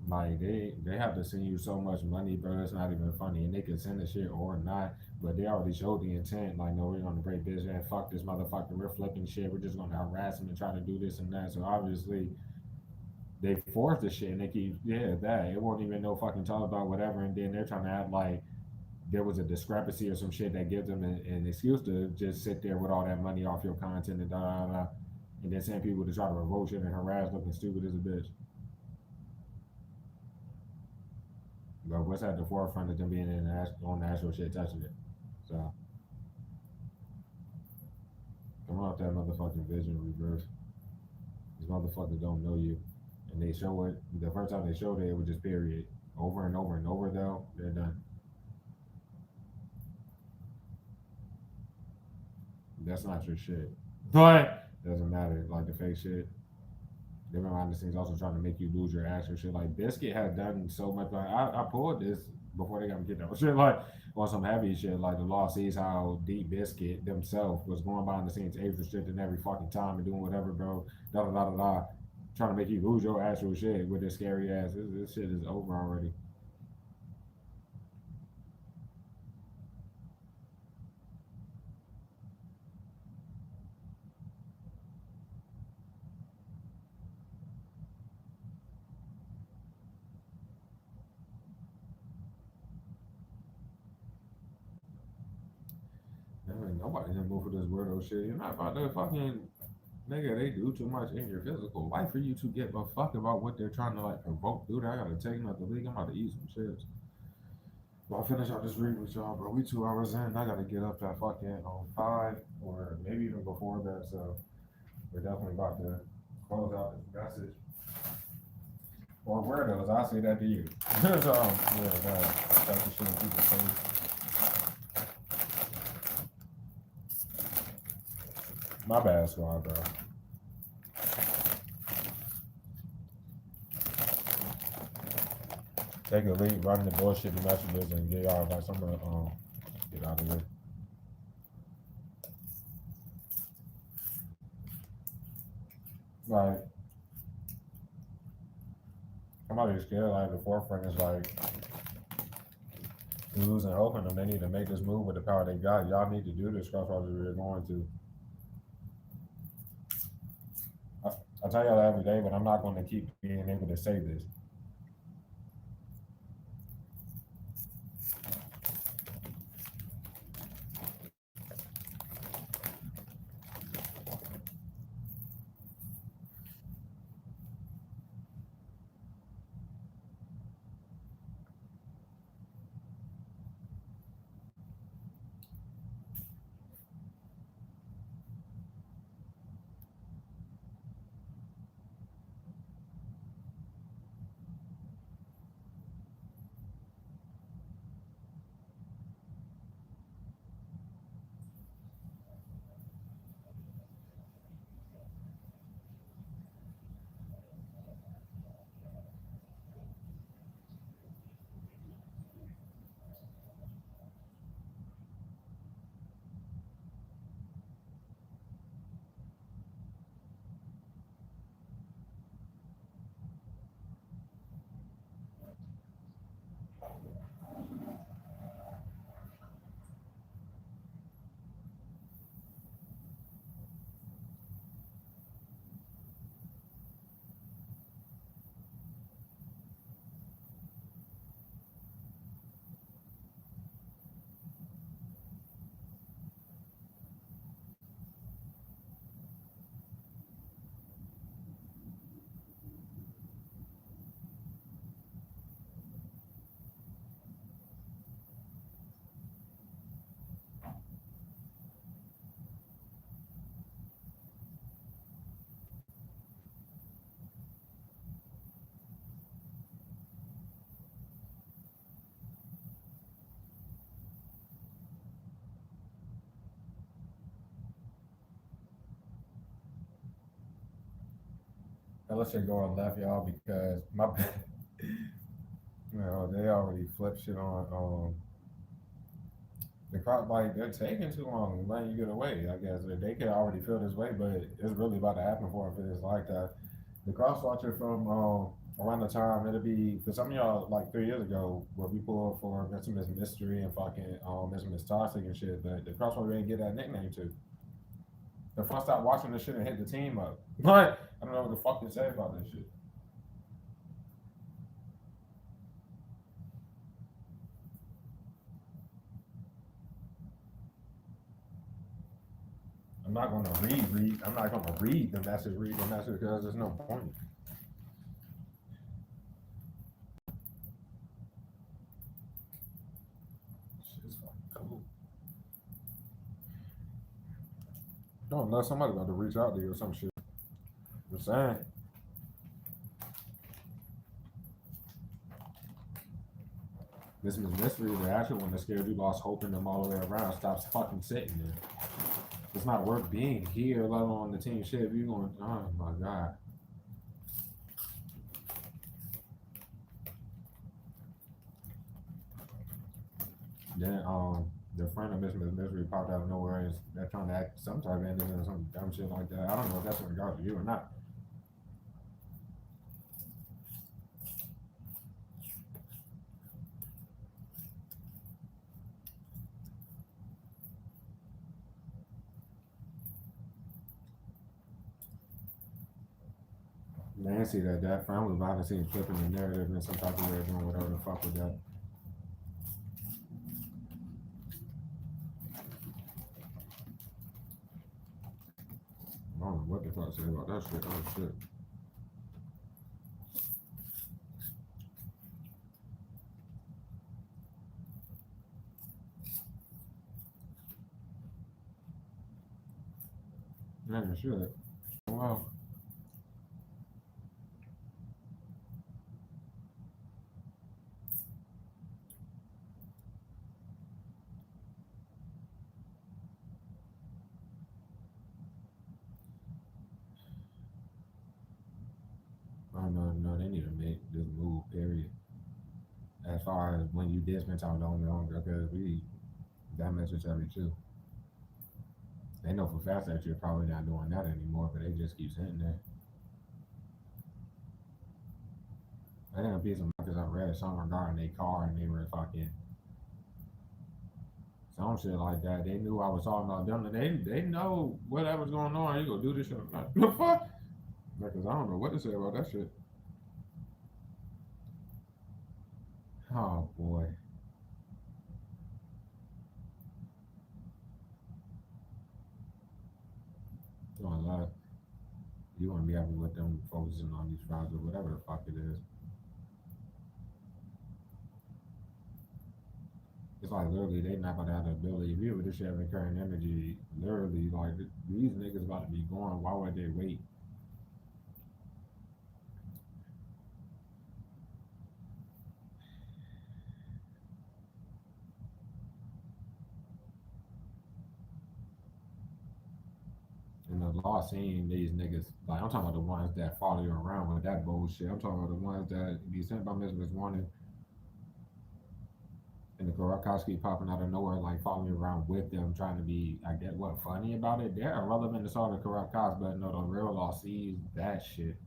Like, they have to send you so much money, bro. It's not even funny. And they can send the shit or not. But they already showed the intent, like, no, we're gonna break this and fuck this motherfucker. We're flipping shit. We're just gonna harass him and try to do this and that. So obviously they forced the shit and they keep that. It won't even no fucking talk about whatever, and then they're trying to act like there was a discrepancy or some shit that gives them an excuse to just sit there with all that money off your content and da da da, and then send people to try to revolt shit and harass looking stupid as a bitch. But what's at the forefront of them being on the actual shit touching it? So come on with that motherfucking vision reverse. These motherfuckers don't know you, and they show it. The first time they showed it, it was just period, over and over and over. Though they're done. That's not your shit. But doesn't matter. Like the fake shit. They're behind the scenes also trying to make you lose your actual shit. Like Biscuit had done so much. Like I pulled this before they got me kicked out. Shit like on some heavy shit. Like the law sees how Deep Biscuit themselves was going behind the scenes, age restricted every fucking time and doing whatever, bro. Da da da da da. Trying to make you lose your actual shit with this scary ass. This shit is over already. I mean, nobody can move for this weirdo shit. You're not about to fucking nigga. They do too much in your physical life for you to give a fuck about what they're trying to like provoke. Dude, I gotta take another league. I'm about to eat some chips. Well, I'll finish out this read with y'all, bro. We 2 hours in. I gotta get up at fucking on 5 or maybe even before that. So we're definitely about to close out this message. Or weirdos, I say that to you. So yeah, that's the shit that people say. My bad, squad, bro. Take a lead, run the bullshit the messages, and get y'all like some of get out of here. Like I'm already scared. Like the forefront is like losing hope in them. They need to make this move with the power they got. Y'all need to do this. Crossroads we're going to. I, I tell y'all that every day, but I'm not going to keep being able to say this. Now let's just go on left, y'all, because my they already flipped shit on the crowd. Like they're taking too long letting you get away. I guess they can already feel this way, but it's really about to happen for them if it's like that. The cross watcher from around the time it'll be for some of y'all like 3 years ago where we pulled for Mr. Miss Mystery and fucking Mr. Miss Toxic and shit, but the crossover didn't get that nickname to. The first stopped watching this shit and hit the team up. But I don't know what the fuck to say about this shit. I'm not gonna read. I'm not gonna read the message because there's no point. Shit's fucking cool. No, unless somebody about to reach out to you or some shit. I'm saying. This is mystery. The actual one that scared you lost hope in them all the way around. Stops fucking sitting there. It's not worth being here, let alone the team shit. If you going, oh my god. Then the friend of Miss Misery popped out of nowhere and they're trying to act some type of innocent or some dumb shit like that. I don't know if that's in regards to you or not. Nancy, that friend was behind the scenes flipping the narrative in some type of way, doing whatever the fuck with that. I don't know what the fuck to say about that shit. Oh shit. Man, shit. Well, I don't know. No, they need to make this move. Period. As far as when you did spend time with the because we that message heavy too. They know for fast that you're probably not doing that anymore, but they just keep sitting there. I think a piece of because I read something regarding their car and they were fucking some shit like that. They knew I was talking about them. And they know whatever's going on. You go do this shit. Like, the fuck? Because I don't know what to say about that shit. Oh boy. Doing a lot. You want to be happy with them focusing on these files or whatever the fuck it is. It's like literally they not gonna have the ability. If you with this shit having current energy, literally like these niggas about to be going. Why would they wait? And the law seeing these niggas like I'm talking about the ones that follow you around with that bullshit. I'm talking about the ones that be sent by Mrs. Warning and the Karakowski popping out of nowhere, like following you around with them, trying to be, I get what, funny about it. They're irrelevant to solve the Karakowski, but no, the real law sees that shit.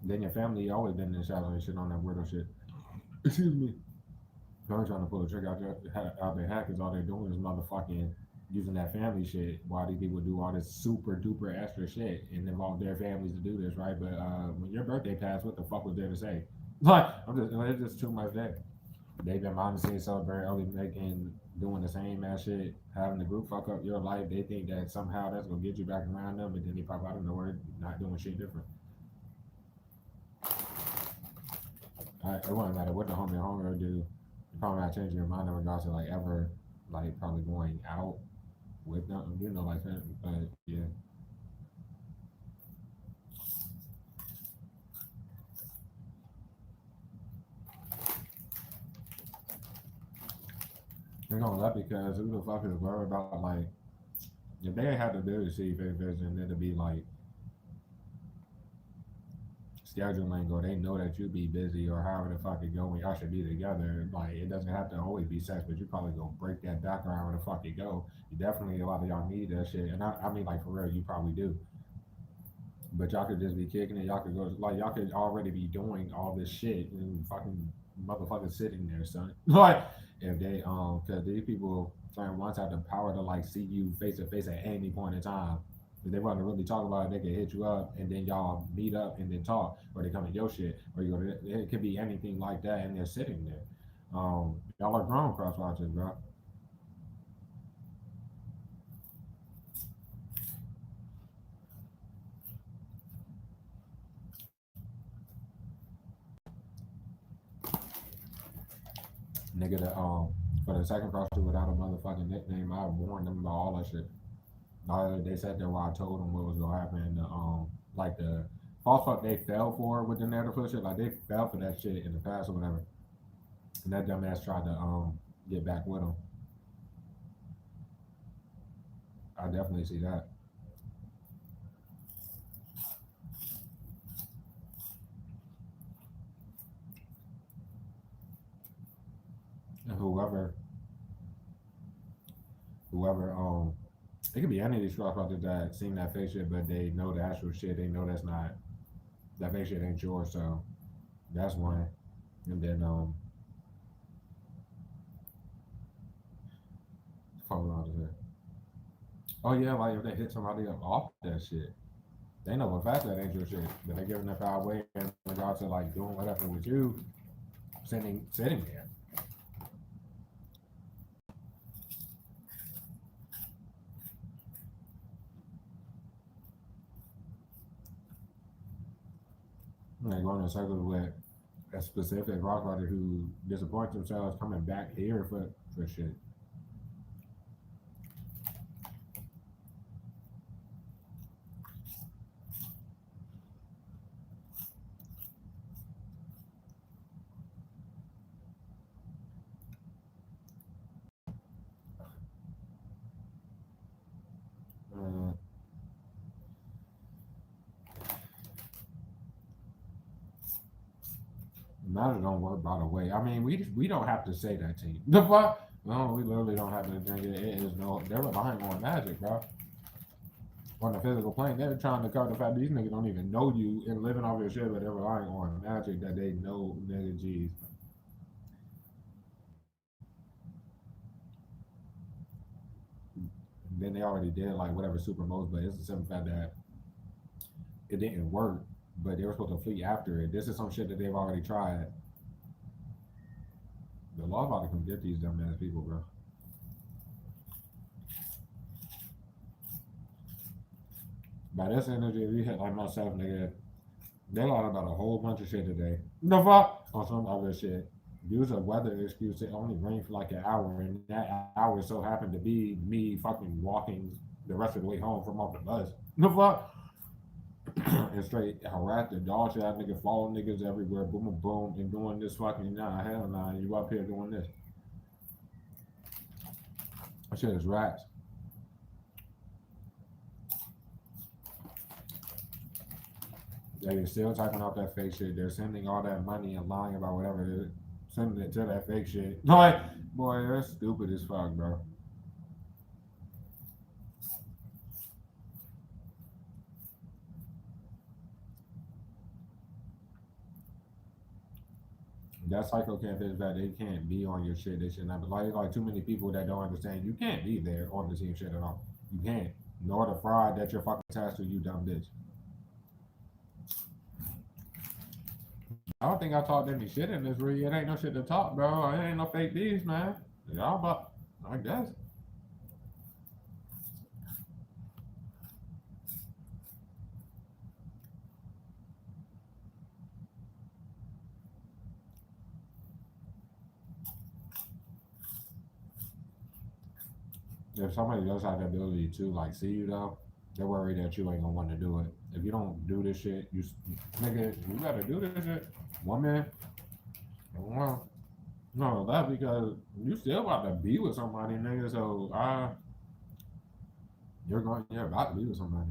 Then your family always been in the shadow and shit on that weirdo shit. Excuse me. They're trying to pull the trick out their hat because all they're doing is motherfucking using that family shit. Why these people do all this super duper extra shit and involve their families to do this, right? But when your birthday passed, what the fuck was there to say? Like, it's just too much there. They've been behind the scenes celebrating early making doing the same ass shit, having the group fuck up your life. They think that somehow that's gonna get you back around them, and then they pop out of nowhere not doing shit different. It wouldn't matter what the homie or homegirl do. You probably not changing your mind in regards to like ever like probably going out with them, you know, like that. But yeah, they're gonna let because who the fuck is worried about like if they had the ability to see face vision, it'd be like scheduling or they know that you be busy or however the fuck it go when y'all should be together. Like it doesn't have to always be sex, but you probably gonna break that background where the fuck it go. You definitely a lot of y'all need that shit. And I mean like for real, you probably do. But y'all could just be kicking it. Y'all could go like y'all could already be doing all this shit and fucking motherfuckers sitting there, son. Like if they because these people certain ones have the power to like see you face to face at any point in time. If they want to really talk about it, they can hit you up and then y'all meet up and then talk, or they come in your shit, or you go to it could be anything like that, and they're sitting there. Y'all are grown cross watchers, bro. Nigga that for the second prostitute without a motherfucking nickname, I warned them about all that shit. They sat there while I told them what was gonna happen. Like the false fuck they fell for with the narrative shit, like they fell for that shit in the past or whatever. And that dumbass tried to get back with them. I definitely see that. And whoever it could be any of these truck out that seen that fake shit, but they know the actual shit. They know that's not that fake shit ain't yours. So that's one. And then fuck around to there. Oh yeah, like if they hit somebody up off that shit, they know for a fact that ain't your shit. But they giving that power away in regards to like doing whatever with you, sitting there. Like going in circles with a specific rock rider who disappoints themselves coming back here for shit. Uh, Matter don't work by the way. I mean, we don't have to say that team. The fuck? No, we literally don't have to drink it. It is no. They're relying on magic, bro. On the physical plane, they're trying to cover the fact these niggas don't even know you and living off your shit, but they're relying on magic that they know, nigga. G's. Then they already did like whatever super most, but it's the simple fact that it didn't work. But they were supposed to flee after it. This is some shit that they've already tried. The law about to come get these dumbass people, bro. By this energy, we hit like myself, nigga. They lied about a whole bunch of shit today. The fuck? On some other shit. Use a weather excuse to only rain for like an hour, and that hour so happened to be me fucking walking the rest of the way home from off the bus. The fuck? And straight harass the dog shit. That nigga follow niggas everywhere, boom, boom, boom, and doing this fucking nah, hell nah. You up here doing this? That shit is rats. They're still typing out that fake shit. They're sending all that money and lying about whatever it is, sending it to that fake shit. Like, boy, that's stupid as fuck, bro. That psycho can't fix that they can't be on your shit. They should not. Be like too many people that don't understand. You can't be there on the team shit at all. You can't. Nor the fraud that you're fucking attached to. You dumb bitch. I don't think I talked any shit in this really. It ain't no shit to talk, bro. It ain't no fake beef, man. Y'all about, I guess. If somebody does have the ability to like see you though, they're worried that you ain't gonna want to do it. If you don't do this shit, nigga, you gotta do this shit. One man, well, no, that's because you still about to be with somebody, nigga. So you're about to be with somebody.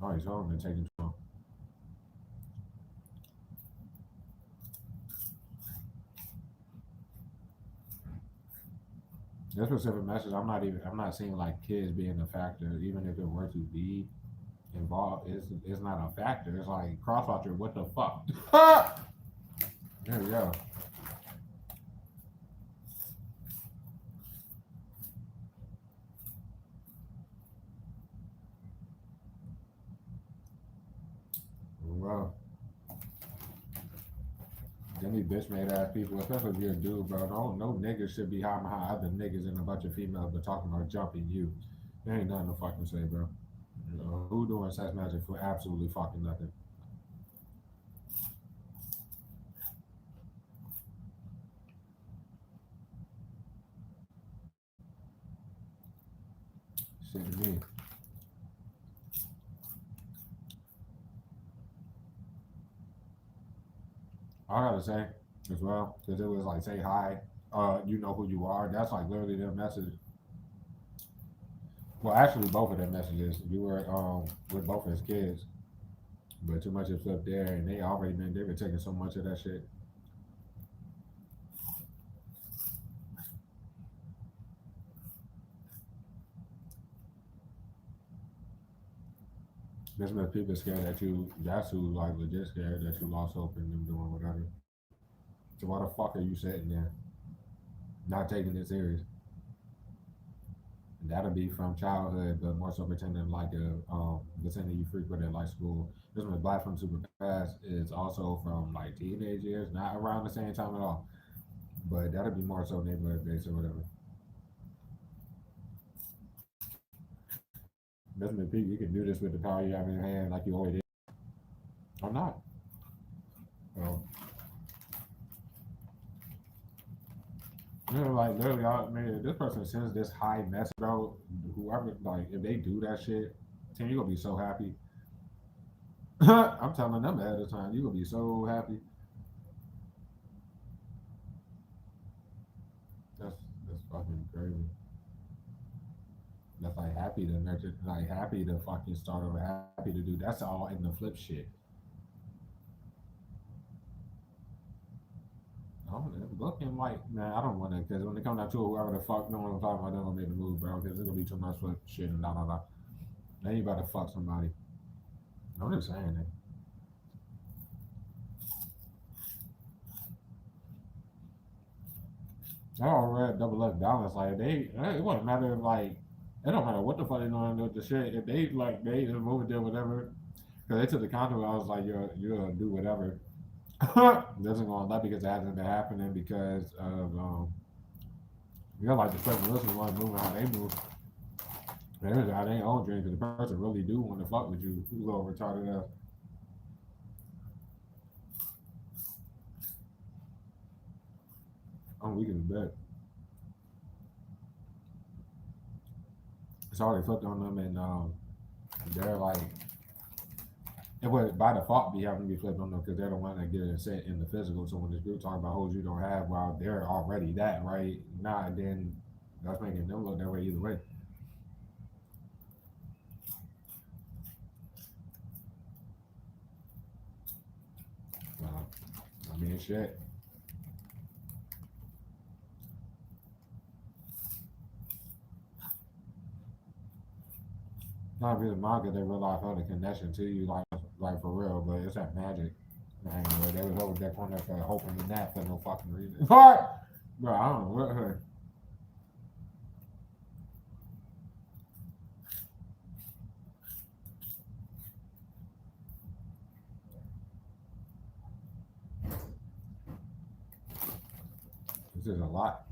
All right, so I'm gonna take control. This specific message, I'm not seeing like kids being a factor, even if it were to be involved. It's not a factor. It's like cross out your what the fuck. There we go. Well, them these bitch made ass people, especially if you're a dude, bro. No niggas should be hiding behind other niggas and a bunch of females, but talking about jumping you. There ain't nothing to fucking say, bro. You know, who doing sex magic for absolutely fucking nothing? Shit to me. I gotta say as well, because it was like say hi, you know who you are. That's like literally their message. Well, actually, both of their messages. You were with both his kids, but too much is flipped there, and they already been they been taking so much of that shit. There's been people scared that you. That's who like legit scared that you lost hope in them doing whatever. So why the fuck are you sitting there not taking it serious? That'll be from childhood, but more so pretending like the center you frequented like school. This one Black from Super Fast is also from like teenage years, not around the same time at all. But that'll be more so neighborhood based or whatever. Doesn't mean you can do this with the power you have in your hand like you always did. Or not. Well, you know, like literally, man, this person sends this high message, bro. Whoever, like, if they do that shit, Tim, you gonna be so happy. I'm telling them ahead of time, you gonna be so happy. That's that's fucking crazy. That's like happy to nurture, like happy to fucking start over, happy to do. That's all in the flip shit. I'm looking like, man, I don't want to, because when it comes down to it, whoever the fuck no one I'm talking about, they're gonna make the move, bro. Because it's gonna be too much flip shit and da da da. Then you about to fuck somebody. I'm just saying that. I already double up balance. Like it wouldn't matter if like it don't matter what the fuck they doing with the shit. If they like they just move it there, whatever. Because they took the counter, I was like, you're gonna do whatever. Doesn't go on that because it hasn't been happening because of you know like the person listening was moving how they move. There's how they own dreams because the person really do want to fuck with you. You little retarded ass. I'm weak as a bed. It's already flipped on them and they're like it would by default be having to be flipped on them because they're the one that get it set in the physical. So when this group talking about hoes you don't have, while they're already that right, nah, then that's making them look that way either way. Uh, I mean, shit. Not really manga, they realize how the connection to you, like for real, but it's that magic. Man, bro, they was over there corner for hoping in that for no fucking reason. What? Bro, I don't know what her. This is a lot.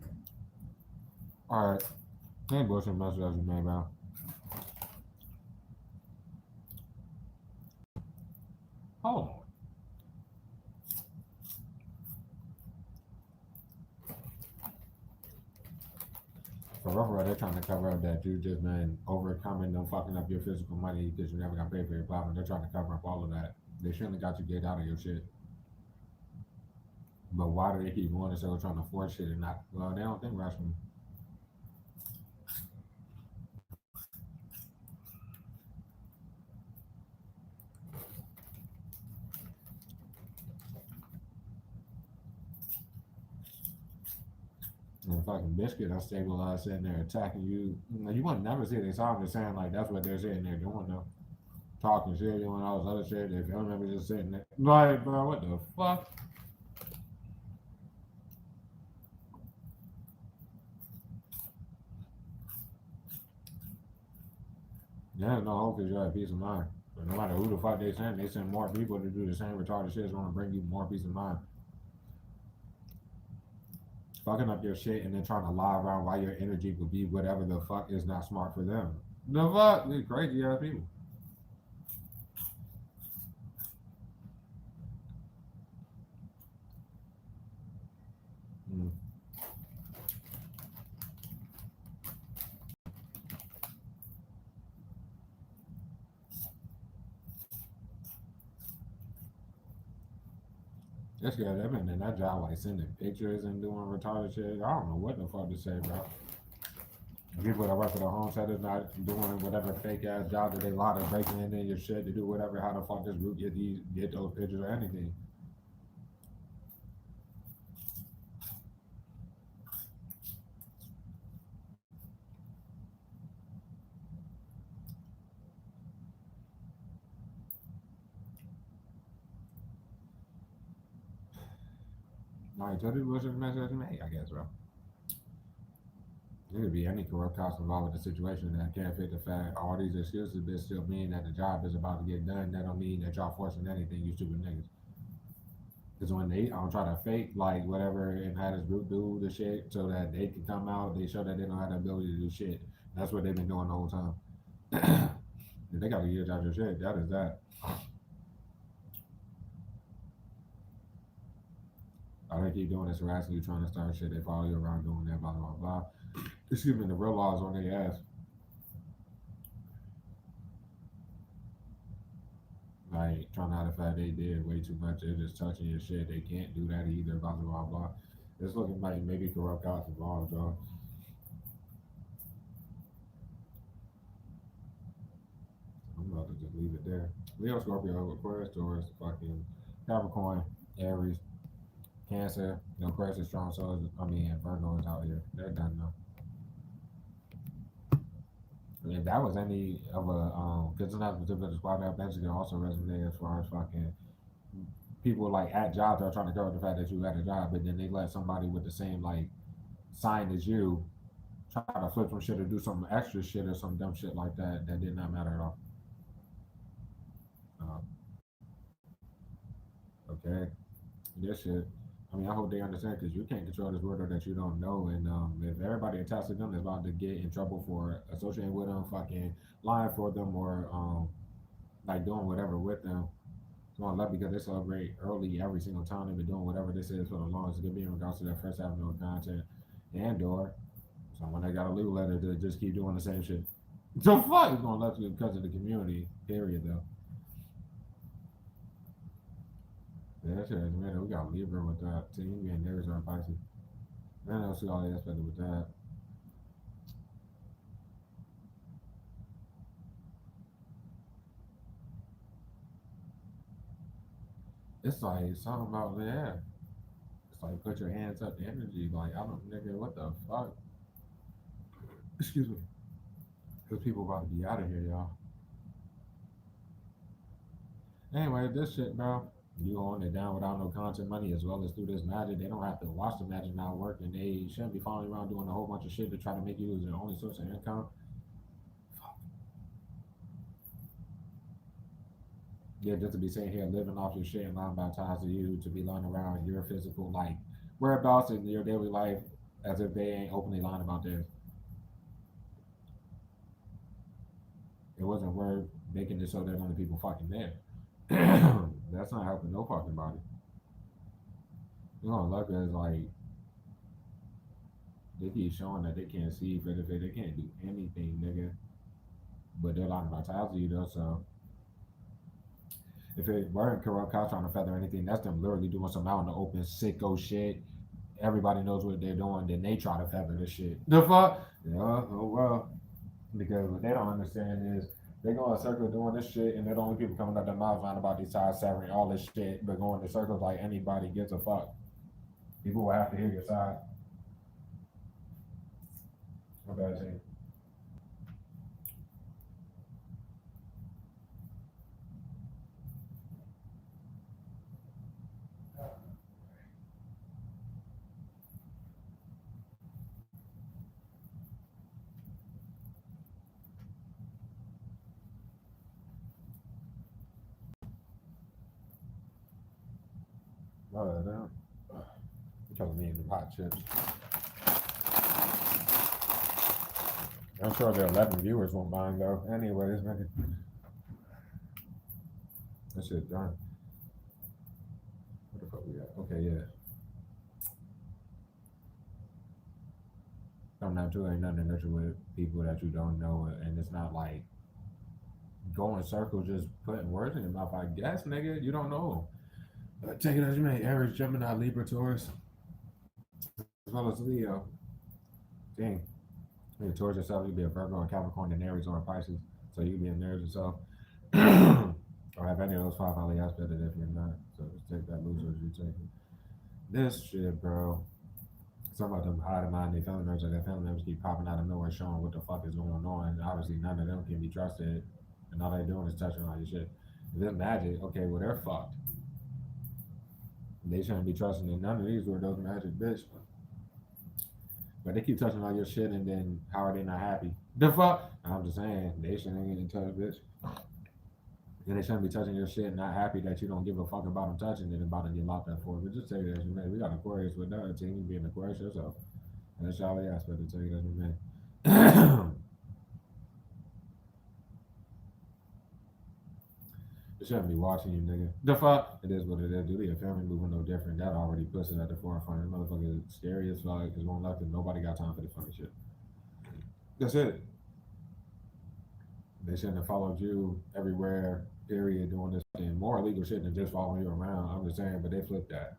All right, ain't bullshit much as you made, man. Hold on. For real, they're trying to cover up that you just been overcoming them fucking up your physical money because you never got paid for your plasma. They're trying to cover up all of that. They shouldn't have got you get out of your shit. But why do they keep going instead of trying to force shit and not? Well, they don't think rational. And fucking Biscuit unstabilized sitting there attacking you. You would never see they saw them just saying like that's what they're sitting there doing though. Talking shit, doing all this other shit. They family members just sitting there. Like, bro, what the fuck? Yeah, no hope because you have peace of mind. But no matter who the fuck they send more people to do the same retarded shit. It's gonna bring you more peace of mind. Fucking up your shit and then trying to lie around why your energy would be whatever the fuck is not smart for them. The fuck? These crazy ass people. Mm. This guy, they've been in that job like sending pictures and doing retarded shit. I don't know what the fuck to say, bro. People that work for the home centers not doing whatever fake ass job that they lie to breaking in your shit to do whatever. How the fuck this group get those pictures or anything? Like, so this was a message to me, I guess, bro. There could be any corrupt cops involved with the situation that can't fit the fact all these excuses but still mean that the job is about to get done. That don't mean that y'all forcing anything, you stupid niggas. Because when they try to fake like whatever and have this group do the shit so that they can come out, they show that they don't have the ability to do shit. That's what they've been doing the whole time. They gotta get out your shit. That is that. All they keep doing is harassing you, trying to start shit. They follow you around doing that, blah blah blah. Excuse me, the real laws on their ass. Like trying to hide the fact they did way too much. They're just touching your shit. They can't do that either. Blah blah blah blah. It's looking like maybe corrupt cops involved, y'all. I'm about to just leave it there. Leo, Scorpio, Aquarius, Taurus, fucking Capricorn, Aries, Cancer, Aquarius is strong souls. I mean, Virgo is out here. They're done now. If that was any of a, because it's not particular squad, that basically also resonate as far as fucking people like at jobs that are trying to cover the fact that you had a job, but then they let somebody with the same like sign as you try to flip some shit or do some extra shit or some dumb shit like that that did not matter at all. Uh, okay, this shit. I mean, I hope they understand because you can't control this world that you don't know. And if everybody attached to them is about to get in trouble for associating with them, fucking lying for them, or like doing whatever with them, it's going to love because they celebrate early every single time they've been doing whatever this is for the longest. It could be in regards to their first avenue of content and or someone that got a legal letter to just keep doing the same shit. So fuck, it's going to love you because of the community, period, though. Yeah, that shit is man. We got Libra with that. Team and theirs are Pisces. I don't see all the aspect with that. It's like something about yeah. It's like put your hands up the energy. Like I don't nigga, what the fuck? Excuse me. Because people about to be out of here, y'all. Anyway, this shit, bro. You holding it down without no content money as well as through this magic. They don't have to watch the magic not work and they shouldn't be following around doing a whole bunch of shit to try to make you lose your only source of income. Yeah, just to be sitting here living off your shit and lying about ties to you, to be lying around your physical like whereabouts in your daily life as if they ain't openly lying about theirs. It wasn't worth making it so that only people fucking there. That's not helping no fucking body. You know, luck is like they keep showing that they can't see for the they can't do anything, nigga. But they're lying about ties to you though, so if it weren't corrupt cops trying to feather anything, that's them literally doing some out in the open sicko shit. Everybody knows what they're doing, then they try to feather this shit. The fuck? Yeah, oh well. Because what they don't understand is they go in circles doing this shit, and they're the only people coming up their mouths lying about these sides severing all this shit, but going in circles like anybody gives a fuck. People will have to hear your side. My bad, Zane. My bad, damn. You telling me in the hot chips. I'm sure the 11 viewers won't mind though. Anyways, man, that shit done. What the fuck we got? Okay, yeah. Coming out to ain't nothing that you with people that you don't know, and it's not like going in circles just putting words in your mouth. I guess, nigga, you don't know. Take it as you may. Aries, Gemini, Libra, Taurus, as well as Leo. Dang. You're Taurus yourself, you be a Virgo, and Capricorn, and Aries, or a Pisces. So you be in Aries yourself. Or have any of those five highly aspected if you're not. So just take that loser as you take it. This shit, bro. Some of them hide behind their family members, or their family members keep popping out of nowhere showing what the fuck is going on. And obviously, none of them can be trusted. And all they doing is touching all your shit. If it's magic, okay, well, they're fucked. They shouldn't be trusting in none of these were those magic bitch. But they keep touching all your shit, and then how are they not happy? The fuck? I'm just saying, they shouldn't get in touch, bitch. And they shouldn't be touching your shit, not happy that you don't give a fuck about them touching it and about to get locked up for it. But just take it as you may. We got Aquarius with that team, you being Aquarius yourself. And that's all they ask for to take it as you may. They shouldn't be watching you, nigga. The fuck? It is what it is. Do your family moving no different? That already puts it at the forefront. The motherfucker is scary as fuck. It's one left and nobody got time for this fucking shit. That's it. They shouldn't have followed you everywhere, period, doing this and more illegal shit than just following you around. I'm just saying, but they flipped that.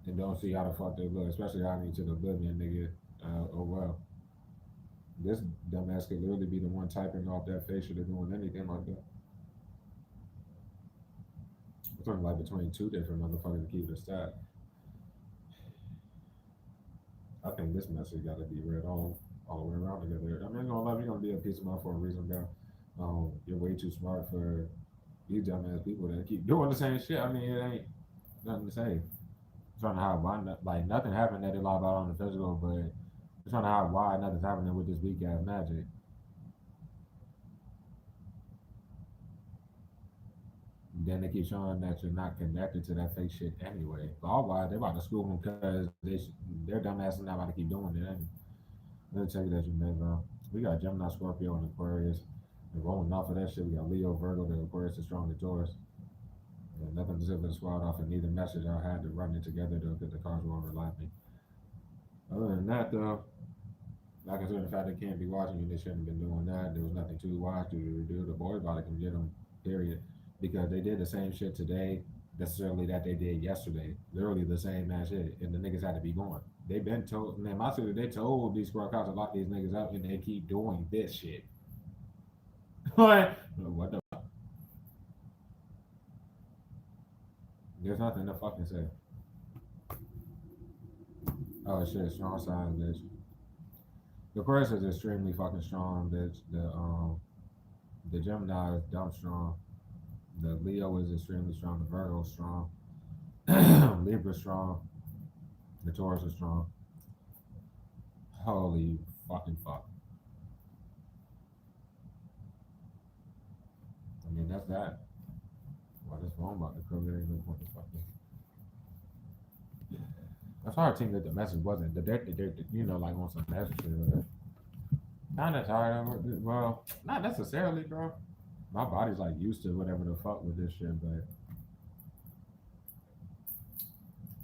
And don't see how the fuck they look, especially how you to the oblivion, nigga. Oh well. This dumbass could literally be the one typing off that face or doing anything like that. We're talking like between two different motherfuckers to keep the stat. I think this message got to be read all the way around together. I mean, no love, you're gonna be a piece of mind for a reason, bro. You're way too smart for these dumbass people that keep doing the same shit. I mean, it ain't nothing to say. Trying to hide why, like nothing happened that they lie about on the physical, but they're trying to hide why nothing's happening with this weak ass magic. Then they keep showing that you're not connected to that fake shit anyway. But all why they're about to school them because their dumb ass is not about to keep doing it. Let me tell you that you may, bro. We got Gemini, Scorpio, and Aquarius. And rolling off of that shit, we got Leo, Virgo, the Aquarius, the strong, the Taurus. And nothing specific to squad off, and neither message I had to run it together though, because the cards were overlapping. Other than that, though, like I said, the fact they can't be watching you, they shouldn't have been doing that. There was nothing to watch, to do. The boys about to come get them, period. Because they did the same shit today, necessarily that they did yesterday. Literally the same ass shit, and the niggas had to be going. They been told, man, my sister, they told these squad cops to lock these niggas up, and they keep doing this shit. Like, what the fuck? There's nothing to fucking say. Oh shit, strong signs, bitch. The Aquarius is extremely fucking strong, bitch. The Gemini is dumb strong. The Leo is extremely strong. The Virgo is strong. Libra strong. The Taurus is strong. Holy fucking fuck. I mean, that's that. What is wrong about the COVID? Ain't no point to fucking. That's why our team that the message wasn't. You know, like on some message. Kind of tired of it. Well, not necessarily, bro. My body's like used to whatever the fuck with this shit, but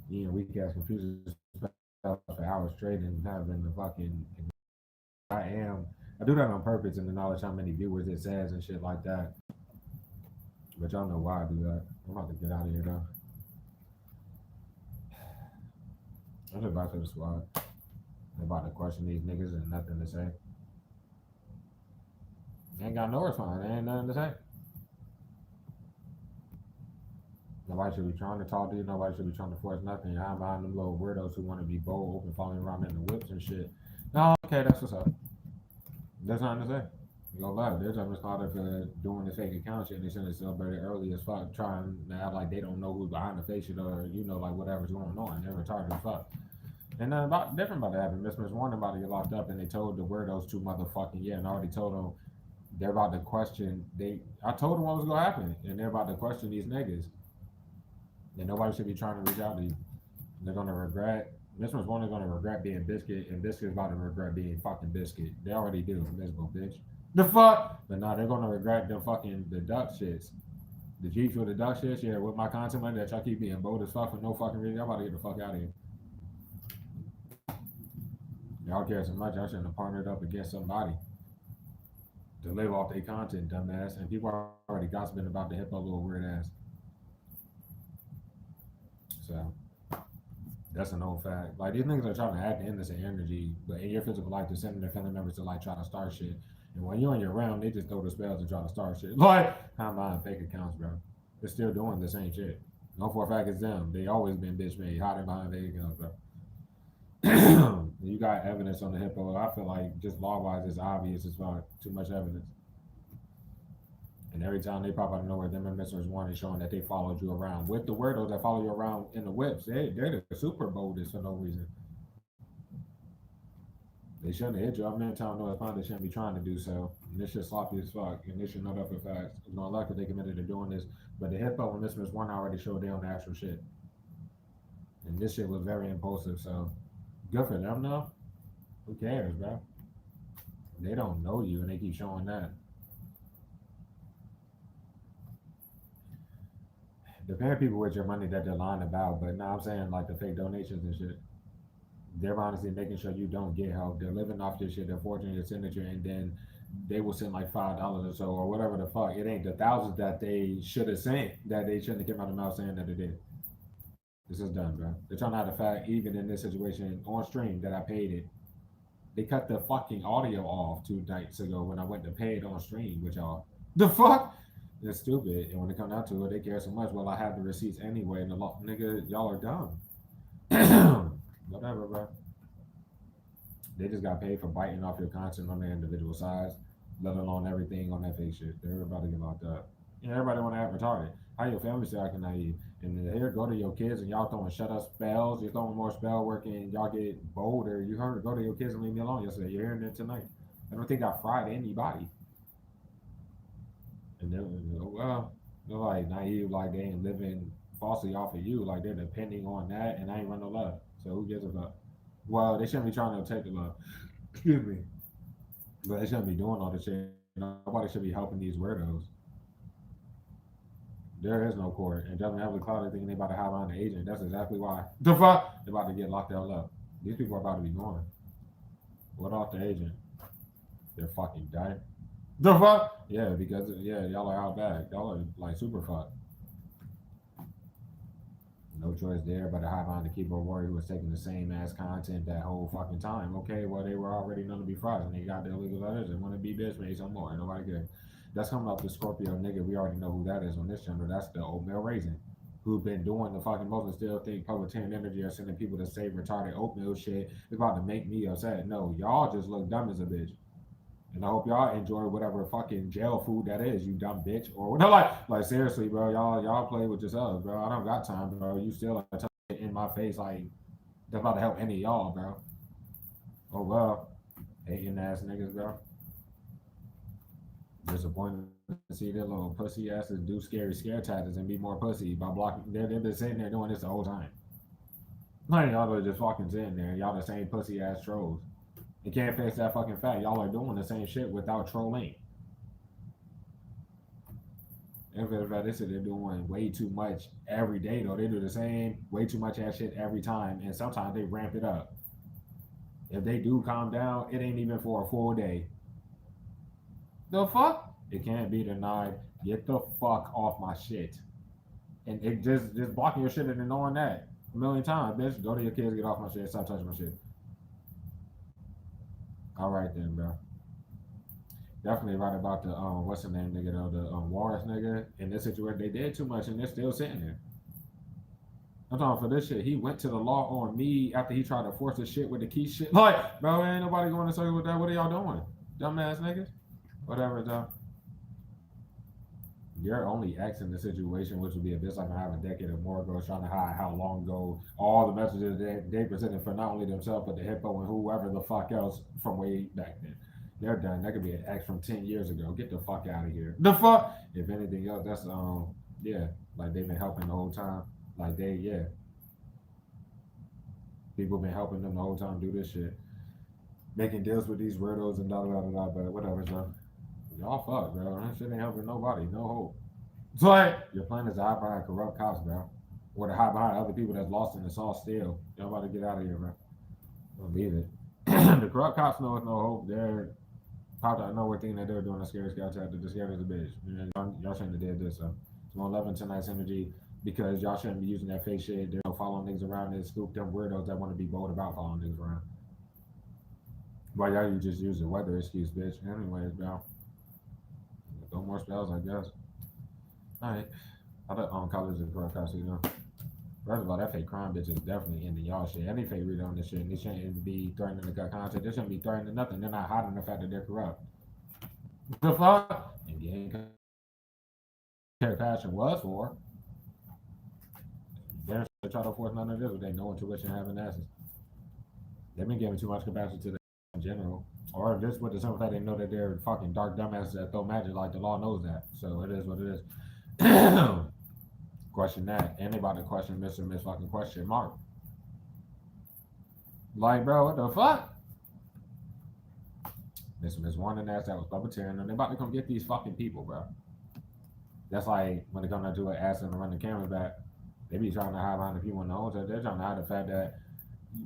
you know, weak ass computers for hours straight and having the fucking. I am. I do that on purpose in the knowledge how many viewers it says and shit like that. But y'all know why I do that. I'm about to get out of here though. I'm just about to the squad. They're about to question these niggas and nothing to say. They ain't got no response. They ain't nothing to say. Nobody should be trying to talk to you. Nobody should be trying to force nothing. I'm behind them little weirdos who want to be bold, open, following around in the whips and shit. No, okay, that's what's up. There's nothing to say. You go lie. They're just started for doing the fake account shit and they shouldn't have celebrated early as fuck, trying to act like they don't know who's behind the face shit or, like whatever's going on. They're retarded as fuck. And then about different about to happen. Miss Warner about to get locked up and they told the weirdos to motherfucking yeah and I already told them they're about to question I told them what was gonna happen and they're about to question these niggas. And nobody should be trying to reach out to you. They're gonna regret. Miss Warner's gonna regret being Biscuit, and Biscuit's about to regret being fucking Biscuit. They already do, miserable bitch. The fuck? But now they're gonna regret the fucking the duck shits. The Jeeps with the duck shits, yeah, with my content money that y'all keep being bold as fuck for no fucking reason. Y'all about to get the fuck out of here. Y'all care so much, y'all shouldn't have partnered up against somebody to live off their content, dumbass. And people are already gossiping about the hippo little weird ass. So that's an old fact. Like these niggas are trying to act innocent energy, but in your physical life, they're sending their family members to like try to start shit. And when you're in your realm, they just throw the spells and try to start shit. Like I'm buying fake accounts, bro. They're still doing the same shit. No for a fact it's them. They always been bitch made, hiding behind fake accounts, bro. You got evidence on the hippo. I feel like just law wise, it's obvious as far too much evidence. And every time they pop out of nowhere, them and Mr. Warning showing that they followed you around with the weirdos that follow you around in the whips. They're the super boldest for no reason. They shouldn't have hit you. I'm in town, no, it's fine. They shouldn't be trying to do so. And this shit sloppy as fuck. And they should know that for facts. It's not likely they committed to doing this. But the hippo and this Miss One already showed they on the actual shit. And this shit was very impulsive. So good for them, though. Who cares, bro? They don't know you, and they keep showing that. The paying people with your money that they're lying about, but now I'm saying like the fake donations and shit. They're honestly making sure you don't get help. They're living off this shit. They're forging your signature, and then they will send like $5 or so or whatever the fuck. It ain't the thousands that they should have sent that they shouldn't have came out of the mouth saying that they did. This is done, bro. They're trying to hide the fact, even in this situation on stream, that I paid it. They cut the fucking audio off 2 nights ago when I went to pay it on stream with y'all. The fuck? It's stupid. And when it come down to it, they care so much. Well, I have the receipts anyway, and the nigga, y'all are dumb. Whatever, bro. They just got paid for biting off your content on their individual size, let alone everything on that fake shit. They're about to get locked up. And everybody want to act retarded. How your family say acting naive? And here go to your kids and y'all throwing shut up spells. You're throwing more spell work and y'all get bolder. You heard go to your kids and leave me alone yesterday. You're hearing it tonight. I don't think I fried anybody. And they're like naive, like they ain't living falsely off of you, like they're depending on that, and I ain't run no love. So who gives a fuck? Well, they shouldn't be trying to take the love. Excuse me, but they shouldn't be doing all this shit. Nobody should be helping these weirdos. There is no court, and doesn't have the cloud. They thinking they about to hide behind the agent. That's exactly why. The fuck? They're about to get locked out up. These people are about to be gone. What off the agent? They're fucking dying. The fuck? Yeah, because y'all are out back. Y'all are like super fucked. No choice there but to hide behind the keyboard warrior who was taking the same ass content that whole fucking time. Okay, well they were already known to be frauds and they got their illegal letters and want to be bitch made some more. Nobody cares. That's coming off the Scorpio nigga. We already know who that is on this channel. That's the oatmeal raisin, who's been doing the fucking most and still think Publitarian Energy are sending people to say retarded oatmeal shit. It's about to make me upset. No, y'all just look dumb as a bitch. And I hope y'all enjoy whatever fucking jail food that is, you dumb bitch. Or no, like seriously, bro, y'all play with yourselves, bro. I don't got time, bro. You still are in my face like that's about to help any of y'all, bro. Oh well, hating ass niggas, bro. Disappointed to see their little pussy asses do scary scare tactics and be more pussy by blocking. They've been sitting there doing this the whole time. Like y'all are just fucking sitting there. Y'all the same pussy ass trolls. You can't face that fucking fact. Y'all are doing the same shit without trolling. And for the fact they said they're doing way too much every day, though. They do the same, way too much ass shit every time, and sometimes they ramp it up. If they do calm down, it ain't even for a full day. The fuck? It can't be denied. Get the fuck off my shit. And it just blocking your shit and ignoring that a million times, bitch. Go to your kids, get off my shit, stop touching my shit. All right then, bro. Definitely right about the what's the name nigga though, the Warris nigga. In this situation, they did too much and they're still sitting there. I'm talking for this shit. He went to the law on me after he tried to force his shit with the key shit. Like, bro, ain't nobody going to circle with that. What are y'all doing? Dumbass niggas. Whatever, though. You're only Xing the situation, which would be a bitch like I have a decade or more ago, trying to hide how long ago all the messages they presented for not only themselves but the hippo and whoever the fuck else from way back then. They're done. That could be an X from 10 years ago. Get the fuck out of here. The fuck. If anything else, that's yeah, like they've been helping the whole time. Like people been helping them the whole time do this shit, making deals with these weirdos and da da da da. But whatever, so y'all fuck, bro. That shit ain't helping nobody. No hope. It's like your plan is to hide behind corrupt cops, bro, or to hide behind other people that's lost in the sauce still. Y'all about to get out of here, bro. Don't leave it. The corrupt cops know it's no hope. They're popped out of nowhere thinking that they're doing a scary scout tactic. The scary as a bitch. Y'all shouldn't have did this. So it's gonna love tonight's energy because y'all shouldn't be using that fake shit. There's no following niggas around and scoop them weirdos that want to be bold about following niggas around. Why y'all you just use the weather excuse, bitch. Anyways, bro. No more spells, I guess. Alright. I thought colors and corrupt cops, First of all, that fake crime bitch is definitely into y'all shit. Any fake read on this shit, and they shouldn't be threatening to cut content. They shouldn't be threatening nothing. They're not hiding the fact that they're corrupt. The fuck? And getting care passion was for. They try to force none of this with they no intuition having asses. They've been giving too much compassion to them in general. Or just with the simple fact they know that they're fucking dark dumbasses that throw magic like the law knows that. So it is what it is. Question that. Anybody question Mr. Miss fucking question mark. Like, bro, what the fuck? Mr. Miss Warning ass that was puppeteering and they about to come get these fucking people, bro. That's like when they come to do an ass and run the cameras back, they be trying to hide behind the people in the hotel. They're trying to hide the fact that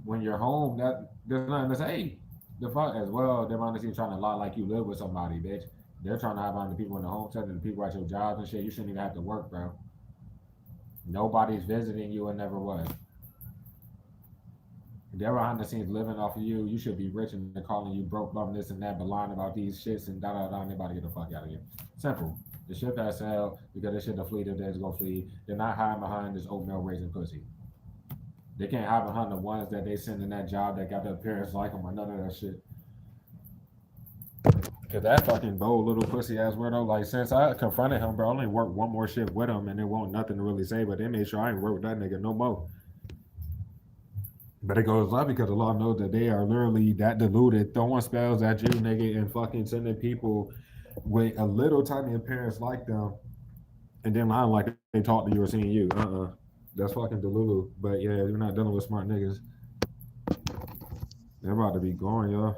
when you're home, that there's nothing to say. The fuck as well, they're honestly trying to lie like you live with somebody, bitch. They're trying to hide behind the people in the home center, the people at your jobs and shit. You shouldn't even have to work, bro. Nobody's visiting you and never was. They're behind the scenes living off of you. You should be rich and they're calling you broke bum this and that, but lying about these shits and da da da. Anybody get the fuck out of here. Simple. The shit that sell because this shit the fleet if they're gonna flee. They're not hiding behind this oatmeal raisin pussy. They can't hide behind the ones that they send in that job that got the appearance like them or none of that shit. Cause that fucking bold little pussy ass weirdo, like since I confronted him, bro, I only worked one more shift with him and there won't nothing to really say, but they made sure I ain't work with that nigga no more. But it goes up because the law knows that they are literally that deluded, throwing spells at you, nigga, and fucking sending people with a little tiny appearance like them, and then lying like they talk to you or seeing you. That's fucking delulu. But yeah, you're not dealing with smart niggas. They're about to be going, y'all.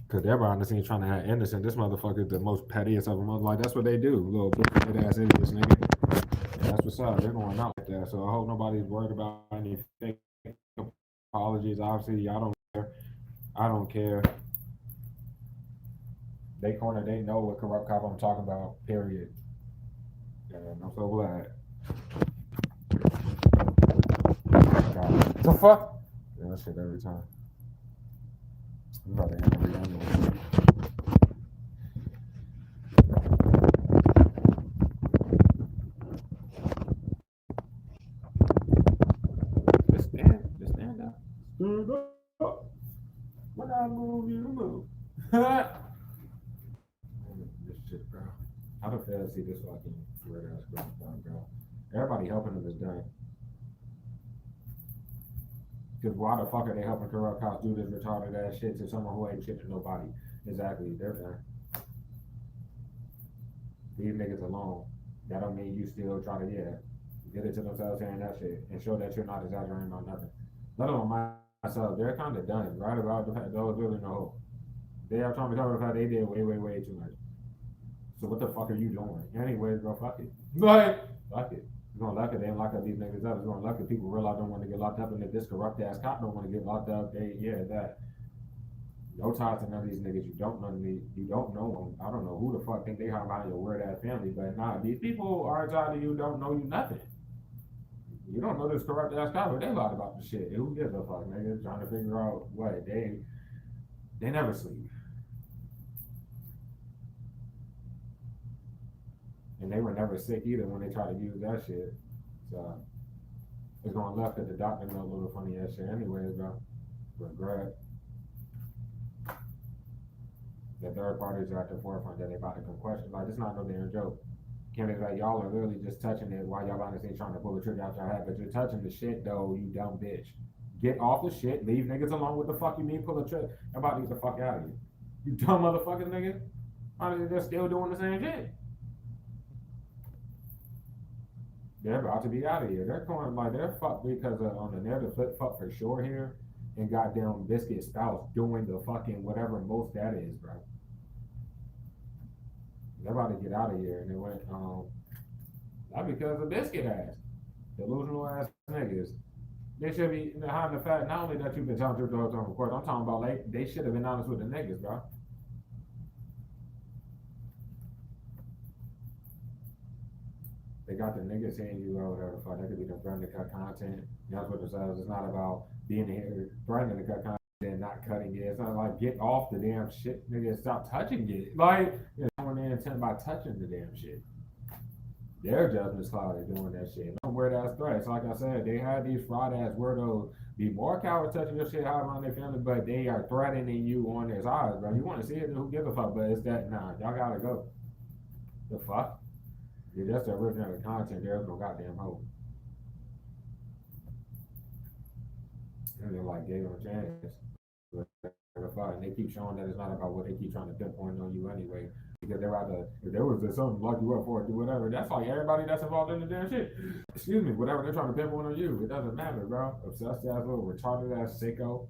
Cause they're behind the scenes trying to have innocent. This motherfucker the most pettiest of them. Like that's what they do, little bitch ass idiots, nigga. And that's what's up. They're going out like that. So I hope nobody's worried about anything. Apologies. Obviously, y'all don't care. I don't care. They corner. They know what corrupt cop I'm talking about. Period. And I'm so glad. God. The fuck? Yeah, that shit every time. I'm about to end every anyway. Just stand up. Stand up. When I move, you move. This shit, bro. I don't fail to see this fucking weird ass bro. Everybody helping them is done. Because why the fuck are they helping corrupt cops do this retarded ass shit to someone who ain't shit to nobody? Exactly, they're done. Leave niggas alone. That don't mean you still try to, get it to themselves saying that shit and show that you're not exaggerating about nothing. Let alone myself, they're kind of done, right? About the fact there was really no hope. They are trying to cover the fact they did way too much. So what the fuck are you doing? Anyways, bro, fuck it. Like, fuck it. You're gonna lock it, they ain't lock up these niggas up. It's gonna lock it. People realize don't want to get locked up, and if this corrupt ass cop don't want to get locked up, that. No ties to none of these niggas. You don't know me. You don't know them. I don't know who the fuck think they hide behind your weird ass family, but nah, these people are tied to you. Don't know you nothing. You don't know this corrupt ass cop, but they lied about the shit. Who gives a fuck, nigga? Trying to figure out what they never sleep. And they were never sick either when they tried to use that shit. So It's going left because the doctor know a little funny ass shit anyways, bro. Regret. The third parties are at the forefront that they about to come question. Like, it's not no damn joke. Can't be like, y'all are literally just touching it while y'all honestly trying to pull the trigger out your head, but you're touching the shit though, you dumb bitch. Get off the shit, leave niggas alone. What the fuck you mean pull the trigger? I'm about to get the fuck out of here. You dumb motherfucking nigga. Honestly, they're still doing the same shit. They're about to be out of here. They're going like they're fucked because on the narrative flip fuck for sure here, and goddamn Biscuit spouse doing the fucking whatever most that is, bro. They're about to get out of here, and they went not because of Biscuit ass, delusional ass niggas. They should be behind the fact not only that you've been telling truth the whole time, of course. I'm talking about like they should have been honest with the niggas, bro. They got the niggas saying you or whatever the fuck. That could be them threatening to cut content. That's what themselves. It's not about being here threatening to cut content and not cutting it. It's not like get off the damn shit, nigga. Stop touching it. Like when they intent by touching the damn shit. Their judgment's clouded doing that shit. No weird ass threats. Like I said, they had these fraud ass weirdos be more cowards touching your shit, hide around their family, but they are threatening you on their side, bro. You want to see it? Who gives a fuck? But it's that nah, y'all gotta go. The fuck? Yeah, that's the original content. There's no goddamn hope. And they like gave them a chance. And they keep showing that it's not about what they keep trying to pinpoint on you anyway. Because they're either, if there was something to lock you up for, do whatever. That's like everybody that's involved in the damn shit. Excuse me, whatever they're trying to pinpoint on you, it doesn't matter, bro. Obsessed ass little retarded ass sicko.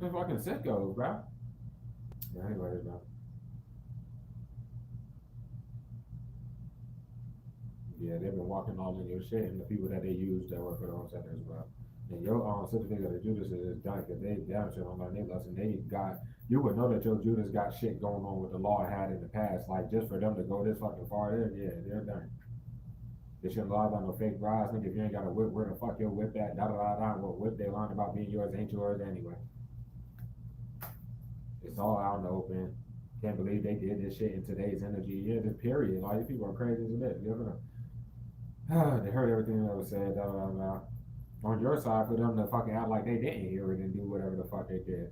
They're fucking sickos, bro. Yeah, anyways, bro. Yeah, they've been walking all in your shit, and the people that they use that work for their own center as well. And your certificate of Judas is done because they damn sure don't learn their lesson. They got, you would know that your Judas got shit going on with the law it had in the past. Like, just for them to go this fucking far, they're done. They shouldn't lie about no fake brides. Nigga, if you ain't got a whip, where the fuck your whip at? Da da da da. What whip they learned about being yours ain't yours anyway. It's all out in the open. Can't believe they did this shit in today's energy. Yeah, just period. Like, these people are crazy as a bit. You know? They heard everything that was said, da da da. On your side, for them to fucking act like they didn't hear it and do whatever the fuck they did.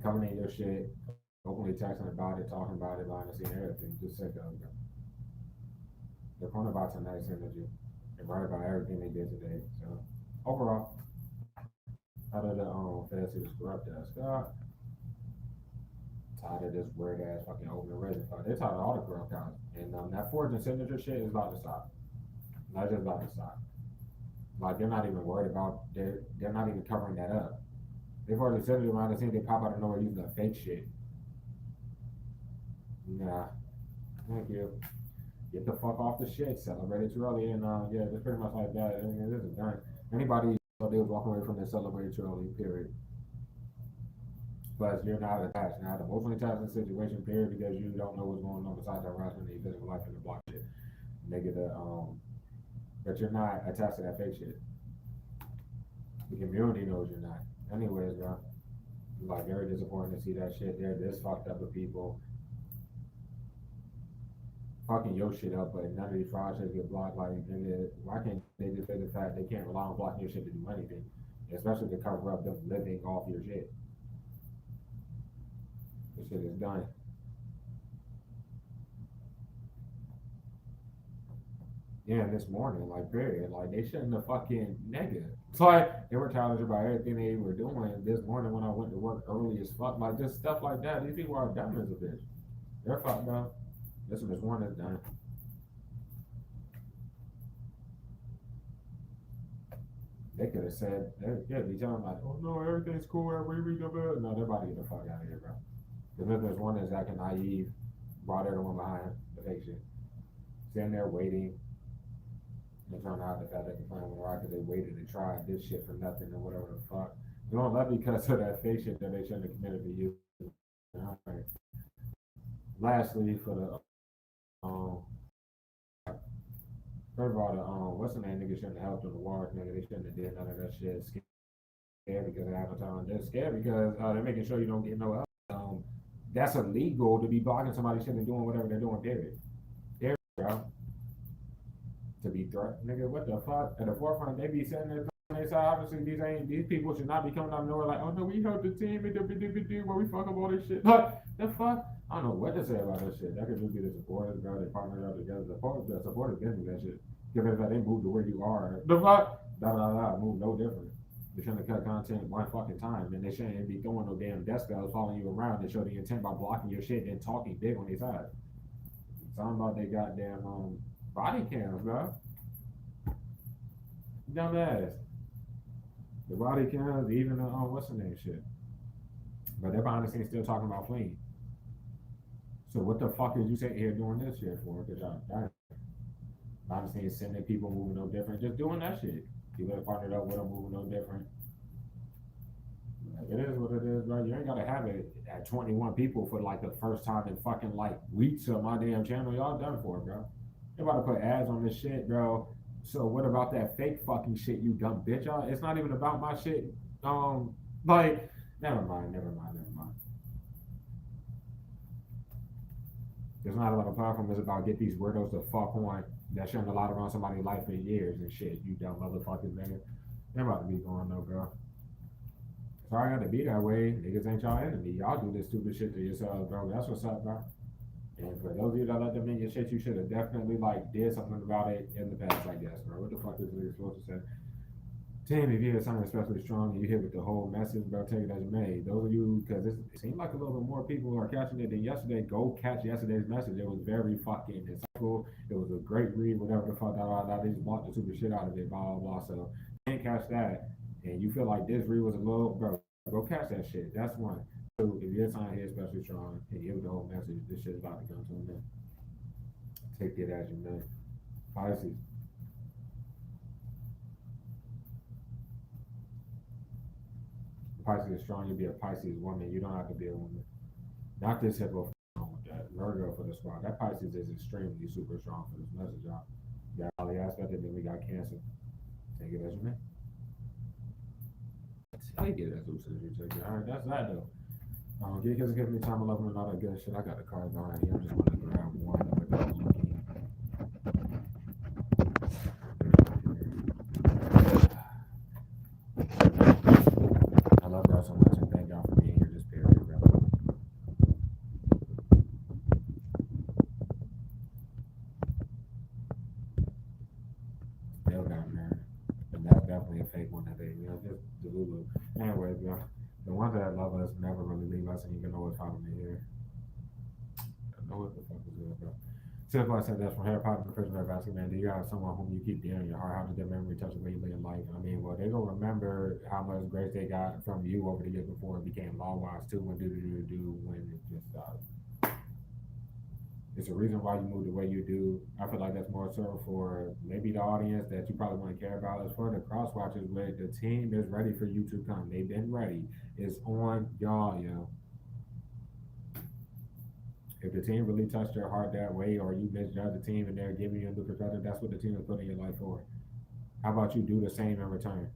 Coming in your shit, openly texting about it, talking about it, lying to see everything. Just sick of them. They're calling about tonight's energy and right about everything they did today. So, overall, out of the fantasy was corrupt ass God. Tired of this weird ass fucking open resin fuck. They're tired of all the corrupt guys. And that forged and signature shit is about to stop. Not just about to stop. Like they're not even worried about they're not even covering that up. They've already said it around the scene. They pop out of nowhere using the fake shit. Nah, thank you. Get the fuck off the shit. Celebrate it too early, and yeah, it's pretty much like that. I mean, this is done. Anybody thought they was walking away from this celebrate too early, period. Plus, you're not attached, not emotionally attached to the situation, period, because you don't know what's going on besides the harassment in your physical life and the block shit. Negative, but you're not attached to that fake shit. The community knows you're not. Anyways, bro. Like, very disappointing to see that shit. They're this fucked up with people fucking your shit up, but none of these fraud shit get blocked. Like, nigga, why can't they just say the fact they can't rely on blocking your shit to do anything? Especially to cover up them living off your shit. This shit is done. Yeah, this morning, like, period. Like, they shouldn't have fucking nigga. It's like, they were challenged about everything they were doing this morning when I went to work early as fuck. Like, just stuff like that. These people are dumb as a bitch. They're fucked up. This one is done. They could have said, they could be telling like, oh no, everything's cool, we read the bill. No, they're about to get the fuck out of here, bro. Because this one is acting naive, brought everyone behind the fake shit. Sitting there waiting. They're trying to hide the fact that they're playing with the rock because they waited and tried this shit for nothing or whatever the fuck. You know, that because of that fake shit that they shouldn't have committed to you. Right. Lastly, for the first of all, the what's the name nigga shouldn't have helped on the wars, nigga. They shouldn't have did none of that shit. Scared because they have no time. They're scared because they're making sure you don't get no help. That's illegal to be blocking somebody shouldn't be doing whatever they're doing, period. There, bro. to be threatened. Nigga, what the fuck? At the forefront, they be saying this. They say obviously these people should not be coming out of nowhere like, oh no, we help the team and where we fuck up all this shit. But the fuck, I don't know what to say about this shit. That could just be the supporters, bro. They partnered up together. The supporters didn't do that shit. Given that they moved to where you are, the fuck, move no different. They shouldn't have cut content one fucking time, and they shouldn't be throwing no damn desk bells following you around to show the intent by blocking your shit and talking big on their side. Talking about they goddamn body cams, bro. Dumbass. The body cams, even the what's the name shit. But they're behind the scenes still talking about fleeing. So what the fuck is you sitting here doing this shit for? Cause y'all dying. Behind the scenes sending people moving no different, just doing that shit. People that partnered up with them moving no different. Like, it is what it is, bro. You ain't gotta have it at 21 people for like the first time in fucking like weeks of my damn channel. Y'all done for it, bro. They about to put ads on this shit, bro. So what about that fake fucking shit, you dumb bitch? Y'all, it's not even about my shit. Like, never mind. It's not about a platform. It's about get these weirdos to fuck on that shouldn't have allowed around somebody's life for years and shit. You dumb motherfuckers, nigga. They're about to be going though, bro. Sorry I had to be that way. Niggas ain't y'all enemy. Y'all do this stupid shit to yourselves, bro. That's what's up, bro. And for those of you that let them in your shit, you should have definitely like did something about it in the past, I guess, bro. What the fuck is it supposed to say? Team, if you hear something especially strong and you hit with the whole message, bro, take it as you may. Those of you, because it seems like a little bit more people are catching it than yesterday, go catch yesterday's message. It was very fucking insightful. It was a great read, whatever the fuck, they just bought the super shit out of it, blah, blah, blah. So, can't catch that. And you feel like this read was a little, bro, go catch that shit. That's one. So, if you're something here especially strong and you hit with the whole message, this shit's about to come to an end. Take it as you may. Pisces. Pisces is strong, you'll be a Pisces woman. You don't have to be a woman. Not this hippo with that. Virgo for the squad. That Pisces is extremely super strong for this message, y'all. You got all the aspect, and then we got Cancer. Take it as you may. Take it as you take it. All right, that's that though. Get because it gives me time, 11 and all that good shit. I got the cards on here. I just want to grab one of the I love y'all so much and thank y'all for being here this period, bro. Still down there. And that's definitely a fake one that they, just Delulu. Anyways, bro. The ones that love us never really leave us, and you can always find them in here. I don't know what the fuck is it, bro. Simple, I said that's from Harry Potter and the Prisoner of Azkaban. Do you have someone whom you keep dear in your heart? How did their memory touch the way you live your life? I mean, well, they gonna remember how much grace they got from you over the years before it became law wise too. When when it just it's a reason why you move the way you do. I feel like that's more so for maybe the audience that you probably want to care about. As for the cross watchers, where the team is ready for you to come. They've been ready. It's on y'all, yo. If the team really touched your heart that way, or you misjudge the team and they're giving you a new perspective, that's what the team is putting your life for. How about you do the same in return?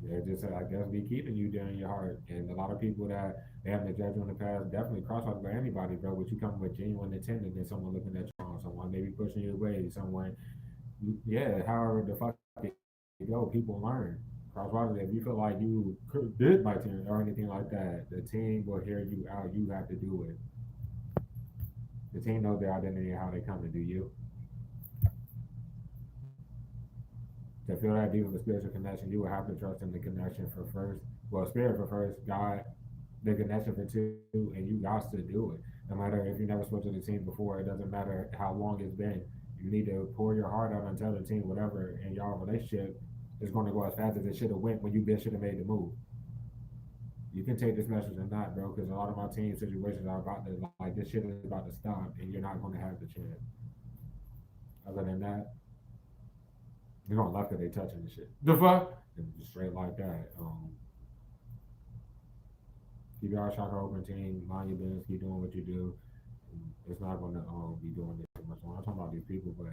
They're just, I guess, be keeping you there in your heart. And a lot of people that they haven't judged you in the past definitely crosswise by anybody, bro. But you come with genuine intent, and then someone looking at you wrong, someone maybe pushing you away, someone, yeah, however the fuck it go, people learn. Crosswise, if you feel like you did my team or anything like that, the team will hear you out. You have to do it. The team knows their identity and how they come to do you. To feel that deep of a spiritual connection, you will have to trust in the connection for first. Well, spirit for first, God, the connection for two, and you got to do it. No matter if you never spoke to the team before, it doesn't matter how long it's been. You need to pour your heart out and tell the team whatever in y'all relationship is going to go as fast as it should have went when you should have made the move. You can take this message or not, bro, because a lot of my team situations are about to, like, this shit is about to stop, and you're not going to have the chance. Other than that, you're gonna left it, they touching the shit. The fuck? And just straight like that. Keep your chakra open, team. Mind your business. Keep doing what you do. It's not gonna be doing this too much. I'm not talking about these people, but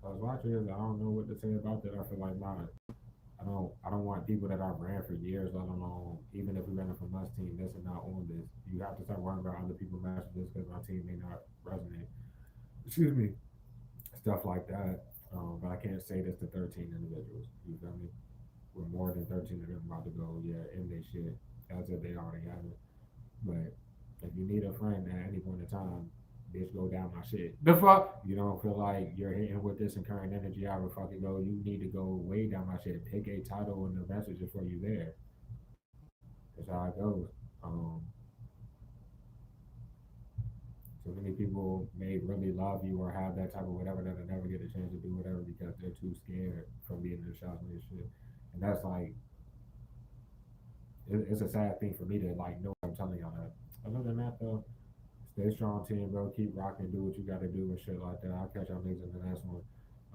cause watchers, I don't know what to say about that. I feel like not. I don't want people that I've ran for years, let alone even if we ran it from us team, this and not on this. You have to start worrying about other people's messages because my team may not resonate. excuse me, stuff like that. But I can't say this to 13 individuals. You feel me? With more than 13 of them about to go, yeah, in this shit, as if they already have it. But if you need a friend at any point in time, bitch, go down my shit. The fuck? You don't feel like you're hitting with this and current energy however fucking go. You need to go way down my shit. Pick a title and the message before you there. That's how it goes. Um, so many people may really love you or have that type of whatever that they never get a chance to do whatever because they're too scared from being in the shots and this shit. And that's like it's a sad thing for me to like know I'm telling y'all that. Other than that though, stay strong team, bro. Keep rocking, do what you gotta do and shit like that. I'll catch y'all niggas in the next one.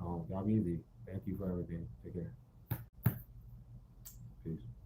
Y'all be easy. Thank you for everything. Take care. Peace.